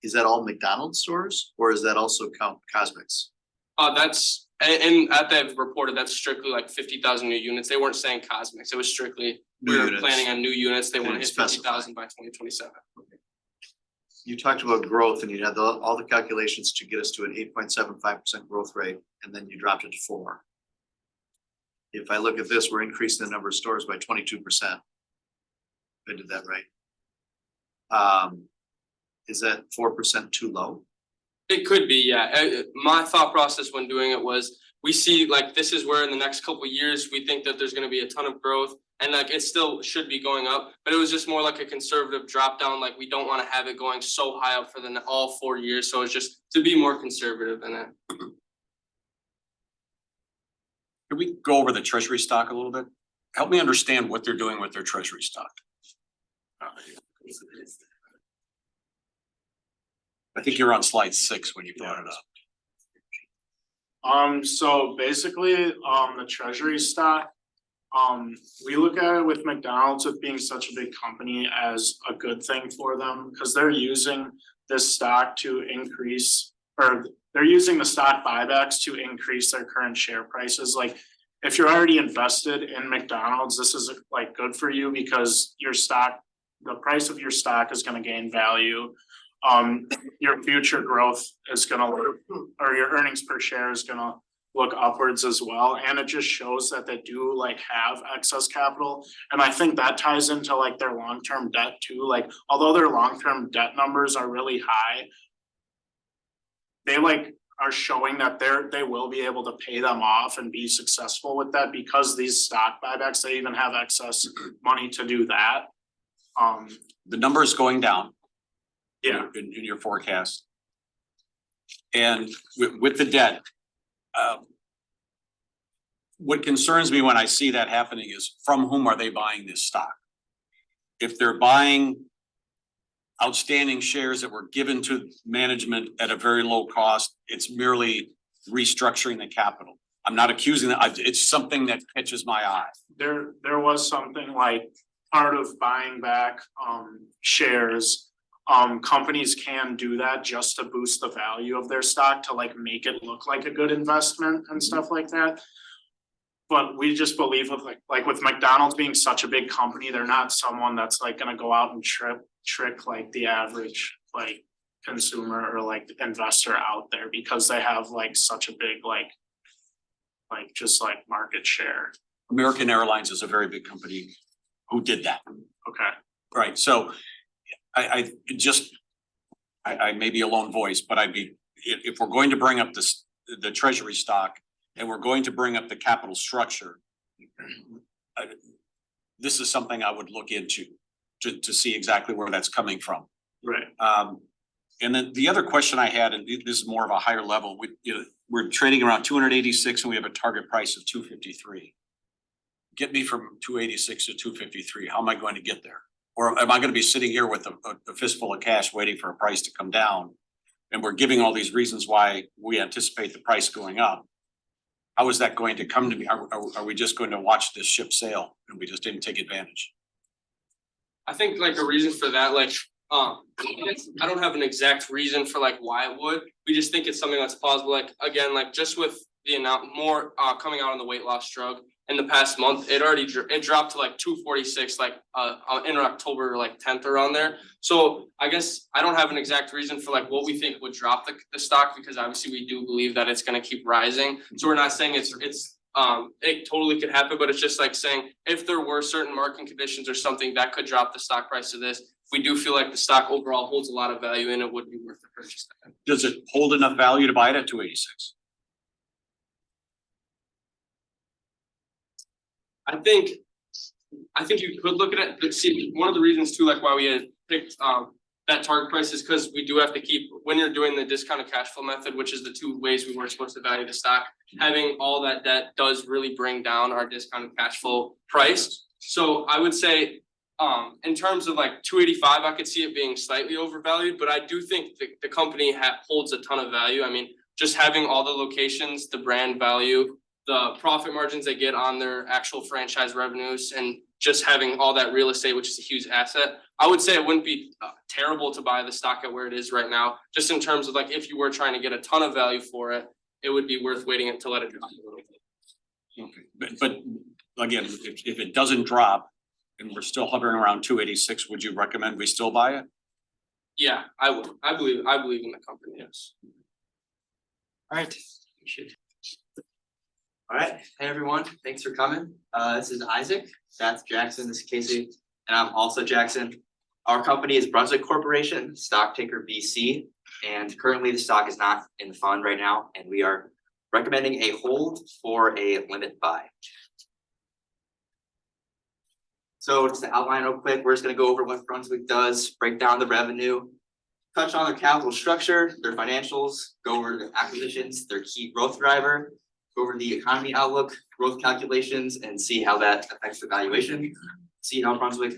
Is that all McDonald's stores or is that also count Cosmics? That's, and at that reported, that's strictly like 50,000 new units. They weren't saying Cosmics. It was strictly, we were planning on new units. They wanted to hit 50,000 by 2027. You talked about growth and you had all the calculations to get us to an 8.75% growth rate, and then you dropped it to 4%. If I look at this, we're increasing the number of stores by 22%. I did that right. Is that 4% too low? It could be, yeah. My thought process when doing it was, we see like this is where in the next couple of years we think that there's going to be a ton of growth, and like it still should be going up, but it was just more like a conservative drop down. Like we don't want to have it going so high up for all 4 years, so it's just to be more conservative in it. Can we go over the treasury stock a little bit? Help me understand what they're doing with their treasury stock. I think you're on slide 6 when you brought it up. So basically, the treasury stock, we look at it with McDonald's with being such a big company as a good thing for them, because they're using this stock to increase, or they're using the stock buybacks to increase their current share prices. Like if you're already invested in McDonald's, this is like good for you because your stock, the price of your stock is going to gain value. Your future growth is going to, or your earnings per share is going to look upwards as well, and it just shows that they do like have excess capital. And I think that ties into like their long-term debt too, like although their long-term debt numbers are really high, they like are showing that they will be able to pay them off and be successful with that because these stock buybacks, they even have excess money to do that. The number is going down. Yeah. In your forecast. And with the debt, what concerns me when I see that happening is from whom are they buying this stock? If they're buying outstanding shares that were given to management at a very low cost, it's merely restructuring the capital. I'm not accusing that, it's something that catches my eye. There was something like part of buying back shares. Companies can do that just to boost the value of their stock to like make it look like a good investment and stuff like that. But we just believe with like with McDonald's being such a big company, they're not someone that's like gonna go out and trick like the average like consumer or like investor out there because they have like such a big like just like market share. American Airlines is a very big company who did that. Okay. Right, so I may be a lone voice, but if we're going to bring up the treasury stock and we're going to bring up the capital structure, this is something I would look into to see exactly where that's coming from. Right. And then the other question I had, and this is more of a higher level, we're trading around 286 and we have a target price of 253. Get me from 286 to 253. How am I going to get there? Or am I going to be sitting here with a fistful of cash waiting for a price to come down? And we're giving all these reasons why we anticipate the price going up. How is that going to come to me? Are we just going to watch this ship sail and we just didn't take advantage? I think like a reason for that, like, I don't have an exact reason for like why it would. We just think it's something that's plausible. Like, again, like just with the amount more coming out on the weight loss drug in the past month, it dropped to like 246, like in October, like 10th around there. So I guess I don't have an exact reason for like what we think would drop the stock, because obviously we do believe that it's going to keep rising. So we're not saying it totally could happen, but it's just like saying if there were certain market conditions or something that could drop the stock price to this, we do feel like the stock overall holds a lot of value and it would be worth the purchase. Does it hold enough value to buy it at 286? I think you could look at it, but see, one of the reasons too, like why we had picked that target price is because we do have to keep, when you're doing the discounted cash flow method, which is the two ways we were supposed to value the stock, having all that debt does really bring down our discounted cash flow price. So I would say in terms of like 285, I could see it being slightly overvalued, but I do think the company holds a ton of value. I mean, just having all the locations, the brand value, the profit margins they get on their actual franchise revenues, and just having all that real estate, which is a huge asset. I would say it wouldn't be terrible to buy the stock at where it is right now, just in terms of like, if you were trying to get a ton of value for it, it would be worth waiting until let it drop a little bit. Okay, but again, if it doesn't drop and we're still hovering around 286, would you recommend we still buy it? Yeah, I would. I believe in the company, yes. All right. All right, hey everyone, thanks for coming. This is Isaac, that's Jackson, this is Casey, and I'm also Jackson. Our company is Brunswick Corporation, stock ticker BC, and currently the stock is not in the fund right now, and we are recommending a hold for a limit buy. So just to outline real quick, we're just gonna go over what Brunswick does, break down the revenue, touch on their capital structure, their financials, go over their acquisitions, their key growth driver, go over the economy outlook, growth calculations, and see how that affects the valuation. See how Brunswick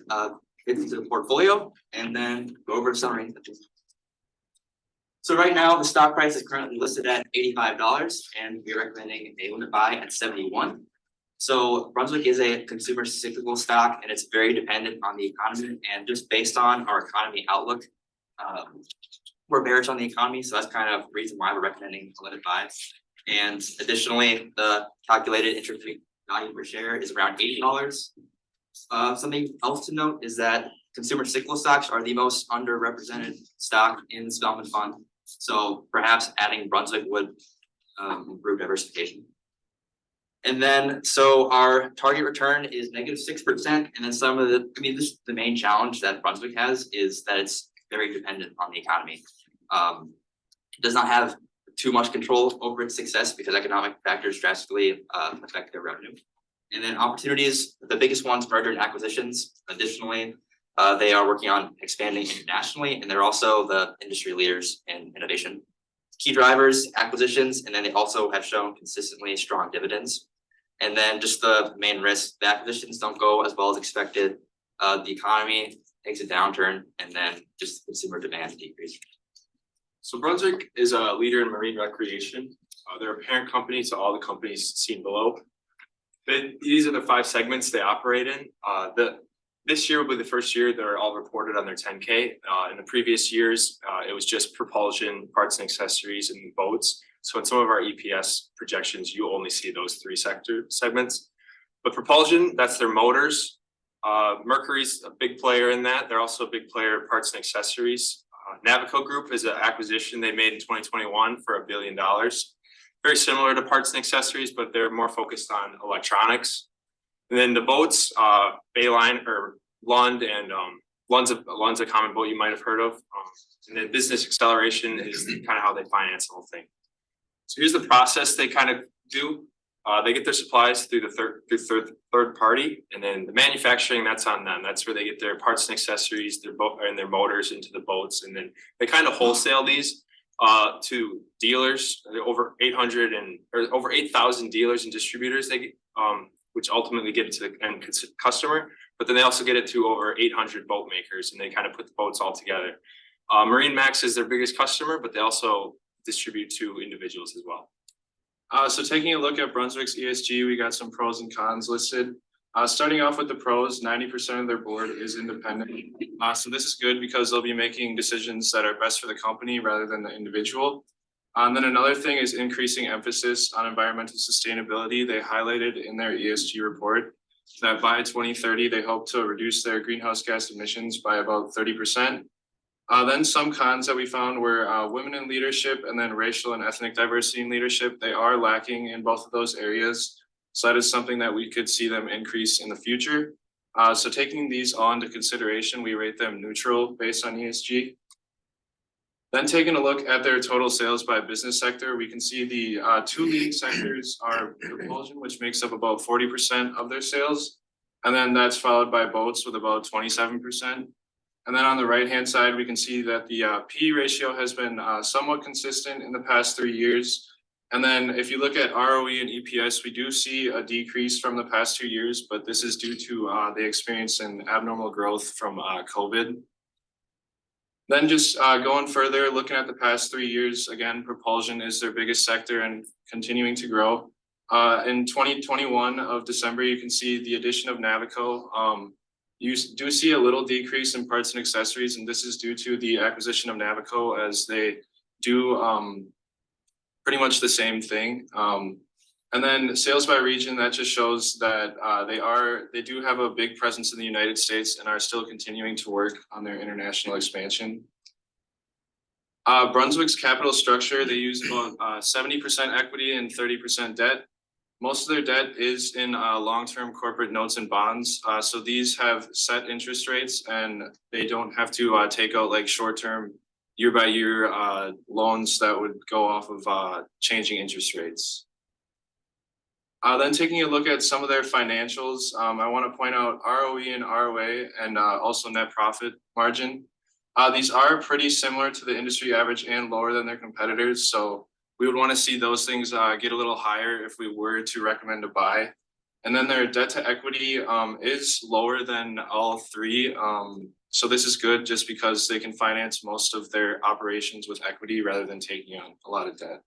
fits into the portfolio, and then go over a summary. So right now, the stock price is currently listed at $85, and we're recommending a limit buy at 71. So Brunswick is a consumer cyclical stock, and it's very dependent on the economy. And just based on our economy outlook, we're bearish on the economy, so that's kind of the reason why we're recommending a limit buy. And additionally, the calculated intrinsic value per share is around $80. Something else to note is that consumer cyclical stocks are the most underrepresented stock in the Spellman Fund. So perhaps adding Brunswick would improve diversification. And then, so our target return is -6%, and then some of the, this is the main challenge that Brunswick has is that it's very dependent on the economy. It does not have too much control over its success because economic factors drastically affect their revenue. And then opportunities, the biggest ones, merger and acquisitions. Additionally, they are working on expanding internationally, and they're also the industry leaders in innovation. Key drivers, acquisitions, and then they also have shown consistently strong dividends. And then just the main risk, the acquisitions don't go as well as expected. The economy takes a downturn, and then just consumer demand decrease. So Brunswick is a leader in marine recreation. They're a parent company to all the companies seen below. These are the 5 segments they operate in. This year will be the first year they're all reported on their 10K. In the previous years, it was just propulsion, parts and accessories, and boats. So in some of our EPS projections, you only see those 3 segments. But propulsion, that's their motors. Mercury's a big player in that. They're also a big player in parts and accessories. Navico Group is an acquisition they made in 2021 for $1 billion. Very similar to parts and accessories, but they're more focused on electronics. And then the boats, Bayline or Lund, and Lund's a common boat you might have heard of. And then business acceleration is kind of how they finance the whole thing. So here's the process they kind of do. They get their supplies through the third party, and then the manufacturing, that's on them. That's where they get their parts and accessories, their boat and their motors into the boats, and then they kind of wholesale these to dealers. Over 8,000 dealers and distributors they which ultimately get it to the end customer. But then they also get it to over 800 boat makers, and they kind of put the boats all together. Marine Max is their biggest customer, but they also distribute to individuals as well. So taking a look at Brunswick's ESG, we got some pros and cons listed. Starting off with the pros, 90% of their board is independent. So this is good because they'll be making decisions that are best for the company rather than the individual. And then another thing is increasing emphasis on environmental sustainability. They highlighted in their ESG report that by 2030, they hope to reduce their greenhouse gas emissions by about 30%. Then some cons that we found were women in leadership, and then racial and ethnic diversity in leadership. They are lacking in both of those areas. So that is something that we could see them increase in the future. So taking these all into consideration, we rate them neutral based on ESG. Then taking a look at their total sales by business sector, we can see the 2 leading sectors are propulsion, which makes up about 40% of their sales. And then that's followed by boats with about 27%. And then on the right-hand side, we can see that the P ratio has been somewhat consistent in the past 3 years. And then if you look at ROE and EPS, we do see a decrease from the past 2 years, but this is due to the experience in abnormal growth from COVID. Then just going further, looking at the past 3 years, again, propulsion is their biggest sector and continuing to grow. In 2021 of December, you can see the addition of Navico. You do see a little decrease in parts and accessories, and this is due to the acquisition of Navico, as they do pretty much the same thing. And then sales by region, that just shows that they do have a big presence in the United States and are still continuing to work on their international expansion. Brunswick's capital structure, they use about 70% equity and 30% debt. Most of their debt is in long-term corporate notes and bonds. So these have set interest rates, and they don't have to take out like short-term year-by-year loans that would go off of changing interest rates. Then taking a look at some of their financials, I want to point out ROE and ROA, and also net profit margin. These are pretty similar to the industry average and lower than their competitors. So we would want to see those things get a little higher if we were to recommend a buy. And then their debt to equity is lower than all 3. So this is good just because they can finance most of their operations with equity rather than taking on a lot of debt.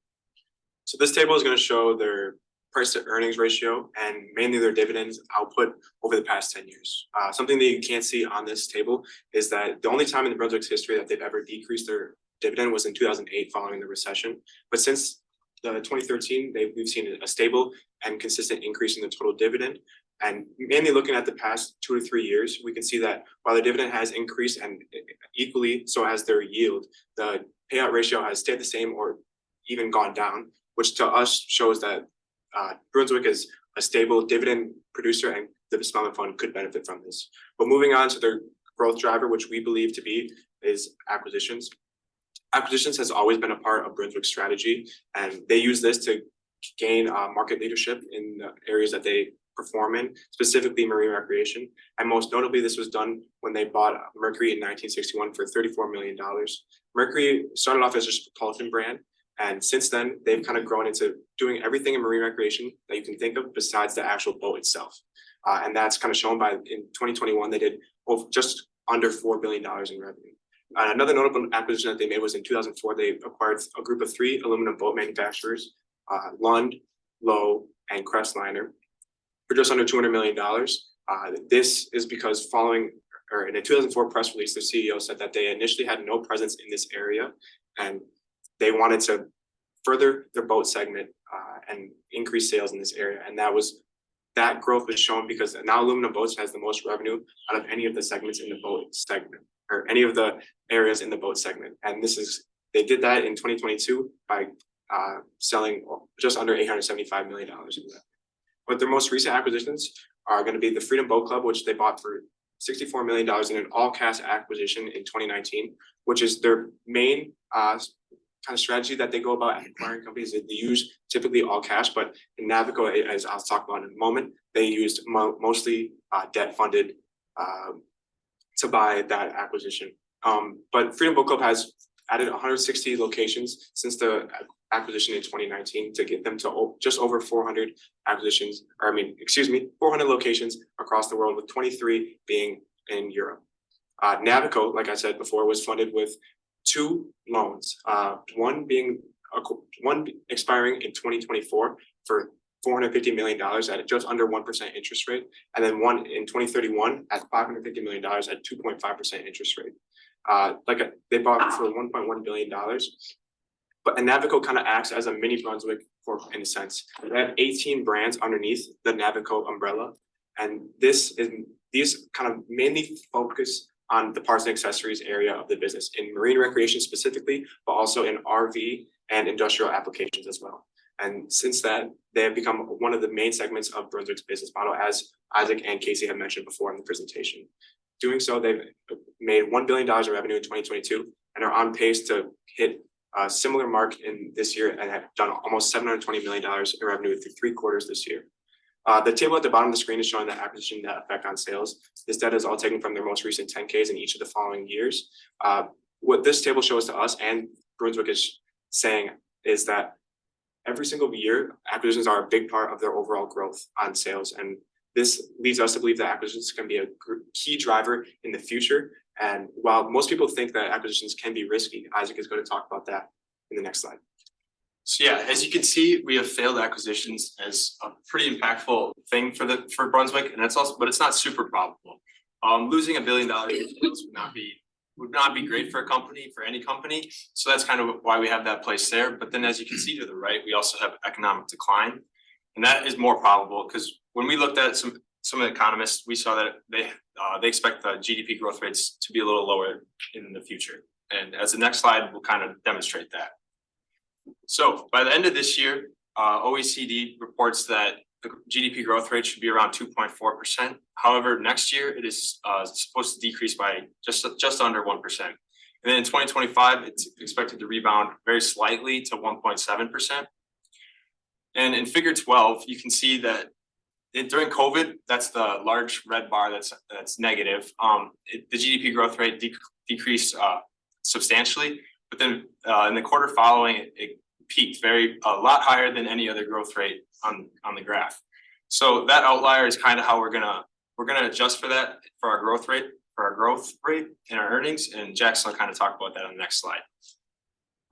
So this table is going to show their price to earnings ratio and mainly their dividends output over the past 10 years. Something that you can't see on this table is that the only time in the Brunswick's history that they've ever decreased their dividend was in 2008 following the recession. But since the 2013, we've seen a stable and consistent increase in the total dividend. And mainly looking at the past 2 to 3 years, we can see that while the dividend has increased and equally so has their yield, the payout ratio has stayed the same or even gone down. which to us shows that Brunswick is a stable dividend producer and the Spellman Fund could benefit from this. But moving on to their growth driver, which we believe to be is acquisitions. Acquisitions has always been a part of Brunswick's strategy, and they use this to gain market leadership in the areas that they perform in, specifically marine recreation. And most notably, this was done when they bought Mercury in 1961 for $34 million. Mercury started off as just a propulsion brand, and since then, they've kind of grown into doing everything in marine recreation that you can think of besides the actual boat itself. And that's kind of shown by in 2021, they did just under $4 billion in revenue. Another notable acquisition that they made was in 2004, they acquired a group of 3 aluminum boat manufacturers, Lund, Lowe, and Crestliner, for just under $200 million. This is because in a 2004 press release, the CEO said that they initially had no presence in this area, and they wanted to further their boat segment and increase sales in this area. And that growth was shown because now aluminum boats has the most revenue out of any of the segments in the boat segment, or any of the areas in the boat segment. And they did that in 2022 by selling just under $875 million in that. But their most recent acquisitions are going to be the Freedom Boat Club, which they bought for $64 million in an all-cash acquisition in 2019, which is their main kind of strategy that they go about acquiring companies. They use typically all cash, but in Navico, as I'll talk about in a moment, they used mostly debt funded to buy that acquisition. But Freedom Boat Club has added 160 locations since the acquisition in 2019 to get them to just over 400 locations across the world, with 23 being in Europe. Navico, like I said before, was funded with 2 loans, one expiring in 2024 for $450 million at just under 1% interest rate, and then one in 2031 at $550 million at 2.5% interest rate. They bought for $1.1 billion. But Navico kind of acts as a mini Brunswick in a sense. They have 18 brands underneath the Navico umbrella, and these kind of mainly focus on the parts and accessories area of the business, in marine recreation specifically, but also in RV and industrial applications as well. And since that, they have become one of the main segments of Brunswick's business model, as Isaac and Casey have mentioned before in the presentation. Doing so, they've made $1 billion in revenue in 2022 and are on pace to hit a similar mark in this year, and have done almost $720 million in revenue through 3 quarters this year. The table at the bottom of the screen is showing the acquisition net effect on sales. This data is all taken from their most recent 10Ks in each of the following years. What this table shows to us, and Brunswick is saying, is that every single year, acquisitions are a big part of their overall growth on sales. And this leads us to believe that acquisitions can be a key driver in the future. And while most people think that acquisitions can be risky, Isaac is going to talk about that in the next slide. So yeah, as you can see, we have failed acquisitions as a pretty impactful thing for Brunswick, and but it's not super probable. Losing $1 billion would not be great for any company. So that's kind of why we have that place there. But then, as you can see to the right, we also have economic decline, and that is more probable because when we looked at some of the economists, we saw that they expect the GDP growth rates to be a little lower in the future. And as the next slide will kind of demonstrate that. So by the end of this year, OECD reports that the GDP growth rate should be around 2.4%. However, next year it is supposed to decrease by just under 1%. And then in 2025, it's expected to rebound very slightly to 1.7%. And in figure 12, you can see that during COVID, that's the large red bar that's negative. The GDP growth rate decreased substantially, but then in the quarter following, it peaked a lot higher than any other growth rate on the graph. So that outlier is kind of how we're gonna adjust for that for our growth rate and our earnings. And Jackson will kind of talk about that on the next slide.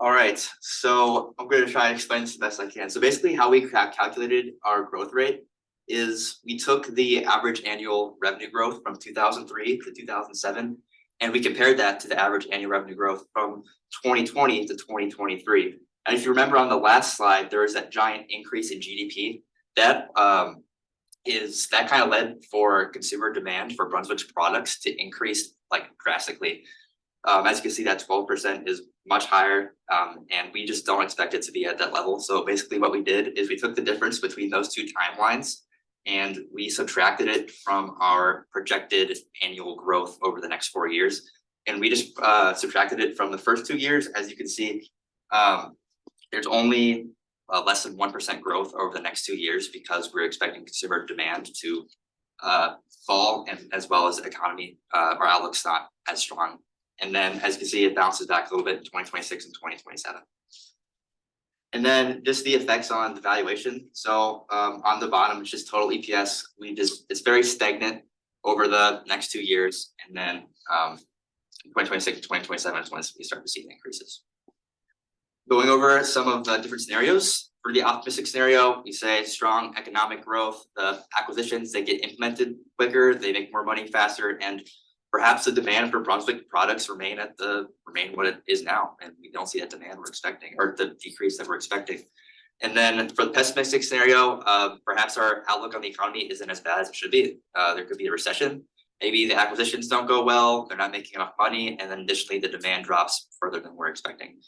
All right, so I'm going to try and explain this the best I can. So basically how we calculated our growth rate is we took the average annual revenue growth from 2003 to 2007, and we compared that to the average annual revenue growth from 2020 to 2023. And if you remember on the last slide, there was that giant increase in GDP. That kind of led for consumer demand for Brunswick's products to increase like drastically. As you can see, that 12% is much higher, and we just don't expect it to be at that level. So basically what we did is we took the difference between those two timelines and we subtracted it from our projected annual growth over the next 4 years. And we just subtracted it from the first 2 years. As you can see, there's only less than 1% growth over the next 2 years because we're expecting consumer demand to fall, and as well as the economy, our outlook's not as strong. And then, as you can see, it bounces back a little bit in 2026 and 2027. And then just the effects on the valuation. So on the bottom, it's just total EPS. It's very stagnant over the next 2 years. And then 2026 and 2027 is when we start to see the increases. Going over some of the different scenarios. For the optimistic scenario, we say strong economic growth, the acquisitions, they get implemented quicker, they make more money faster, and perhaps the demand for Brunswick products remain what it is now, and we don't see that demand we're expecting, or the decrease that we're expecting. And then for the pessimistic scenario, perhaps our outlook on the economy isn't as bad as it should be. There could be a recession. Maybe the acquisitions don't go well, they're not making enough money, and then additionally the demand drops further than we're expecting.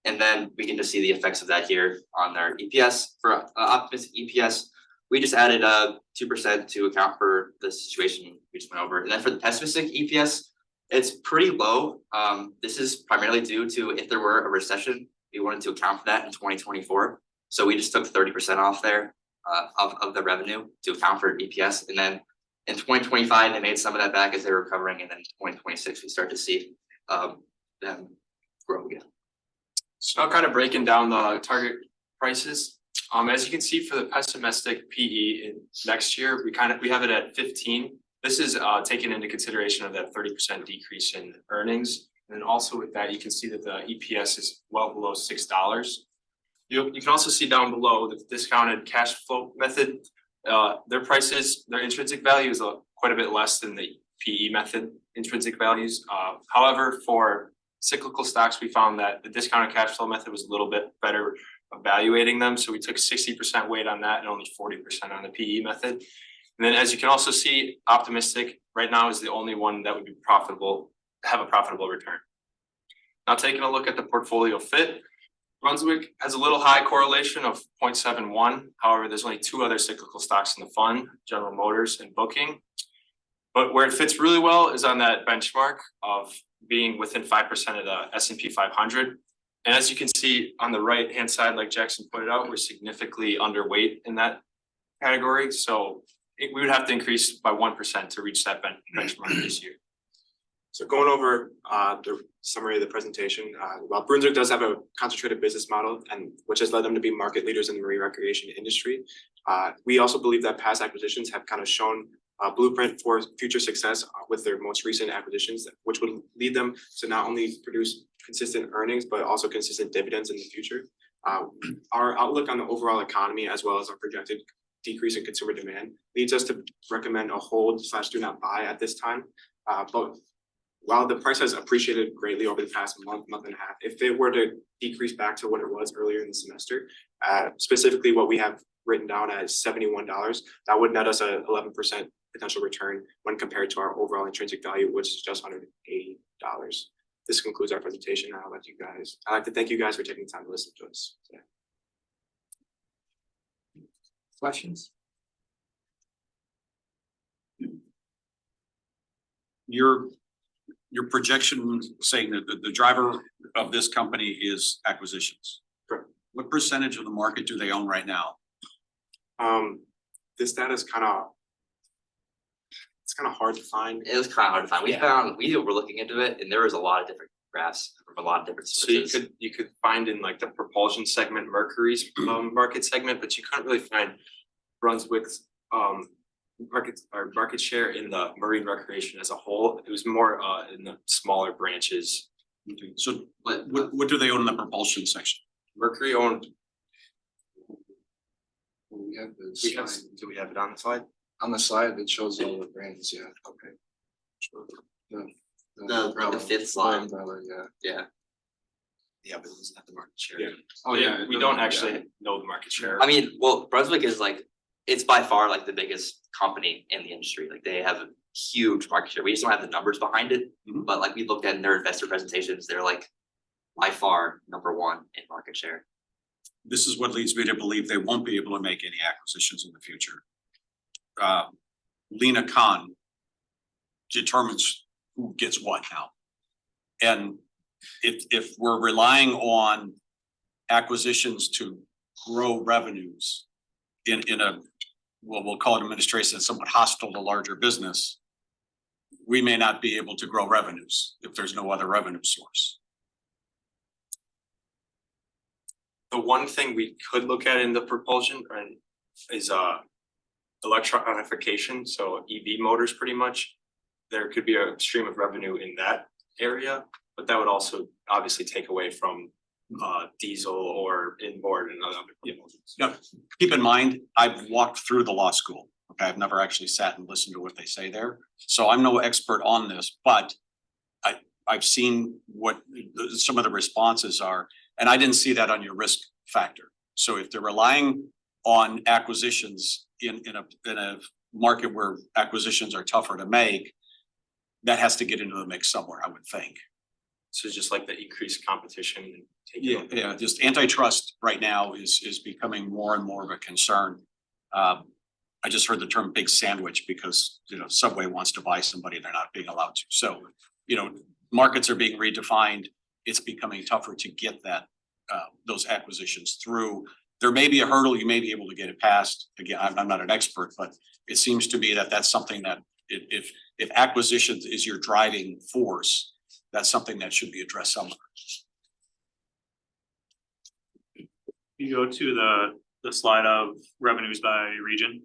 And then we can just see the effects of that here on our EPS. For optimistic EPS, we just added 2% to account for the situation we just went over. And then for the pessimistic EPS, it's pretty low. This is primarily due to if there were a recession, we wanted to account for that in 2024. So we just took 30% off there of the revenue to account for EPS. And then in 2025, they made some of that back as they were recovering. And then in 2026, we start to see them grow again. So now kind of breaking down the target prices. As you can see for the pessimistic PE in next year, we have it at 15. This is taken into consideration of that 30% decrease in earnings. And then also with that, you can see that the EPS is well below $6. You can also see down below the discounted cash flow method. Their prices, their intrinsic value is quite a bit less than the PE method intrinsic values. However, for cyclical stocks, we found that the discounted cash flow method was a little bit better evaluating them. So we took 60% weight on that and only 40% on the PE method. And then as you can also see, optimistic right now is the only one that would be profitable, have a profitable return. Now taking a look at the portfolio fit, Brunswick has a little high correlation of 0.71. However, there's only 2 other cyclical stocks in the fund, General Motors and Booking. But where it fits really well is on that benchmark of being within 5% of the S&P 500. And as you can see on the right-hand side, like Jackson pointed out, we're significantly underweight in that category. So we would have to increase by 1% to reach that benchmark this year. So going over the summary of the presentation, while Brunswick does have a concentrated business model and which has led them to be market leaders in the marine recreation industry, we also believe that past acquisitions have kind of shown a blueprint for future success with their most recent acquisitions, which would lead them to not only produce consistent earnings, but also consistent dividends in the future. Our outlook on the overall economy, as well as our projected decrease in consumer demand, leads us to recommend a hold/do not buy at this time. But while the price has appreciated greatly over the past month and a half, if it were to decrease back to what it was earlier in the semester, specifically what we have written down as $71, that would net us a 11% potential return when compared to our overall intrinsic value, which is just under $80. This concludes our presentation. I'd like to thank you guys for taking the time to listen to us today. Questions? Your projection saying that the driver of this company is acquisitions. Correct. What percentage of the market do they own right now? This data is kind of hard to find. It was kind of hard to find. We were looking into it, and there was a lot of different graphs from a lot of different sources. So you could find in like the propulsion segment, Mercury's market segment, but you couldn't really find Brunswick's market share in the marine recreation as a whole. It was more in the smaller branches. So what do they own in the propulsion section? Mercury owned. Do we have it on the slide? On the slide, it shows all the brands, yeah. Okay. The fifth slide. Umbrella, yeah. Yeah. Yeah, but it's not the market share. Yeah. Oh yeah, we don't actually know the market share. I mean, well, Brunswick is like it's by far like the biggest company in the industry. Like they have a huge market share. We just don't have the numbers behind it. But like we looked at in their investor presentations, they're like by far #1 in market share. This is what leads me to believe they won't be able to make any acquisitions in the future. Lena Khan determines who gets what now. And if we're relying on acquisitions to grow revenues in a, well, we'll call it administration, somewhat hostile to larger business, we may not be able to grow revenues if there's no other revenue source. The one thing we could look at in the propulsion is electrification, so EV motors pretty much. There could be a stream of revenue in that area, but that would also obviously take away from diesel or inboard and other vehicles. Now, keep in mind, I've walked through the law school. Okay, I've never actually sat and listened to what they say there. So I'm no expert on this, but I've seen what some of the responses are, and I didn't see that on your risk factor. So if they're relying on acquisitions in a market where acquisitions are tougher to make, that has to get into the mix somewhere, I would think. So just like the increased competition. Yeah, just antitrust right now is becoming more and more of a concern. I just heard the term big sandwich because, you know, Subway wants to buy somebody, they're not being allowed to. So, you know, markets are being redefined. It's becoming tougher to get that, those acquisitions through. There may be a hurdle, you may be able to get it past. Again, I'm not an expert, but it seems to me that that's something that if acquisitions is your driving force, that's something that should be addressed somewhere. You go to the slide of revenues by region.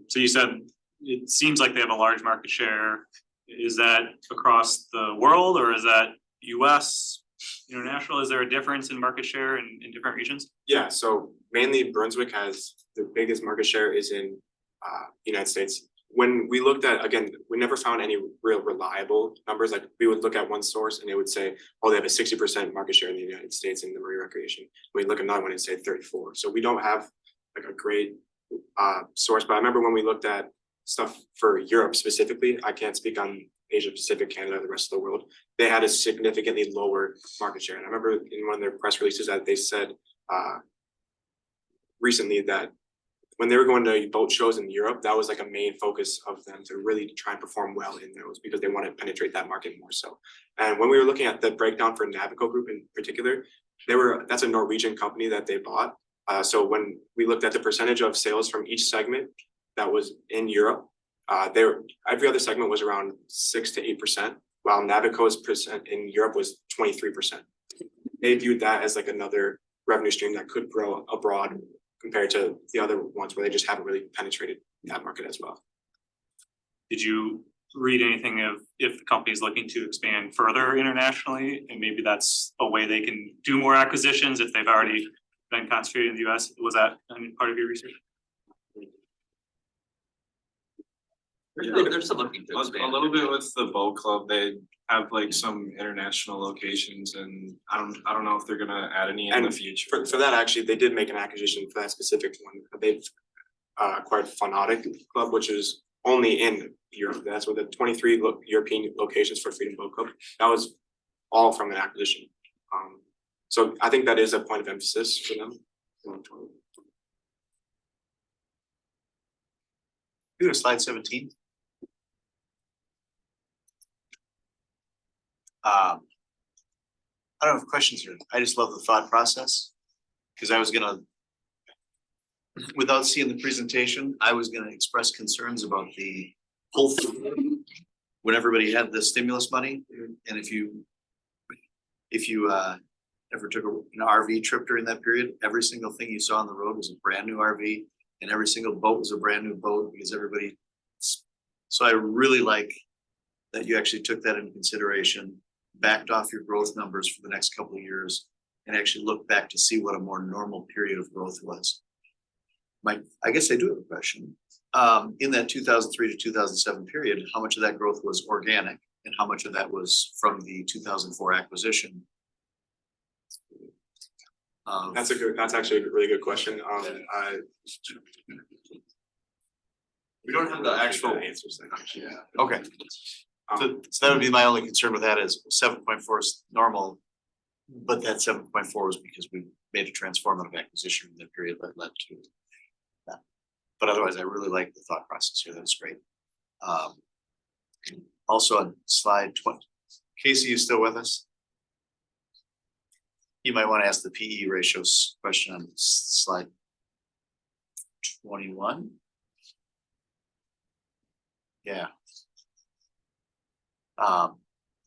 So you said it seems like they have a large market share. Is that across the world or is that US, international? Is there a difference in market share in different regions? Yeah, so mainly Brunswick has the biggest market share is in United States. When we looked at, again, we never found any real reliable numbers. Like we would look at one source and it would say, oh, they have a 60% market share in the United States in the marine recreation. We look at another one and say 34. So we don't have like a great source. But I remember when we looked at stuff for Europe specifically, I can't speak on Asia Pacific, Canada, the rest of the world, they had a significantly lower market share. And I remember in one of their press releases that they said recently that when they were going to boat shows in Europe, that was like a main focus of them to really try and perform well in those because they want to penetrate that market more so. And when we were looking at the breakdown for Navico Group in particular, that's a Norwegian company that they bought. So when we looked at the percentage of sales from each segment that was in Europe, every other segment was around 6 to 8%, while Navico's percent in Europe was 23%. They viewed that as like another revenue stream that could grow abroad compared to the other ones where they just haven't really penetrated that market as well. Did you read anything of if the company is looking to expand further internationally and maybe that's a way they can do more acquisitions if they've already been concentrated in the US? Was that part of your research? They're still looking to A expand. little bit with the boat club, they have like some international locations and I don't know if they're gonna add any in the future. For that, actually, they did make an acquisition for that specific one. They've acquired Phonotic Club, which is only in Europe. That's where the 23 European locations for Freedom Boat Club. That was all from an acquisition. So I think that is a point of emphasis for them. Go to slide 17. I don't have questions here. I just love the thought process. Because I was gonna, without seeing the presentation, I was gonna express concerns about the pull through when everybody had the stimulus money. And if you ever took an RV trip during that period, every single thing you saw on the road was a brand new RV and every single boat was a brand new boat because everybody. So I really like that you actually took that into consideration, backed off your growth numbers for the next couple of years and actually looked back to see what a more normal period of growth was. I guess I do have a question. In that 2003 to 2007 period, how much of that growth was organic and how much of that was from the 2004 acquisition? of? That's actually a really good question. We don't have the actual answers. Yeah, okay. Um, So that would be my only concern with that is 7.4 is normal. But that 7.4 was because we made a transformative acquisition in the period that led to that. But otherwise, I really like the thought process here. That's great. Also on slide 20, Casey, you still with us? You might want to ask the PE ratios question on slide 21. Yeah.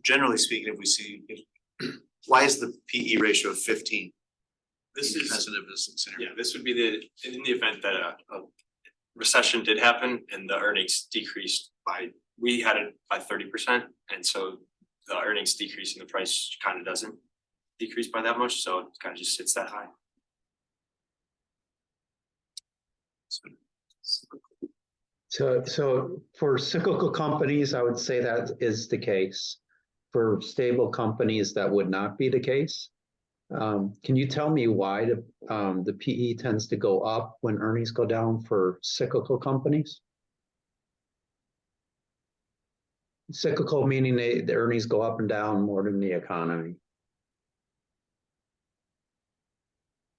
Generally speaking, if we see, why is the PE ratio of 15? This in is, precedent business scenario? yeah, this would be in the event that a recession did happen and the earnings decreased we had it by 30%. And so the earnings decrease and the price kind of doesn't decrease by that much. So it kind of just sits that high. So for cyclical companies, I would say that is the case. For stable companies, that would not be the case. Can you tell me why the PE tends to go up when earnings go down for cyclical companies? Cyclical meaning the earnings go up and down more than the economy.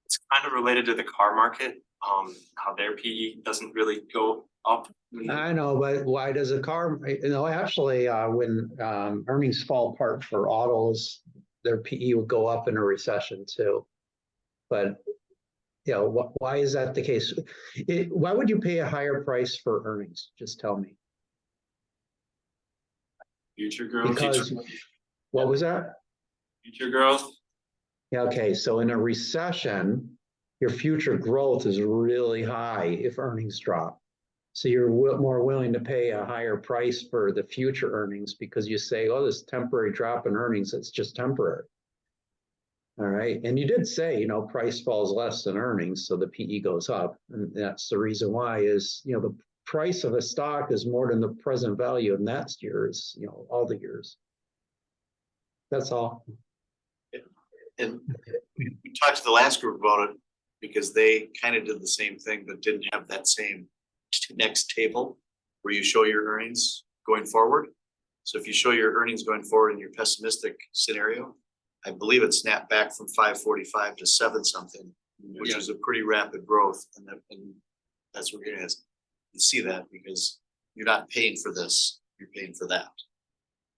It's kind of related to the car market, how their PE doesn't really go up. I know, but why does a car, actually, when earnings fall apart for autos, their PE would go up in a recession too. But, why is that the case? Why would you pay a higher price for earnings? Just tell me. Future growth. Because, what was that? Future growth. Yeah, okay, so in a recession, your future growth is really high if earnings drop. So you're more willing to pay a higher price for the future earnings because you say, oh, this temporary drop in earnings, it's just temporary. All right, and you did say, price falls less than earnings, so the PE goes up. And that's the reason why is, the price of a stock is more than the present value of next year's, all the years. That's all. And we talked to the last group about it because they kind of did the same thing, but didn't have that same next table where you show your earnings going forward. So if you show your earnings going forward in your pessimistic scenario, I believe it snapped back from 545 to 7 something, which is a pretty rapid growth. And that's what you're gonna see that because you're not paying for this, you're paying for that.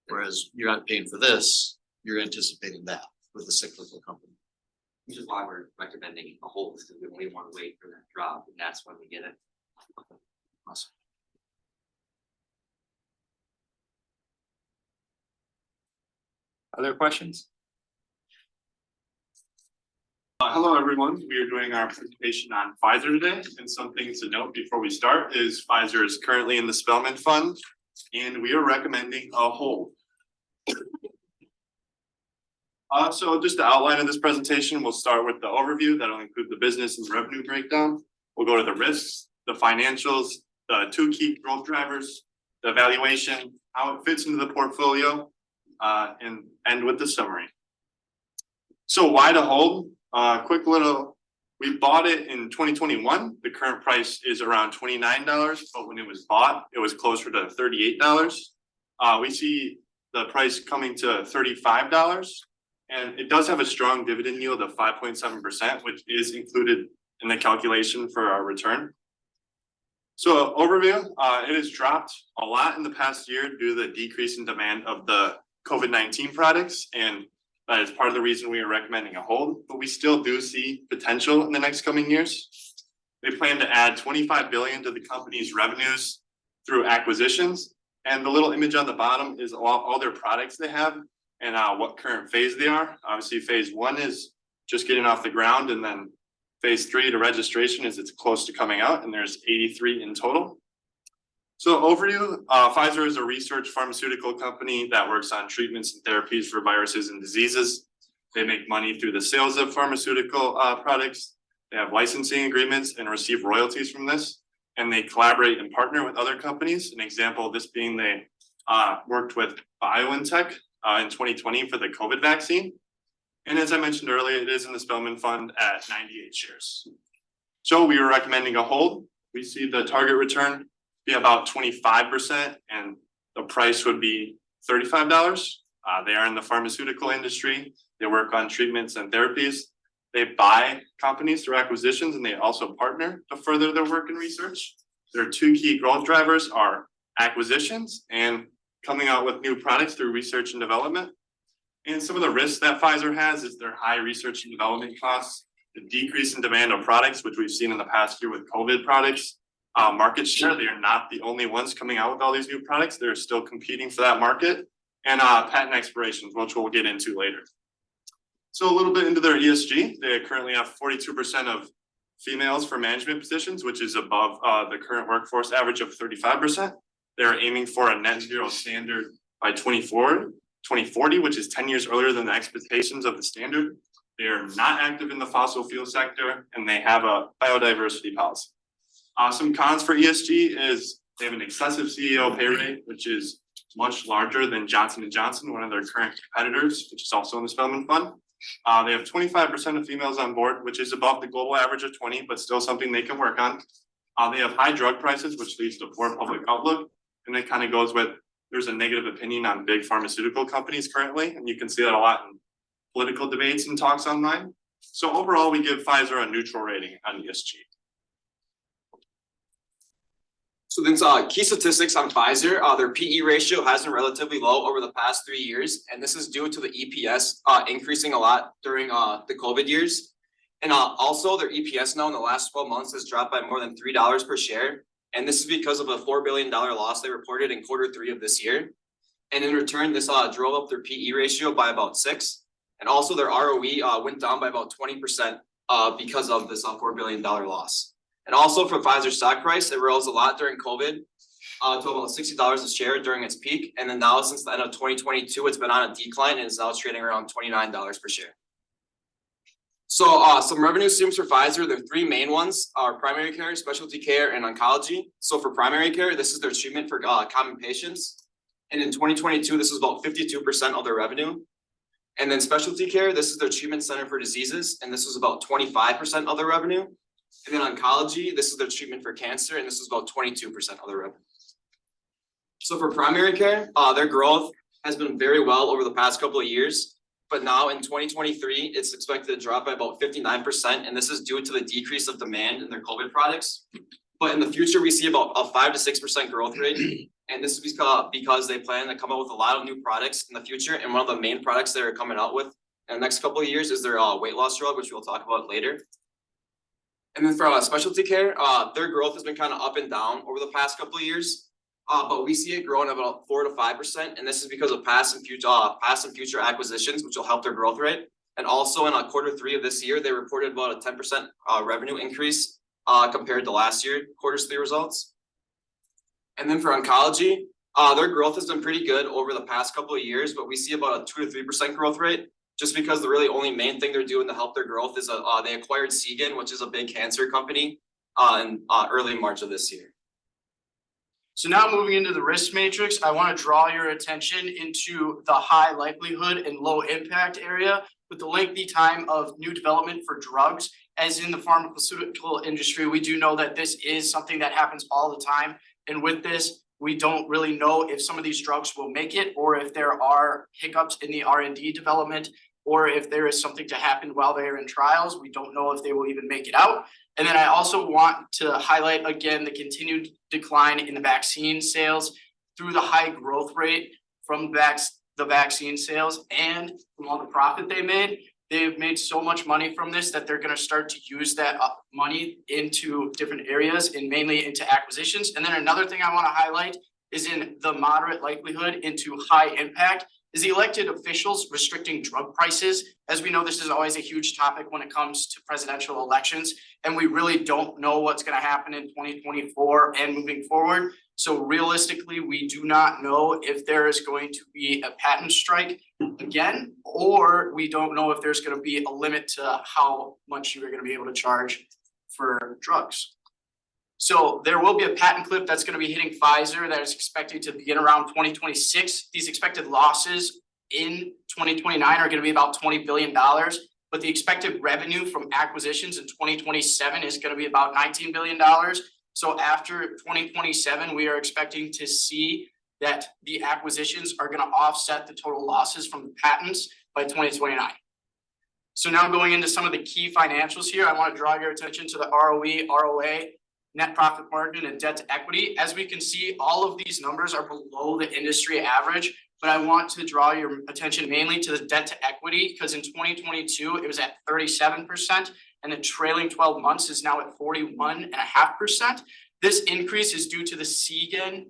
Whereas you're not paying for this, you're anticipating that with a cyclical company. Which is why we're recommending a hold, because we only want to wait for that drop, and that's when we get it. Awesome. Other questions? Hello, everyone. We are doing our presentation on Pfizer today, and some things to note before we start is Pfizer is currently in the Spellman Fund, and we are recommending a hold. So just the outline of this presentation, we'll start with the overview. That'll include the business and revenue breakdown. We'll go to the risks, the financials, the 2 key growth drivers, the valuation, how it fits into the portfolio, and end with the summary. So why to hold? We bought it in 2021. The current price is around $29, but when it was bought, it was closer to $38. We see the price coming to $35. And it does have a strong dividend yield of 5.7%, which is included in the calculation for our return. So overview, it has dropped a lot in the past year due to the decrease in demand of the COVID-19 products. And that is part of the reason we are recommending a hold, but we still do see potential in the next coming years. They plan to add 25 billion to the company's revenues through acquisitions. And the little image on the bottom is all their products they have and what current phase they are. Obviously, phase 1 is just getting off the ground, and then phase 3 to registration is it's close to coming out, and there's 83 in total. So overview, Pfizer is a research pharmaceutical company that works on treatments and therapies for viruses and diseases. They make money through the sales of pharmaceutical products. They have licensing agreements and receive royalties from this, and they collaborate and partner with other companies. An example of this being they worked with BioNTech in 2020 for the COVID vaccine. And as I mentioned earlier, it is in the Spellman Fund at 98 shares. So we are recommending a hold. We see the target return be about 25% and the price would be $35. They are in the pharmaceutical industry. They work on treatments and therapies. They buy companies through acquisitions and they also partner to further their work and research. Their two key growth drivers are acquisitions and coming out with new products through research and development. And some of the risks that Pfizer has is their high research and development costs, the decrease in demand of products, which we've seen in the past year with COVID products. Market share, they are not the only ones coming out with all these new products. They're still competing for that market. And patent expirations, which we'll get into later. So a little bit into their ESG, they currently have 42% of females for management positions, which is above the current workforce average of 35%. They're aiming for a net zero standard by 2040, which is 10 years earlier than the expectations of the standard. They are not active in the fossil fuel sector and they have a biodiversity policy. Some cons for ESG is they have an excessive CEO pay rate, which is much larger than Johnson & Johnson, one of their current competitors, which is also in the Spellman Fund. They have 25% of females on board, which is above the global average of 20, but still something they can work on. They have high drug prices, which leads to poor public outlook. And it kind of goes with, there's a negative opinion on big pharmaceutical companies currently, and you can see that a lot in political debates and talks online. So overall, we give Pfizer a neutral rating on ESG. So then key statistics on Pfizer, their PE ratio has been relatively low over the past 3 years, and this is due to the EPS increasing a lot during the COVID years. And also their EPS now in the last 12 months has dropped by more than $3 per share. And this is because of a $4 billion loss they reported in Q3 of this year. And in return, this drove up their PE ratio by about 6. And also their ROE went down by about 20% because of this $4 billion loss. And also for Pfizer's stock price, it rose a lot during COVID to about $60 a share during its peak. And then now since the end of 2022, it's been on a decline and is now trading around $29 per share. So some revenue streams for Pfizer, there are 3 main ones are primary care, specialty care, and oncology. So for primary care, this is their treatment for common patients. And in 2022, this is about 52% of their revenue. And then specialty care, this is their treatment center for diseases. And this is about 25% of their revenue. And then oncology, this is their treatment for cancer, and this is about 22% of their revenue. So for primary care, their growth has been very well over the past couple of years, but now in 2023, it's expected to drop by about 59%, and this is due to the decrease of demand in their COVID products. But in the future, we see about a 5 to 6% growth rate, and this is because they plan to come out with a lot of new products in the future, and one of the main products they're coming out with in the next couple of years is their weight loss drug, which we'll talk about later. And then for specialty care, their growth has been kind of up and down over the past couple of years, but we see it growing about 4 to 5%, and this is because of past and future acquisitions, which will help their growth rate. And also in Q3 of this year, they reported about a 10% revenue increase compared to last year Q3 results. And then for oncology, their growth has been pretty good over the past couple of years, but we see about a 2 to 3% growth rate. Just because the really only main thing they're doing to help their growth is they acquired Seagen, which is a big cancer company, in early March of this year. So now moving into the risk matrix, I want to draw your attention into the high likelihood and low impact area with the lengthy time of new development for drugs. As in the pharmaceutical industry, we do know that this is something that happens all the time. And with this, we don't really know if some of these drugs will make it or if there are hiccups in the R&D development or if there is something to happen while they're in trials. We don't know if they will even make it out. And then I also want to highlight again the continued decline in the vaccine sales through the high growth rate from the vaccine sales and from all the profit they made. They've made so much money from this that they're going to start to use that money into different areas and mainly into acquisitions. And then another thing I want to highlight is in the moderate likelihood into high impact is the elected officials restricting drug prices. As we know, this is always a huge topic when it comes to presidential elections, and we really don't know what's going to happen in 2024 and moving forward. So realistically, we do not know if there is going to be a patent strike again, or we don't know if there's going to be a limit to how much you are going to be able to charge for drugs. So there will be a patent cliff that's going to be hitting Pfizer that is expected to begin around 2026. These expected losses in 2029 are gonna be about $20 billion. But the expected revenue from acquisitions in 2027 is gonna be about $19 billion. So after 2027, we are expecting to see that the acquisitions are gonna offset the total losses from the patents by 2029. So now going into some of the key financials here, I want to draw your attention to the ROE, ROA, net profit margin, and debt to equity. As we can see, all of these numbers are below the industry average, but I want to draw your attention mainly to the debt to equity, because in 2022, it was at 37%, and the trailing 12 months is now at 41.5%. This increase is due to the Seagen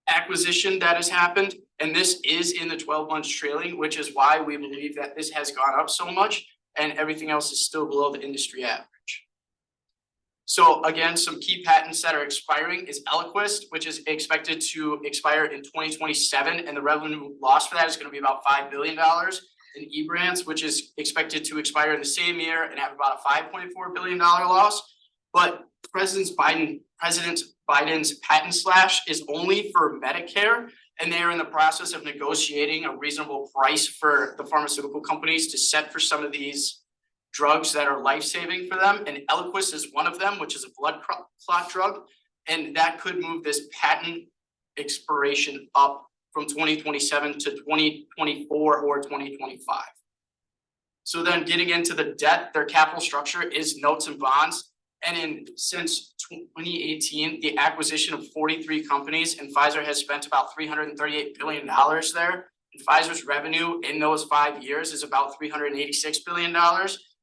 acquisition that has happened, and this is in the 12 months trailing, which is why we believe that this has gone up so much, and everything else is still below the industry average. So again, some key patents that are expiring is Eliquis, which is expected to expire in 2027, and the revenue loss for that is going to be about $5 billion. And Ebrance, which is expected to expire in the same year and have about a $5.4 billion loss. But President Biden's patent slash is only for Medicare, and they are in the process of negotiating a reasonable price for the pharmaceutical companies to set for some of these drugs that are life-saving for them. And Eliquis is one of them, which is a blood clot drug, and that could move this patent expiration up from 2027 to 2024 or 2025. So then getting into the debt, their capital structure is notes and bonds. And since 2018, the acquisition of 43 companies, and Pfizer has spent about $338 billion there. And Pfizer's revenue in those 5 years is about $386 billion.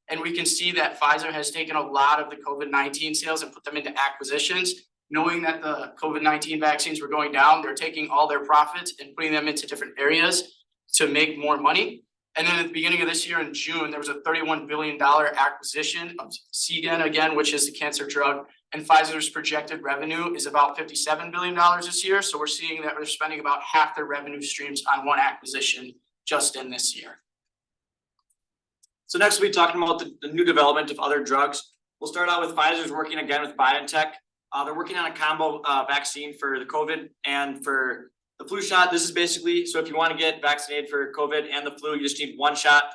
And we can see that Pfizer has taken a lot of the COVID-19 sales and put them into acquisitions. Knowing that the COVID-19 vaccines were going down, they're taking all their profits and putting them into different areas to make more money. And then at the beginning of this year in June, there was a $31 billion acquisition of Seagen again, which is the cancer drug. And Pfizer's projected revenue is about $57 billion this year. So we're seeing that they're spending about half their revenue streams on one acquisition just in this year. So next we'll be talking about the new development of other drugs. We'll start out with Pfizer's working again with BioNTech. They're working on a combo vaccine for the COVID and for the flu shot. This is basically, so if you want to get vaccinated for COVID and the flu, you just need one shot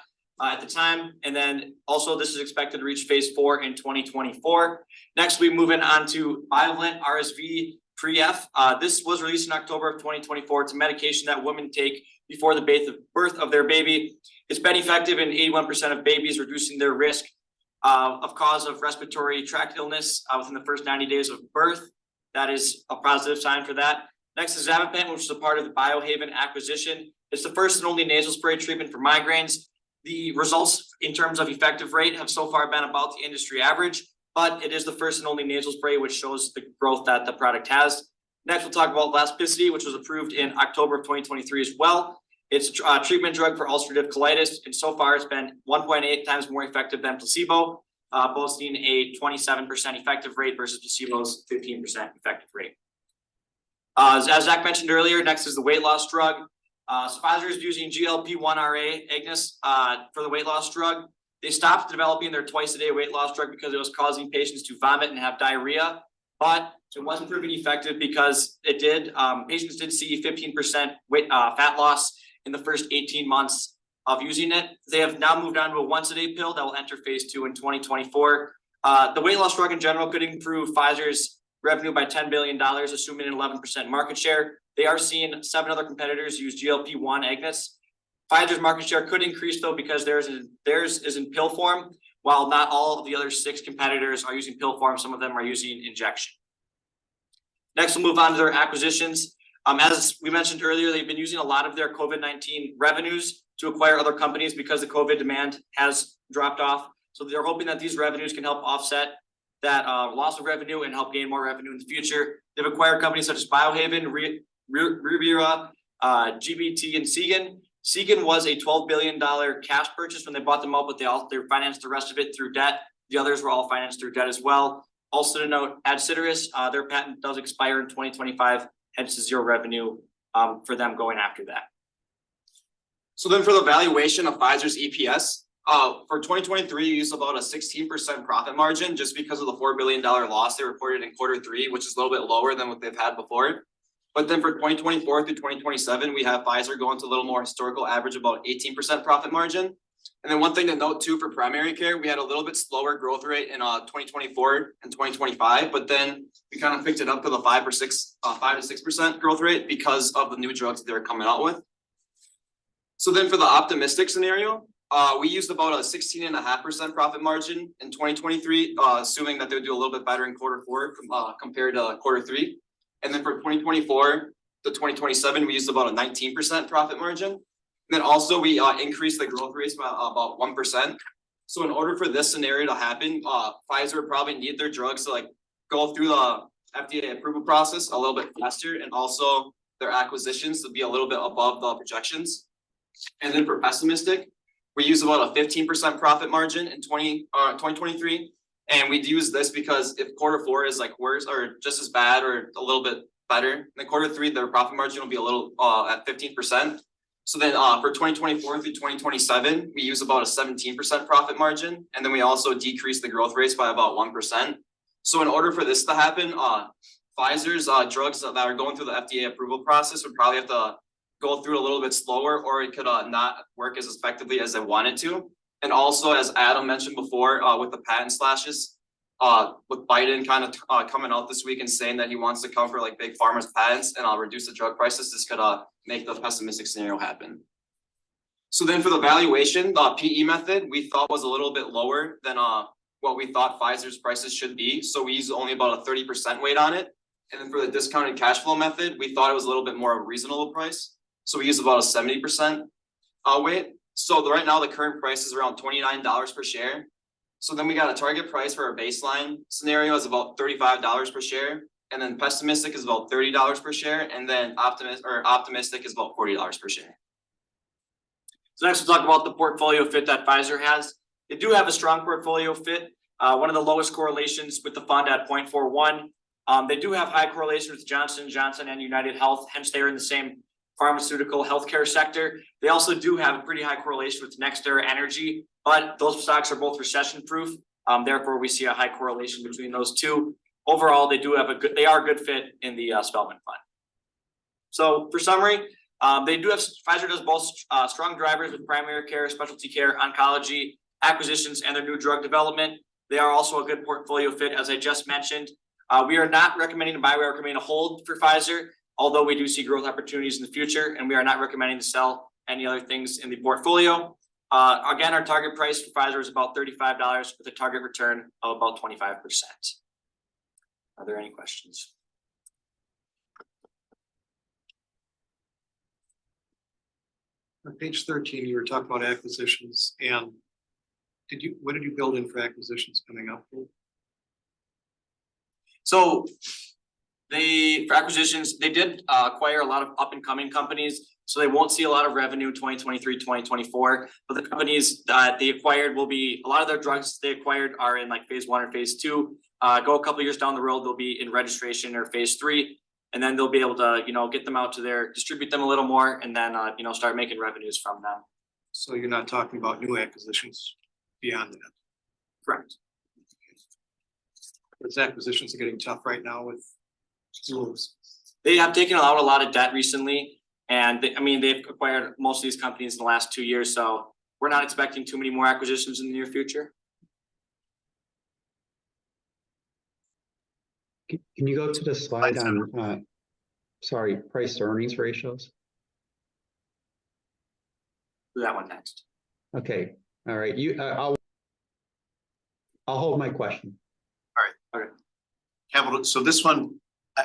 at the time. And then also this is expected to reach phase 4 in 2024. Next, we move on to Bivalent RSV Pre-F. This was released in October of 2024. It's a medication that women take before the birth of their baby. It's been effective in 81% of babies, reducing their risk of cause of respiratory tract illness within the first 90 days of birth. That is a positive sign for that. Next is Zavapent, which is a part of the Biohaven acquisition. It's the first and only nasal spray treatment for migraines. The results in terms of effective rate have so far been about the industry average, but it is the first and only nasal spray, which shows the growth that the product has. Next, we'll talk about Laspicity, which was approved in October of 2023 as well. It's a treatment drug for ulcerative colitis, and so far it's been 1.8 times more effective than placebo, boasting a 27% effective rate versus placebo's 15% effective rate. As Zach mentioned earlier, next is the weight loss drug. So Pfizer is using GLP-1RA agonists for the weight loss drug. They stopped developing their twice-a-day weight loss drug because it was causing patients to vomit and have diarrhea, but it wasn't proven effective because it did. Patients did see 15% fat loss in the first 18 months of using it. They have now moved on to a once-a-day pill that will enter phase 2 in 2024. The weight loss drug in general could improve Pfizer's revenue by $10 billion, assuming an 11% market share. They are seeing 7 other competitors use GLP-1 agonists. Pfizer's market share could increase though because theirs is in pill form, while not all of the other 6 competitors are using pill form. Some of them are using injection. Next, we'll move on to their acquisitions. As we mentioned earlier, they've been using a lot of their COVID-19 revenues to acquire other companies because the COVID demand has dropped off. So they're hoping that these revenues can help offset that loss of revenue and help gain more revenue in the future. They've acquired companies such as Biohaven, Revera, GBT, and Seagen. Seagen was a $12 billion cash purchase when they bought them up, but they financed the rest of it through debt. The others were all financed through debt as well. Also to note, Adcetris, their patent does expire in 2025, hence zero revenue for them going after that. So then for the valuation of Pfizer's EPS, for 2023, you used about a 16% profit margin just because of the $4 billion loss they reported in Q3, which is a little bit lower than what they've had before. But then for 2024 through 2027, we have Pfizer going to a little more historical average, about 18% profit margin. And then one thing to note too, for primary care, we had a little bit slower growth rate in 2024 and 2025, but then we kind of picked it up to the 5 to 6% growth rate because of the new drugs that they're coming out with. So then for the optimistic scenario, we used about a 16.5% profit margin in 2023, assuming that they would do a little bit better in Q4 compared to Q3. And then for 2024 to 2027, we used about a 19% profit margin. And then also we increased the growth rates by about 1%. So in order for this scenario to happen, Pfizer would probably need their drugs to like go through the FDA approval process a little bit faster, and also their acquisitions to be a little bit above the projections. And then for pessimistic, we use about a 15% profit margin in 2023. And we use this because if Q4 is like worse or just as bad or a little bit better, then Q3, their profit margin will be a little at 15%. So then for 2024 through 2027, we use about a 17% profit margin. And then we also decrease the growth rates by about 1%. So in order for this to happen, Pfizer's drugs that are going through the FDA approval process would probably have to go through a little bit slower, or it could not work as effectively as they wanted to. And also, as Adam mentioned before, with the patent slashes, with Biden kind of coming out this week and saying that he wants to cover like big pharma's patents and reduce the drug prices, this could make the pessimistic scenario happen. So then for the valuation, the PE method we thought was a little bit lower than what we thought Pfizer's prices should be. So we used only about a 30% weight on it. And then for the discounted cash flow method, we thought it was a little bit more of a reasonable price. So we used about a 70% weight. So right now the current price is around $29 per share. So then we got a target price for our baseline scenario is about $35 per share. And then pessimistic is about $30 per share. And then optimistic is about $40 per share. So next we'll talk about the portfolio fit that Pfizer has. They do have a strong portfolio fit. One of the lowest correlations with the fund at 0.41. They do have high correlation with Johnson & Johnson and United Health, hence they're in the same pharmaceutical healthcare sector. They also do have a pretty high correlation with NextEra Energy, but those stocks are both recession proof. Therefore, we see a high correlation between those two. Overall, they are a good fit in the Spellman fund. So for summary, Pfizer does both strong drivers with primary care, specialty care, oncology, acquisitions, and their new drug development. They are also a good portfolio fit, as I just mentioned. We are not recommending to buy, we are recommending to hold for Pfizer, although we do see growth opportunities in the future, and we are not recommending to sell any other things in the portfolio. Again, our target price for Pfizer is about $35 with a target return of about 25%. Are there any questions? On page 13, you were talking about acquisitions, and what did you build in for acquisitions coming up? So for acquisitions, they did acquire a lot of up and coming companies, so they won't see a lot of revenue 2023, 2024. But the companies that they acquired will be, a lot of their drugs they acquired are in like phase 1 or phase 2. Go a couple years down the road, they'll be in registration or phase 3. And then they'll be able to, get them out to distribute them a little more, and then, start making revenues from them. So you're not talking about new acquisitions beyond that? Correct. Those acquisitions are getting tough right now with rules. They have taken out a lot of debt recently, and they've acquired most of these companies in the last 2 years, so we're not expecting too many more acquisitions in the near future. Can you go to the slide on, price to earnings ratios? Do that one next. Okay, all right, I'll hold my question. All right. Capital, so this one,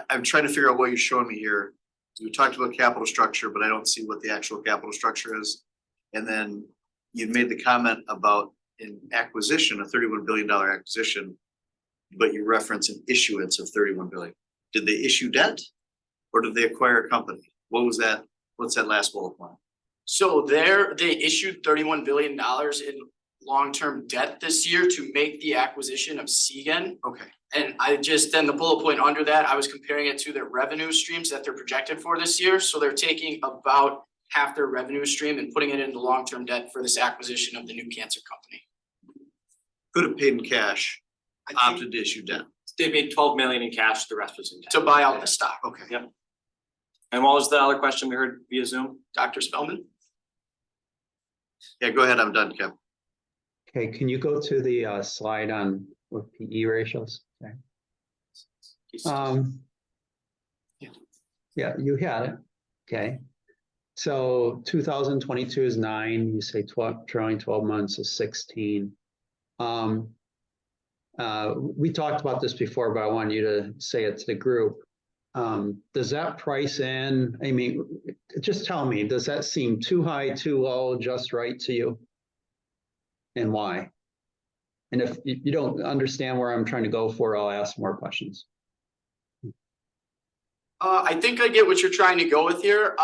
I'm trying to figure out what you're showing me here. We talked about capital structure, but I don't see what the actual capital structure is. And then you made the comment about an acquisition, a $31 billion acquisition, but you reference an issuance of $31 billion. Did they issue debt or did they acquire a company? What was that? What's that last bullet point? So they issued $31 billion in long-term debt this year to make the acquisition of Seagen. Okay. And then the bullet point under that, I was comparing it to their revenue streams that they're projected for this year. So they're taking about half their revenue stream and putting it into long-term debt for this acquisition of the new cancer company. Could have paid in cash, opted to issue debt. They made $12 million in cash, the rest was in debt. To buy out the stock. Okay. Yep. And what was the other question we heard via Zoom, Dr. Spellman? Yeah, go ahead, I'm done, Kev. Okay, can you go to the slide on with PE ratios? Okay. Yeah, you had it. Okay. So 2022 is 9, you say 12, trailing 12 months is 16. We talked about this before, but I want you to say it to the group. Does that price in, I mean, just tell me, does that seem too high, too low, just right to you? And why? And if you don't understand where I'm trying to go for, I'll ask more questions. I think I get what you're trying to go with here.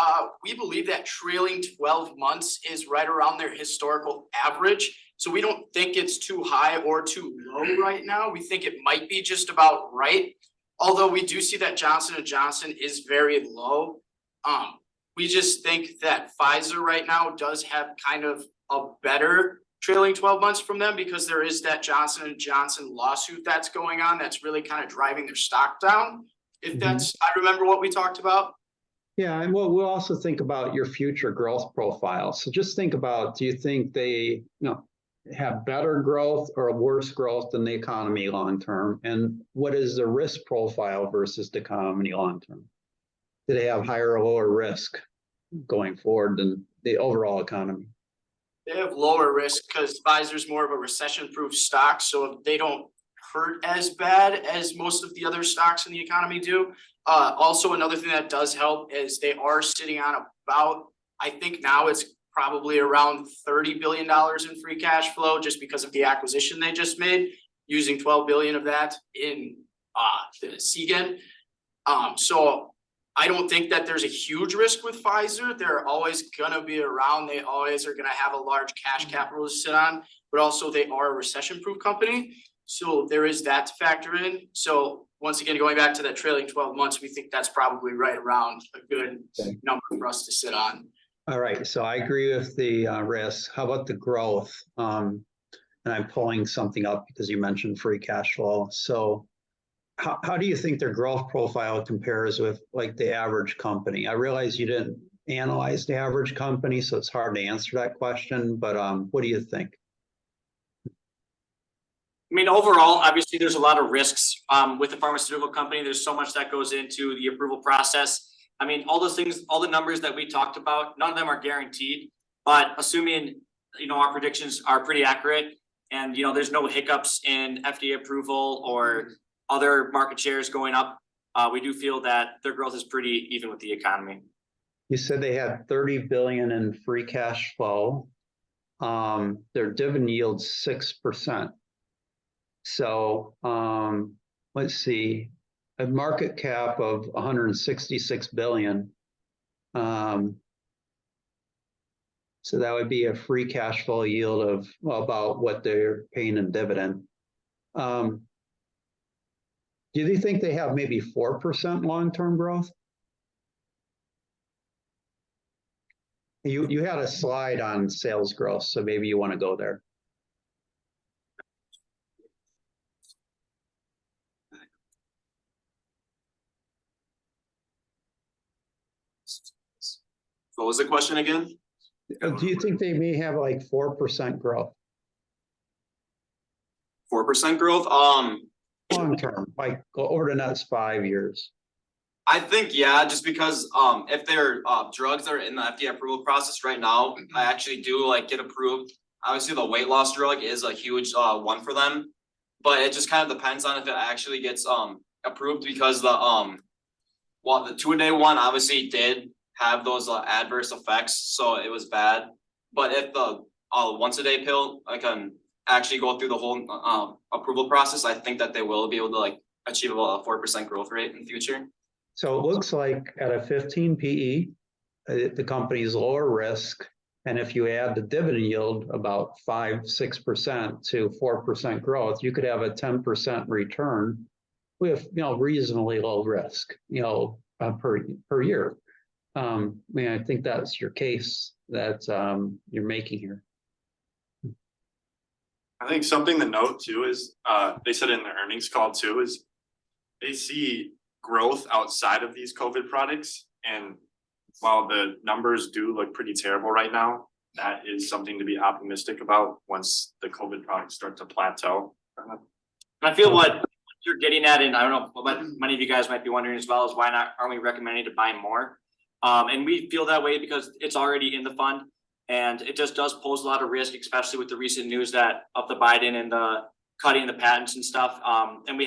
We believe that trailing 12 months is right around their historical average. So we don't think it's too high or too low right now. We think it might be just about right. Although we do see that Johnson & Johnson is very low. We just think that Pfizer right now does have kind of a better trailing 12 months from them because there is that Johnson & Johnson lawsuit that's going on that's really kind of driving their stock down. If that's, I remember what we talked about. Yeah, and we'll also think about your future growth profile. So just think about, do you think they, have better growth or worse growth than the economy long term? And what is the risk profile versus the economy long term? Do they have higher or lower risk going forward than the overall economy? They have lower risk because Pfizer's more of a recession-proof stock, so they don't hurt as bad as most of the other stocks in the economy do. Also, another thing that does help is they are sitting on about, I think now it's probably around $30 billion in free cash flow just because of the acquisition they just made, using 12 billion of that in the Seagen. So I don't think that there's a huge risk with Pfizer. They're always gonna be around. They always are gonna have a large cash capital to sit on, but also they are a recession-proof company. So there is that to factor in. So once again, going back to that trailing 12 months, we think that's probably right around a good number for us to sit on. All right, so I agree with the risk. How about the growth? And I'm pulling something up because you mentioned free cash flow. So how do you think their growth profile compares with like the average company? I realize you didn't analyze the average company, so it's hard to answer that question, but what do you think? I mean, overall, obviously, there's a lot of risks with the pharmaceutical company. There's so much that goes into the approval process. I mean, all those things, all the numbers that we talked about, none of them are guaranteed. But assuming, our predictions are pretty accurate and, there's no hiccups in FDA approval or other market shares going up, we do feel that their growth is pretty even with the economy. You said they had 30 billion in free cash flow. Their dividend yield's 6%. So let's see, a market cap of 166 billion. So that would be a free cash flow yield of about what they're paying in dividend. Do you think they have maybe 4% long-term growth? You had a slide on sales growth, so maybe you want to go there. What was the question again? Do you think they may have like 4% growth? 4% growth? Long term, like over the next 5 years. I think, yeah, just because if their drugs are in the FDA approval process right now, I actually do get approved. Obviously, the weight loss drug is a huge one for them, but it just kind of depends on if it actually gets approved because the 2-a-day one obviously did have those adverse effects, so it was bad. But if the once-a-day pill can actually go through the whole approval process, I think that they will be able to achieve a 4% growth rate in the future. So it looks like at a 15 PE, the company's lower risk. And if you add the dividend yield about 5-6% to 4% growth, you could have a 10% return with reasonably low risk, per year. I think that's your case that you're making here. I think something to note too is they said in the earnings call too is they see growth outside of these COVID products. And while the numbers do look pretty terrible right now, that is something to be optimistic about once the COVID products start to plateau. And I feel what you're getting at, and I don't know, what many of you guys might be wondering as well, is why aren't we recommending to buy more? And we feel that way because it's already in the fund, and it just does pose a lot of risk, especially with the recent news that of the Biden and the cutting the patents and stuff. And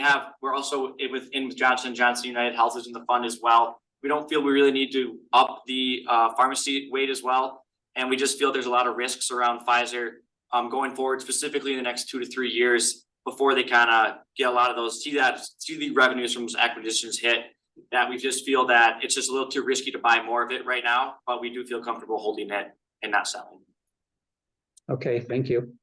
we're also with Johnson & Johnson, United Health is in the fund as well. We don't feel we really need to up the pharmacy weight as well. And we just feel there's a lot of risks around Pfizer going forward, specifically in the next 2 to 3 years before they kind of get a lot of those, see the revenues from those acquisitions hit, that we just feel that it's just a little too risky to buy more of it right now, but we do feel comfortable holding it and not selling. Okay, thank you.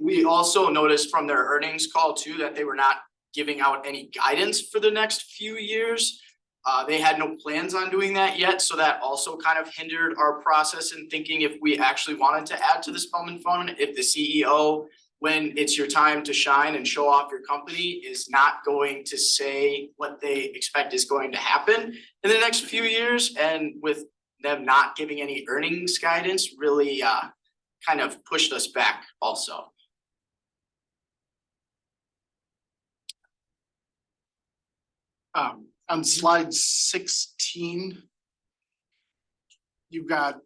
We also noticed from their earnings call too, that they were not giving out any guidance for the next few years. They had no plans on doing that yet, so that also kind of hindered our process in thinking if we actually wanted to add to the Spellman Fund, if the CEO, when it's your time to shine and show off your company, is not going to say what they expect is going to happen in the next few years, and with them not giving any earnings guidance, really kind of pushed us back also. On slide 16, you've got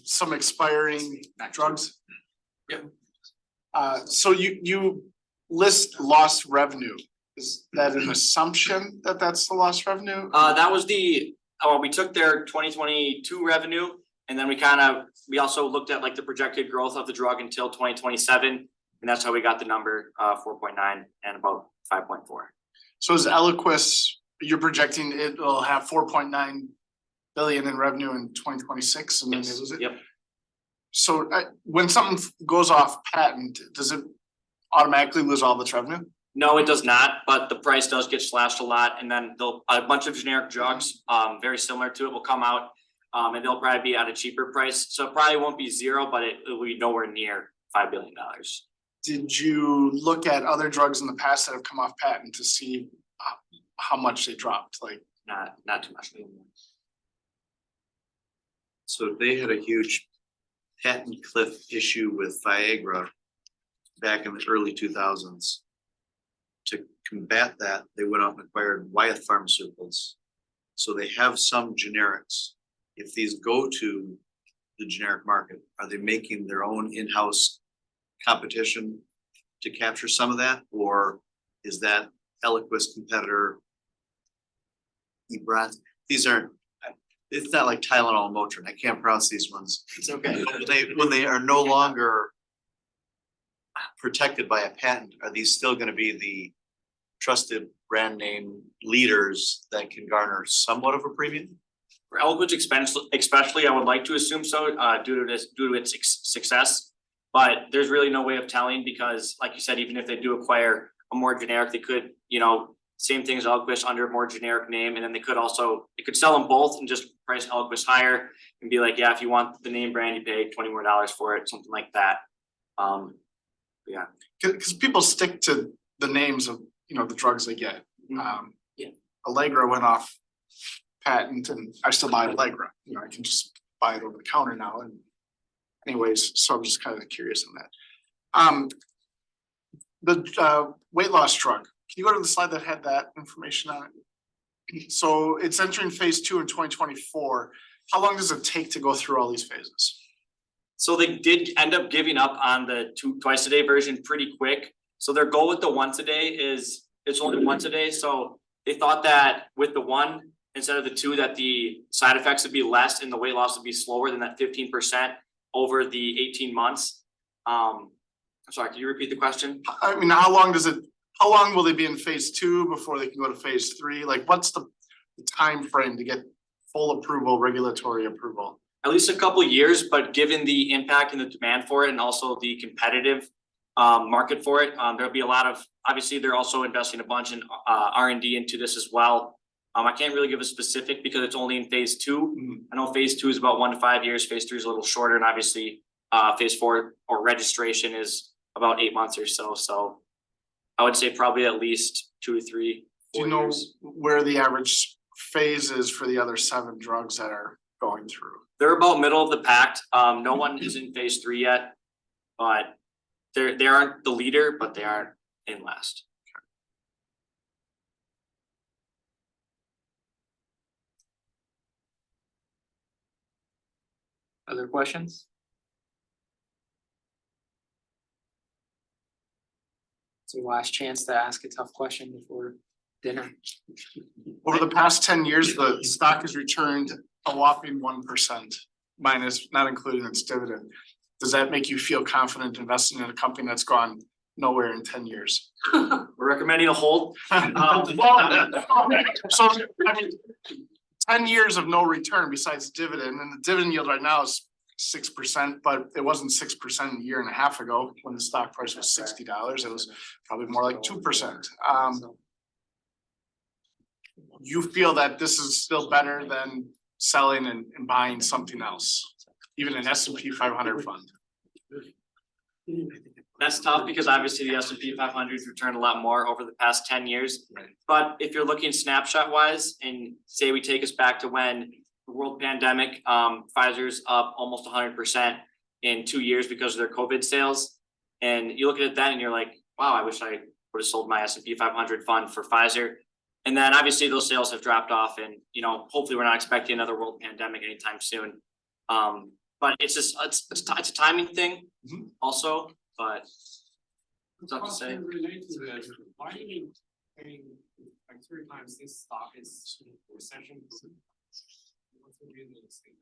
some expiring drugs. Yep. So you list lost revenue. Is that an assumption that that's the lost revenue? That was we took their 2022 revenue, and then we also looked at like the projected growth of the drug until 2027, and that's how we got the number 4.9 and about 5.4. So is Eliquis, you're projecting it will have 4.9 billion in revenue in 2026 and then they lose it? Yep. So when something goes off patent, does it automatically lose all of its revenue? No, it does not, but the price does get slashed a lot, and then a bunch of generic drugs, very similar to it, will come out, and they'll probably be at a cheaper price. So it probably won't be zero, but it will be nowhere near $5 billion. Did you look at other drugs in the past that have come off patent to see how much they dropped? Like not too much. So they had a huge patent cliff issue with Viagra back in the early 2000s. To combat that, they went out and acquired Wyeth Pharmaceuticals. So they have some generics. If these go to the generic market, are they making their own in-house competition to capture some of that? Or is that Eliquis competitor? These aren't, it's not like Tylenol and Motrin. I can't pronounce these ones. It's okay. When they are no longer protected by a patent, are these still gonna be the trusted brand name leaders that can garner somewhat of a premium? For Eliquis especially, I would like to assume so, due to its success. But there's really no way of telling because, like you said, even if they do acquire a more generic, they could, same thing as Eliquis under a more generic name, and then they could sell them both and just price Eliquis higher and be like, yeah, if you want the name brand, you pay $20 more for it, something like that. Yeah. Because people stick to the names of the drugs they get. Yeah. Allegra went off patent, and I still buy Allegra. I can just buy it over the counter now. And anyways, so I'm just kind of curious on that. The weight loss drug. Can you go to the slide that had that information on it? So it's entering phase 2 in 2024. How long does it take to go through all these phases? So they did end up giving up on the twice a day version pretty quick. So their goal with the once a day is it's only once a day. So they thought that with the one instead of the two, that the side effects would be less and the weight loss would be slower than that 15% over the 18 months. I'm sorry, can you repeat the question? I mean, how long will they be in phase 2 before they can go to phase 3? Like, what's the time frame to get full approval, regulatory approval? At least a couple of years, but given the impact and the demand for it and also the competitive market for it, there'll be a lot of, obviously they're also investing a bunch in R&D into this as well. I can't really give a specific because it's only in phase 2. I know phase 2 is about 1 to 5 years, phase 3 is a little shorter, and obviously phase 4 or registration is about 8 months or so. So I would say probably at least 2 to 3, 4 years. Do you know where the average phases for the other 7 drugs that are going through? They're about middle of the pack. No one is in phase 3 yet. But they aren't the leader, but they aren't in last. Other questions? It's your last chance to ask a tough question before dinner. Over the past 10 years, the stock has returned a whopping 1%, minus, not including its dividend. Does that make you feel confident investing in a company that's gone nowhere in 10 years? We're recommending a hold. So, I mean, 10 years of no return besides dividend, and the dividend yield right now is 6%, but it wasn't 6% a year and a half ago when the stock price was $60. It was probably more like 2%. You feel that this is still better than selling and buying something else, even an S&P 500 fund? That's tough because obviously the S&P 500's returned a lot more over the past 10 years. But if you're looking snapshot wise and say we take us back to when the world pandemic, Pfizer's up almost 100% in 2 years because of their COVID sales. And you look at that and you're like, wow, I wish I would have sold my S&P 500 fund for Pfizer. And then obviously those sales have dropped off and, you know, hopefully we're not expecting another world pandemic anytime soon. But it's just, it's a timing thing also, but it's tough to say. Related to this, why are you paying like 3 times this stock is recession? What's the reason to say that?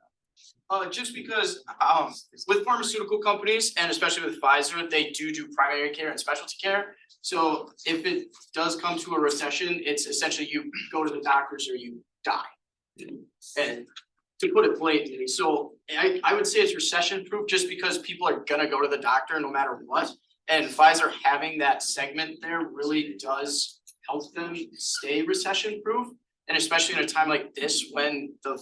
Just because with pharmaceutical companies and especially with Pfizer, they do primary care and specialty care. So if it does come to a recession, it's essentially you go to the doctors or you die. And to put it blatantly, so I would say it's recession proof just because people are gonna go to the doctor no matter what. And Pfizer having that segment there really does help them stay recession proof. And especially in a time like this when the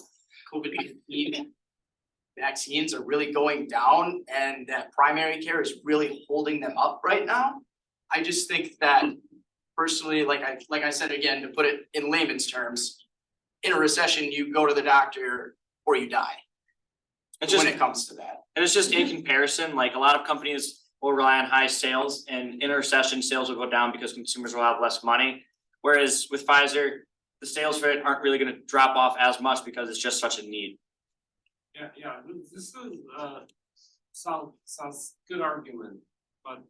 COVID-19 vaccines are really going down and that primary care is really holding them up right now. I just think that personally, like I said again, to put it in layman's terms, in a recession, you go to the doctor or you die. It's just, when it comes to that. And it's just in comparison, like a lot of companies will rely on high sales and in a recession, sales will go down because consumers will have less money. Whereas with Pfizer, the sales for it aren't really gonna drop off as much because it's just such a need. Yeah, this is sounds good argument, but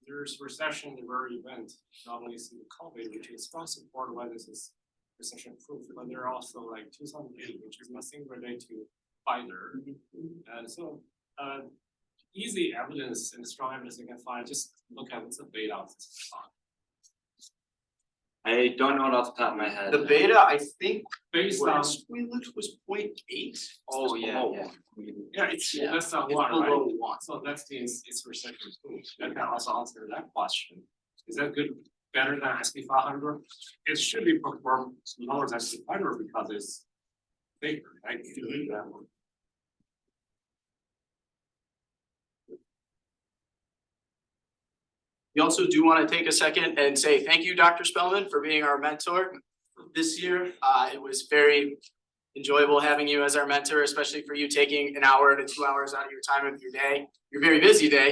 there's recession in every event, not only through COVID, which is strong support why this is recession proof, but there are also like 2008, which is nothing related to Pfizer. And so easy evidence and strong evidence you can find, just look at what's the beta of this stock. I don't know it off the top of my head. The beta, I think, Based on, we looked was 0.8. Oh, yeah. yeah, it's less than It's 1, right? below 1. So that's the, it's recession proof. That can also answer that question. Is that good, better than SP 500? It should be performed lower than SP 500 because it's bigger, right? If you read that one. We also do want to take a second and say thank you, Dr. Spellman, for being our mentor this year. It was very enjoyable having you as our mentor, especially for you taking an hour to 2 hours out of your time of your day, your very busy day,